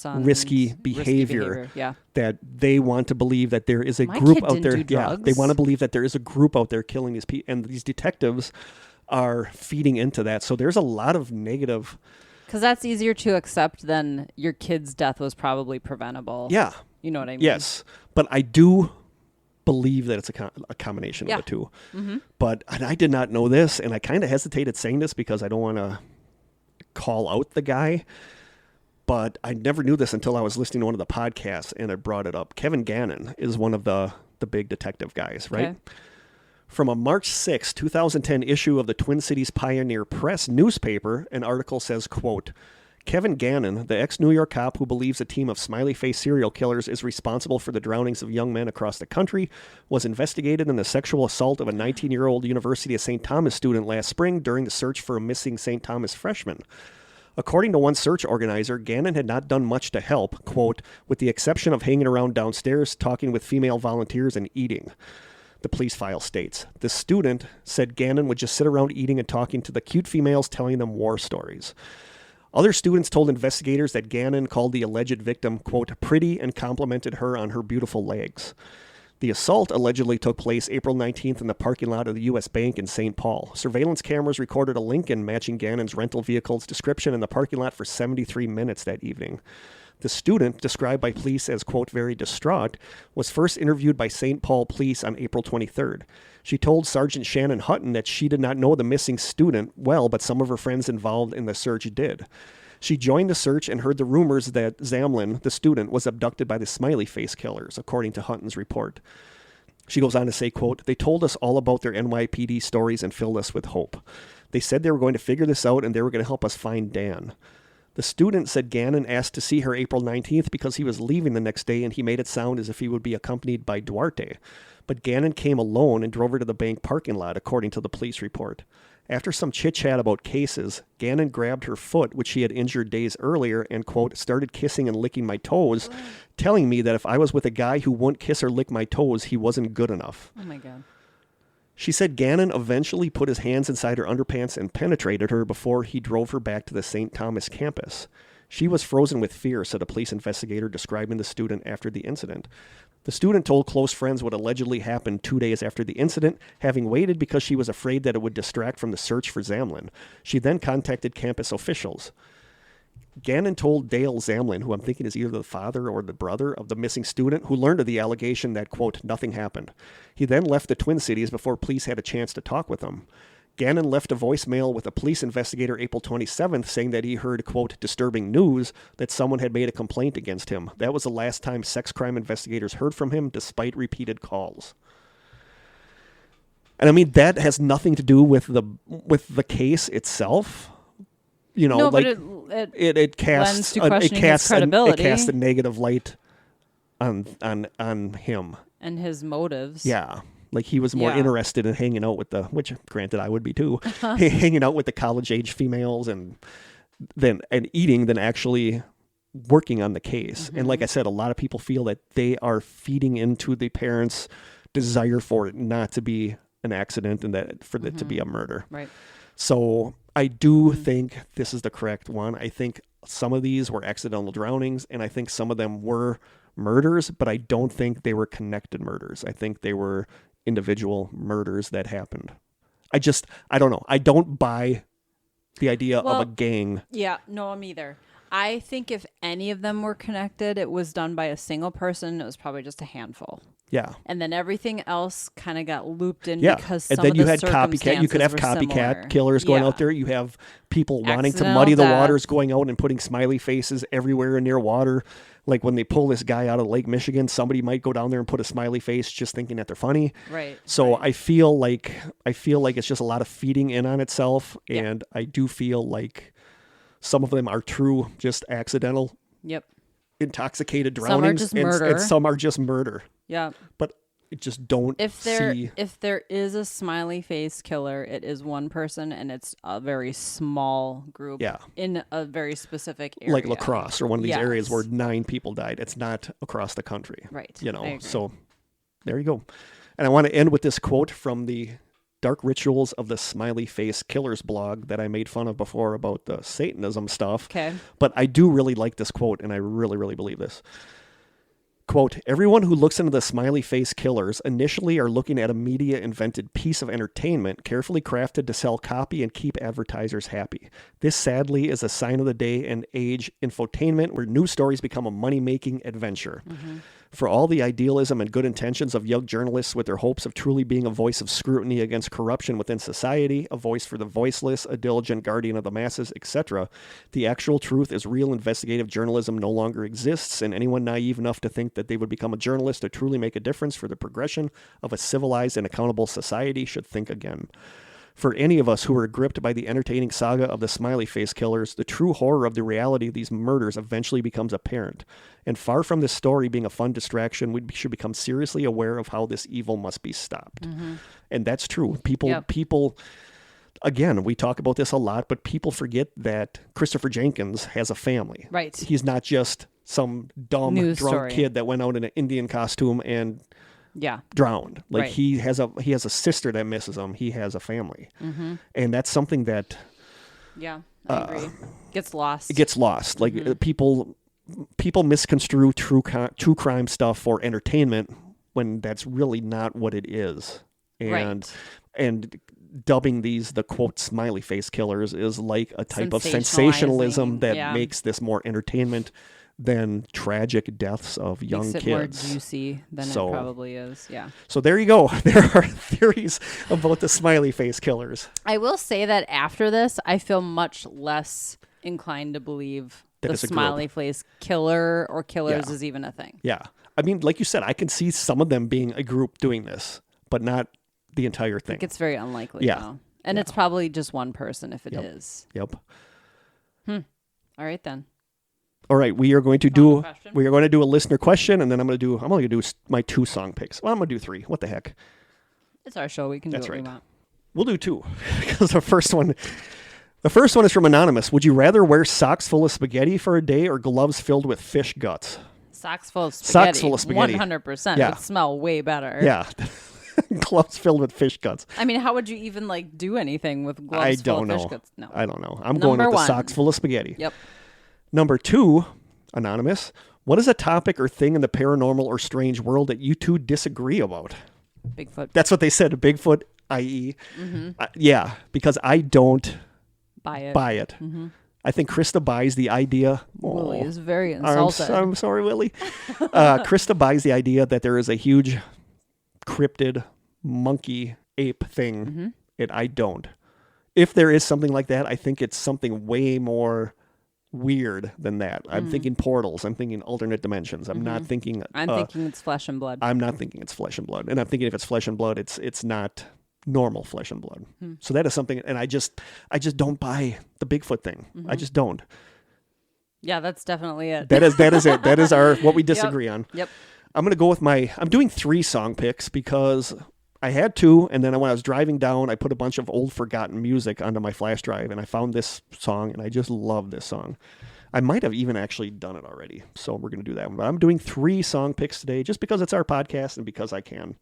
risky behavior. That they want to believe that there is a group out there. They want to believe that there is a group out there killing these people, and these detectives are feeding into that. So there's a lot of negative. Because that's easier to accept than your kid's death was probably preventable. Yeah. You know what I mean? Yes, but I do believe that it's a combination of the two. Mm-hmm. But I did not know this, and I kind of hesitated saying this because I don't want to call out the guy. But I never knew this until I was listening to one of the podcasts, and it brought it up. Kevin Gannon is one of the big detective guys, right? Okay. From a March 6, 2010 issue of the Twin Cities Pioneer Press newspaper, an article says, quote, Kevin Gannon, the ex-New York cop who believes a team of smiley face serial killers is responsible for the drownings of young men across the country, was investigated in the sexual assault of a 19-year-old University of St. Thomas student last spring during the search for a missing St. Thomas freshman. According to one search organizer, Gannon had not done much to help, quote, with the exception of hanging around downstairs, talking with female volunteers, and eating. The police file states, the student said Gannon would just sit around eating and talking to the cute females, telling them war stories. Other students told investigators that Gannon called the alleged victim, quote, pretty and complimented her on her beautiful legs. The assault allegedly took place April 19th in the parking lot of the U.S. Bank in St. Paul. Surveillance cameras recorded a Lincoln matching Gannon's rental vehicle's description in the parking lot for 73 minutes that evening. The student, described by police as, quote, very distraught, was first interviewed by St. Paul police on April 23rd. She told Sergeant Shannon Hutton that she did not know the missing student well, but some of her friends involved in the search did. She joined the search and heard the rumors that Zamlin, the student, was abducted by the Smiley Face Killers, according to Hutton's report. She goes on to say, quote, they told us all about their NYPD stories and filled us with hope. They said they were going to figure this out and they were going to help us find Dan. The student said Gannon asked to see her April 19th because he was leaving the next day and he made it sound as if he would be accompanied by Duarte. But Gannon came alone and drove her to the bank parking lot, according to the police report. After some chit-chat about cases, Gannon grabbed her foot, which she had injured days earlier, and, quote, started kissing and licking my toes, telling me that if I was with a guy who wouldn't kiss or lick my toes, he wasn't good enough. Oh, my God. She said Gannon eventually put his hands inside her underpants and penetrated her before he drove her back to the St. Thomas campus. She was frozen with fear, said a police investigator describing the student after the incident. The student told close friends what allegedly happened 2 days after the incident, having waited because she was afraid that it would distract from the search for Zamlin. She then contacted campus officials. Gannon told Dale Zamlin, who I'm thinking is either the father or the brother of the missing student, who learned of the allegation that, quote, nothing happened. He then left the Twin Cities before police had a chance to talk with him. Gannon left a voicemail with a police investigator April 27th saying that he heard, quote, disturbing news that someone had made a complaint against him. That was the last time sex crime investigators heard from him, despite repeated calls. And I mean, that has nothing to do with the case itself. You know, no, like it casts credibility. It casts a negative light on him and his motives. Yeah. Like he was more interested in hanging out with which granted I would be too, hanging out with the college age females and eating than actually working on the case. Mm-hmm. And like I said, a lot of people feel that they are feeding into the parents' desire for it not to be an accident and that for it to be a murder. Right. So I do think this is the correct one. I think some of these were accidental drownings and I think some of them were murders, but I don't think they were connected murders. I think they were individual murders that happened. I don't know. I don't buy the idea of a gang. Yeah, no, me either. I think if any of them were connected, it was done by a single person. It was probably just a handful. Yeah. And then everything else kind of got looped in because and some then of you the had copycat. You could have copycat similar. killers going out there. You have people wanting to muddy the waters, going out and putting smiley faces everywhere near water. Like when they pull this guy out of Lake Michigan, somebody might go down there and put a smiley face just thinking that they're funny. Right. So I feel like it's just a lot of feeding in on itself, and I do feel like some of them are true, just accidental. Yep. Intoxicated drownings. And some are just murder. Yeah. But I just don't see. If there is a smiley face killer, it is one person and it's a very small group in a very specific area. Like La Crosse or one of these areas where 9 people died. It's not across the country. Right. You know, so there you go. And I want to end with this quote from the Dark Rituals of the Smiley Face Killers blog that I made fun of before about the Satanism stuff. Okay. But I do really like this quote, and I really, really believe this. Quote, everyone who looks into the Smiley Face Killers initially are looking at a media-invented piece of entertainment carefully crafted to sell copy and keep advertisers happy. This, sadly, is a sign of the day and age infotainment where news stories become a money-making adventure. Mm-hmm. For all the idealism and good intentions of young journalists with their hopes of truly being a voice of scrutiny against corruption within society, a voice for the voiceless, a diligent guardian of the masses, etc., the actual truth is real investigative journalism no longer exists, and anyone naive enough to think that they would become a journalist to truly make a difference for the progression of a civilized and accountable society should think again. For any of us who were gripped by the entertaining saga of the Smiley Face Killers, the true horror of the reality of these murders eventually becomes apparent. And far from this story being a fun distraction, we should become seriously aware of how this evil must be stopped. Mm-hmm. And that's true. People, again, we talk about this a lot, but people forget that Christopher Jenkins has a family. Right. He's not just some dumb, drunk kid that went out in an Indian costume and drowned. Like right. he has a sister that misses him. He has a family. Mm-hmm. And that's something that I agree. Gets lost. It gets lost. Like people misconstrue true crime stuff for entertainment when that's really not what it is. And dubbing these the quote Smiley Face Killers is like a type of sensationalism that makes this more entertainment than tragic deaths of young kids. Makes it more juicy than it probably is. Yeah. So there you go. There are theories about the Smiley Face Killers. I will say that after this, I feel much less inclined to believe that the Smiley Face Killer or Killers is even a thing. Yeah. I mean, like you said, I can see some of them being a group doing this, but not the entire thing. I think it's very unlikely. Yeah. Though. And it's probably just one person if it is. Yep. All right then. All right, we are going to do a listener question, and then I'm only gonna do my 2 song picks. Well, I'm gonna do 3. What the heck? It's our show. We can do what we want. We'll do 2 because the first one is from Anonymous. Would you rather wear socks full of spaghetti for a day or gloves filled with fish guts? Socks full of spaghetti. 100%. Yeah. It would smell way better. Yeah. Gloves filled with fish guts. I mean, how would you even do anything with gloves full of fish guts? No. I don't know. I'm going with the socks full of spaghetti. Yep. Number 2, Anonymous, what is a topic or thing in the paranormal or strange world that you two disagree about? Bigfoot. That's what they said, Bigfoot, i.e. Because I don't buy it. Mm-hmm. I think Krista buys the idea. Willie is very insulted. I'm sorry, Willie. Krista buys the idea that there is a huge cryptid monkey ape thing, and I don't. If there is something like that, I think it's something way more weird than that. I'm thinking portals. I'm thinking alternate dimensions. I'm not thinking. I'm thinking it's flesh and blood. I'm not thinking it's flesh and blood. And I'm thinking if it's flesh and blood, it's not normal flesh and blood. So that is something. And I just don't buy the Bigfoot thing. I just don't. Yeah, that's definitely it. That is it. That is what we disagree on. Yep. I'm gonna go with I'm doing 3 song picks because I had 2, and then when I was driving down, I put a bunch of old forgotten music onto my flash drive, and I found this song, and I just love this song. I might have even actually done it already, so we're going to do that one. But I'm doing 3 song picks today just because it's our podcast and because I can.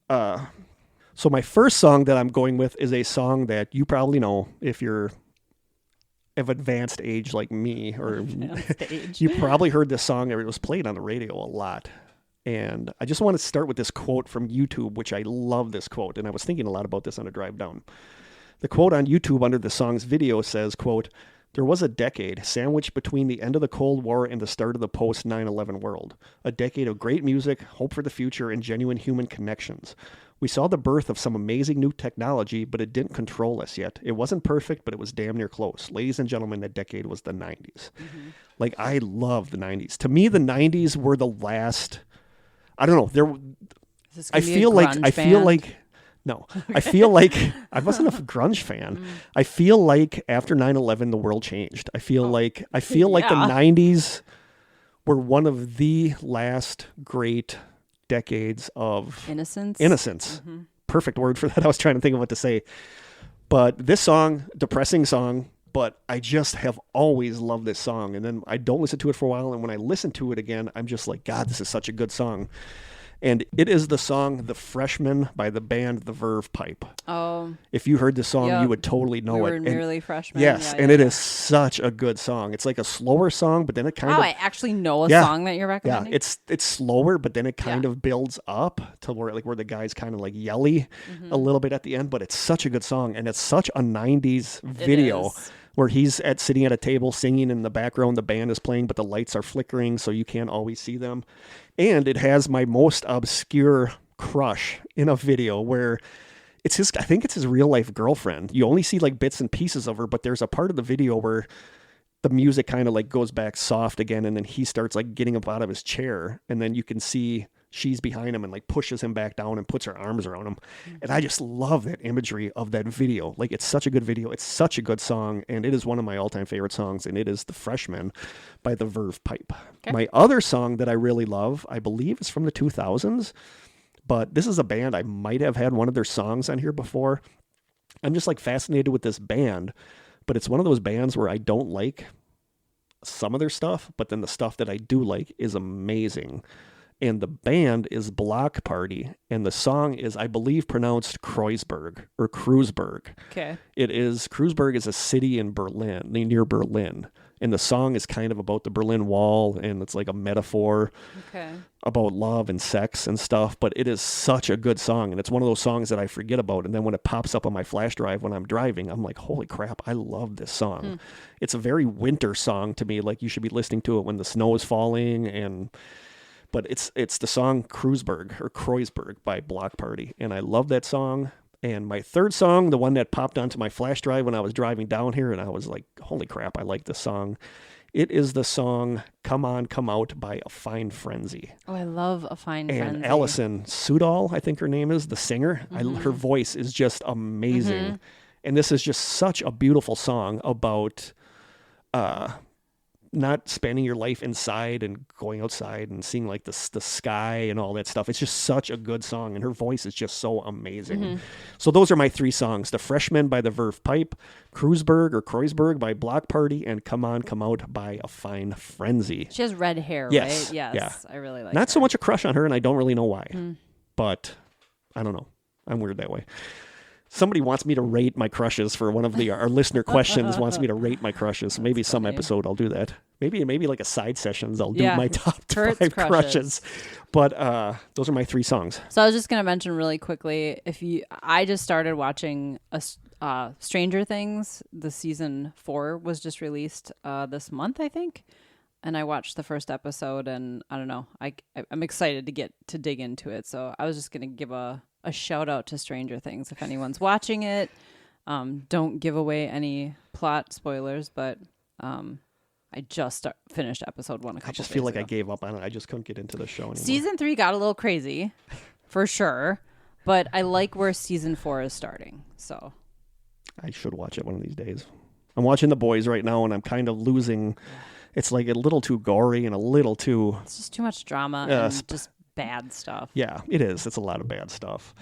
So my first song that I'm going with is a song that you probably know if you're of advanced age like me, or you probably heard this song. It was played on the radio a lot. And I just want to start with this quote from YouTube, which I love this quote. And I was thinking a lot about this on a drive down. The quote on YouTube under the song's video says, quote, "There was a decade sandwiched between the end of the Cold War and the start of the post 9/11 world. A decade of great music, hope for the future, and genuine human connections. We saw the birth of some amazing new technology, but it didn't control us yet. It wasn't perfect, but it was damn near close. Ladies and gentlemen, that decade was the 90s. Like, I love the 90s. To me, the 90s were the last... I don't know. I feel like I wasn't a grunge fan. I feel like after 9/11 the world changed. I feel like the 90s were one of the last great decades of innocence. Perfect word for that. I was trying to think of what to say. But this song, depressing song, but I just have always loved this song. And then I don't listen to it for a while. And when I listen to it again, I'm just like, God, this is such a good song. And it is the song "The Freshman" by the band The Verve Pipe. Oh. If you heard the song, you would totally know it. We were nearly freshmen. Yes, and it is such a good song. It's like a slower song, but then it kind of... I actually know a song that you're recommending? Yeah, it's slower, but then it kind of builds up to where the guys kind of like yelly a little bit at the end, but it's such a good song, and it's such a 90s video. where he's sitting at a table singing in the background. The band is playing, but the lights are flickering, so you can't always see them. And it has my most obscure crush in a video where I think it's his real life girlfriend. You only see like bits and pieces of her, but there's a part of the video where the music kind of like goes back soft again, and then he starts like getting up out of his chair, and then you can see she's behind him and like pushes him back down and puts her arms around him. And I just love that imagery of that video. Like, it's such a good video. It's such a good song, and it is one of my all-time favorite songs, and it is The Freshman by the Verve Pipe. Okay. My other song that I really love, I believe, is from the 2000s, but this is a band I might have had one of their songs on here before. I'm just like fascinated with this band, but it's one of those bands where I don't like some of their stuff, but then the stuff that I do like is amazing. And the band is Block Party, and the song is, I believe, pronounced Kreuzberg or Kreuzberg. Okay. Kreuzberg is a city in Berlin, near Berlin. And the song is kind of about the Berlin Wall, and it's like a metaphor about love and sex and stuff. But it is such a good song, and it's one of those songs that I forget about. And then when it pops up on my flash drive when I'm driving, I'm like, holy crap, I love this song. It's a very winter song to me. Like, you should be listening to it when the snow is falling. But it's the song Kreuzberg by Block Party, and I love that song. And my third song, the one that popped onto my flash drive when I was driving down here, and I was like, holy crap, I like this song. It is the song Come On, Come Out by A Fine Frenzy. Oh, I love A Fine Frenzy. And Alison Sudol, I think her name is, the singer. Her voice is just amazing. And this is just such a beautiful song about not spending your life inside and going outside and seeing like the sky and all that stuff. It's just such a good song, and her voice is just so amazing. So those are my three songs: The Freshman by the Verve Pipe, Kreuzberg by Block Party, and Come On, Come Out by A Fine Frenzy. She has red hair, yes. right? Yes. Yeah. I really like Not her. so much a crush on her, and I don't really know why. But I don't know. I'm weird that way. Somebody wants me to rate my crushes for one of our listener questions. Wants me to rate my crushes. So maybe some episode I'll do that. Maybe like a side sessions. I'll do my top Kurt's 5 crushes. But those are my 3 songs. So I was just gonna mention really quickly, I just started watching Stranger Things. The season 4 was just released this month, I think. And I watched the first episode, and I don't know. I'm excited to dig into it. So I was just gonna give a shout out to Stranger Things if anyone's watching it. Don't give away any plot spoilers, but I just finished episode 1 a couple days ago. I just feel like I gave up on it. I just couldn't get into the show anymore. Season 3 got a little crazy, for sure, but I like where season 4 is starting. So I should watch it one of these days. I'm watching The Boys right now, and I'm kind of losing. It's like a little too gory and a little too. It's just too much drama and just bad stuff. Yeah, it is. It's a lot of bad stuff.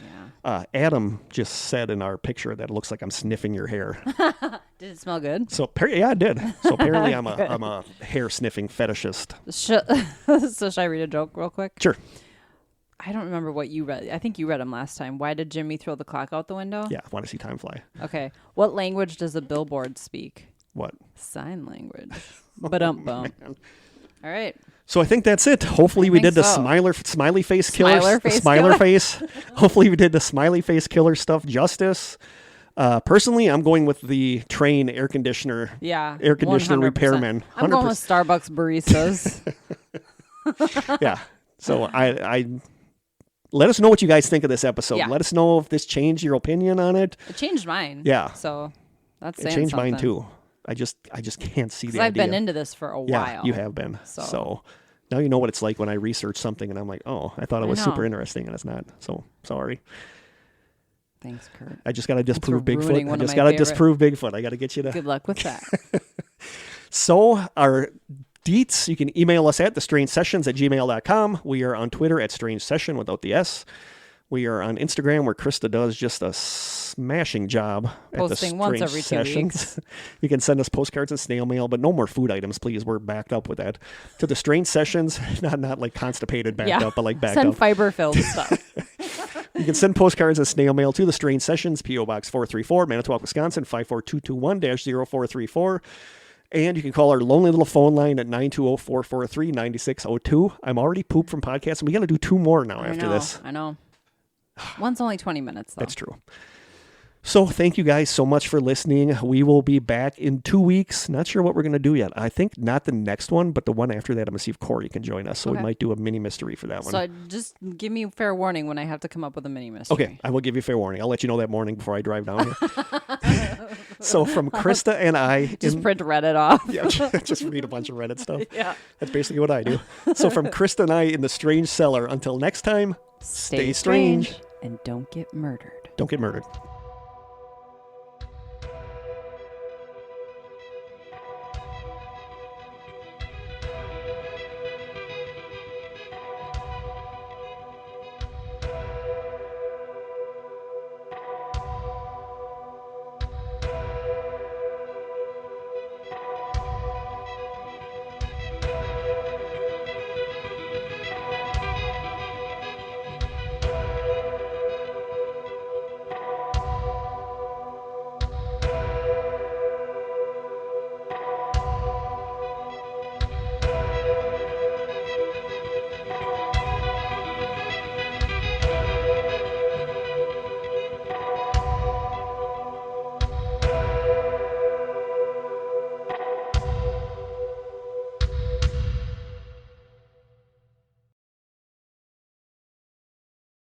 Yeah. Adam just said in our picture that it looks like I'm sniffing your hair. Did it smell good? So yeah, it did. So apparently I'm a hair sniffing fetishist. So should I read a joke real quick? Sure. I don't remember what you read. I think you read them last time. Why did Jimmy throw the clock out the window? Yeah, I want to see time fly. Okay. What language does a billboard speak? What? Sign language. Ba-dum-bum. All right. So I think that's it. Hopefully we did the Smiley Face Killers. Hopefully we did the Smiley Face Killer stuff justice. Personally, I'm going with the Train air conditioner. Yeah. Air conditioner 100%. Repairman. 100%. I'm going with Starbucks baristas. Yeah. So I let us know what you guys think of this episode. Yeah. Let us know if this changed your opinion on it. It changed mine. Yeah. So that's it changed mine too. I just can't see the idea. I've been into this for a while. Yeah, you have been. So now you know what it's like when I research something and I'm like, oh, I thought it was super interesting and it's not. So sorry. Thanks, Kurt. I just got to disprove Bigfoot. I just got to disprove Bigfoot. I got to get you to. Good luck with that. So our deets, you can email us at thestrangesessions@gmail.com. We are on Twitter at strangesession without the S. We are on Instagram where Krista does just a smashing job posting once every 2 weeks. You can send us postcards and snail mail, but no more food items, please. We're backed up with that. To the Strange Sessions, not like constipated backed up, but like backed up. Send fiber-filled stuff. You can send postcards and snail mail to the Strange Sessions, P.O. Box 434, Manitowoc, Wisconsin, 54221-0434. And you can call our lonely little phone line at 920-443-9602. I'm already pooped from podcasting. We got to do 2 more now after this. I know. One's only 20 minutes, though. That's true. So thank you guys so much for listening. We will be back in 2 weeks. Not sure what we're going to do yet. I think not the next one, but the one after that, I'm going to see if Corey can join us. So we might do a mini mystery for that one. So just give me fair warning when I have to come up with a mini mystery. Okay, I will give you fair warning. I'll let you know that morning before I drive down here. So from Krista and I... Just print Reddit off. Yeah, just read a bunch of Reddit stuff. Yeah. That's basically what I do. So from Krista and I in the Strange Cellar, until next time, stay strange. And don't get murdered. Don't get murdered.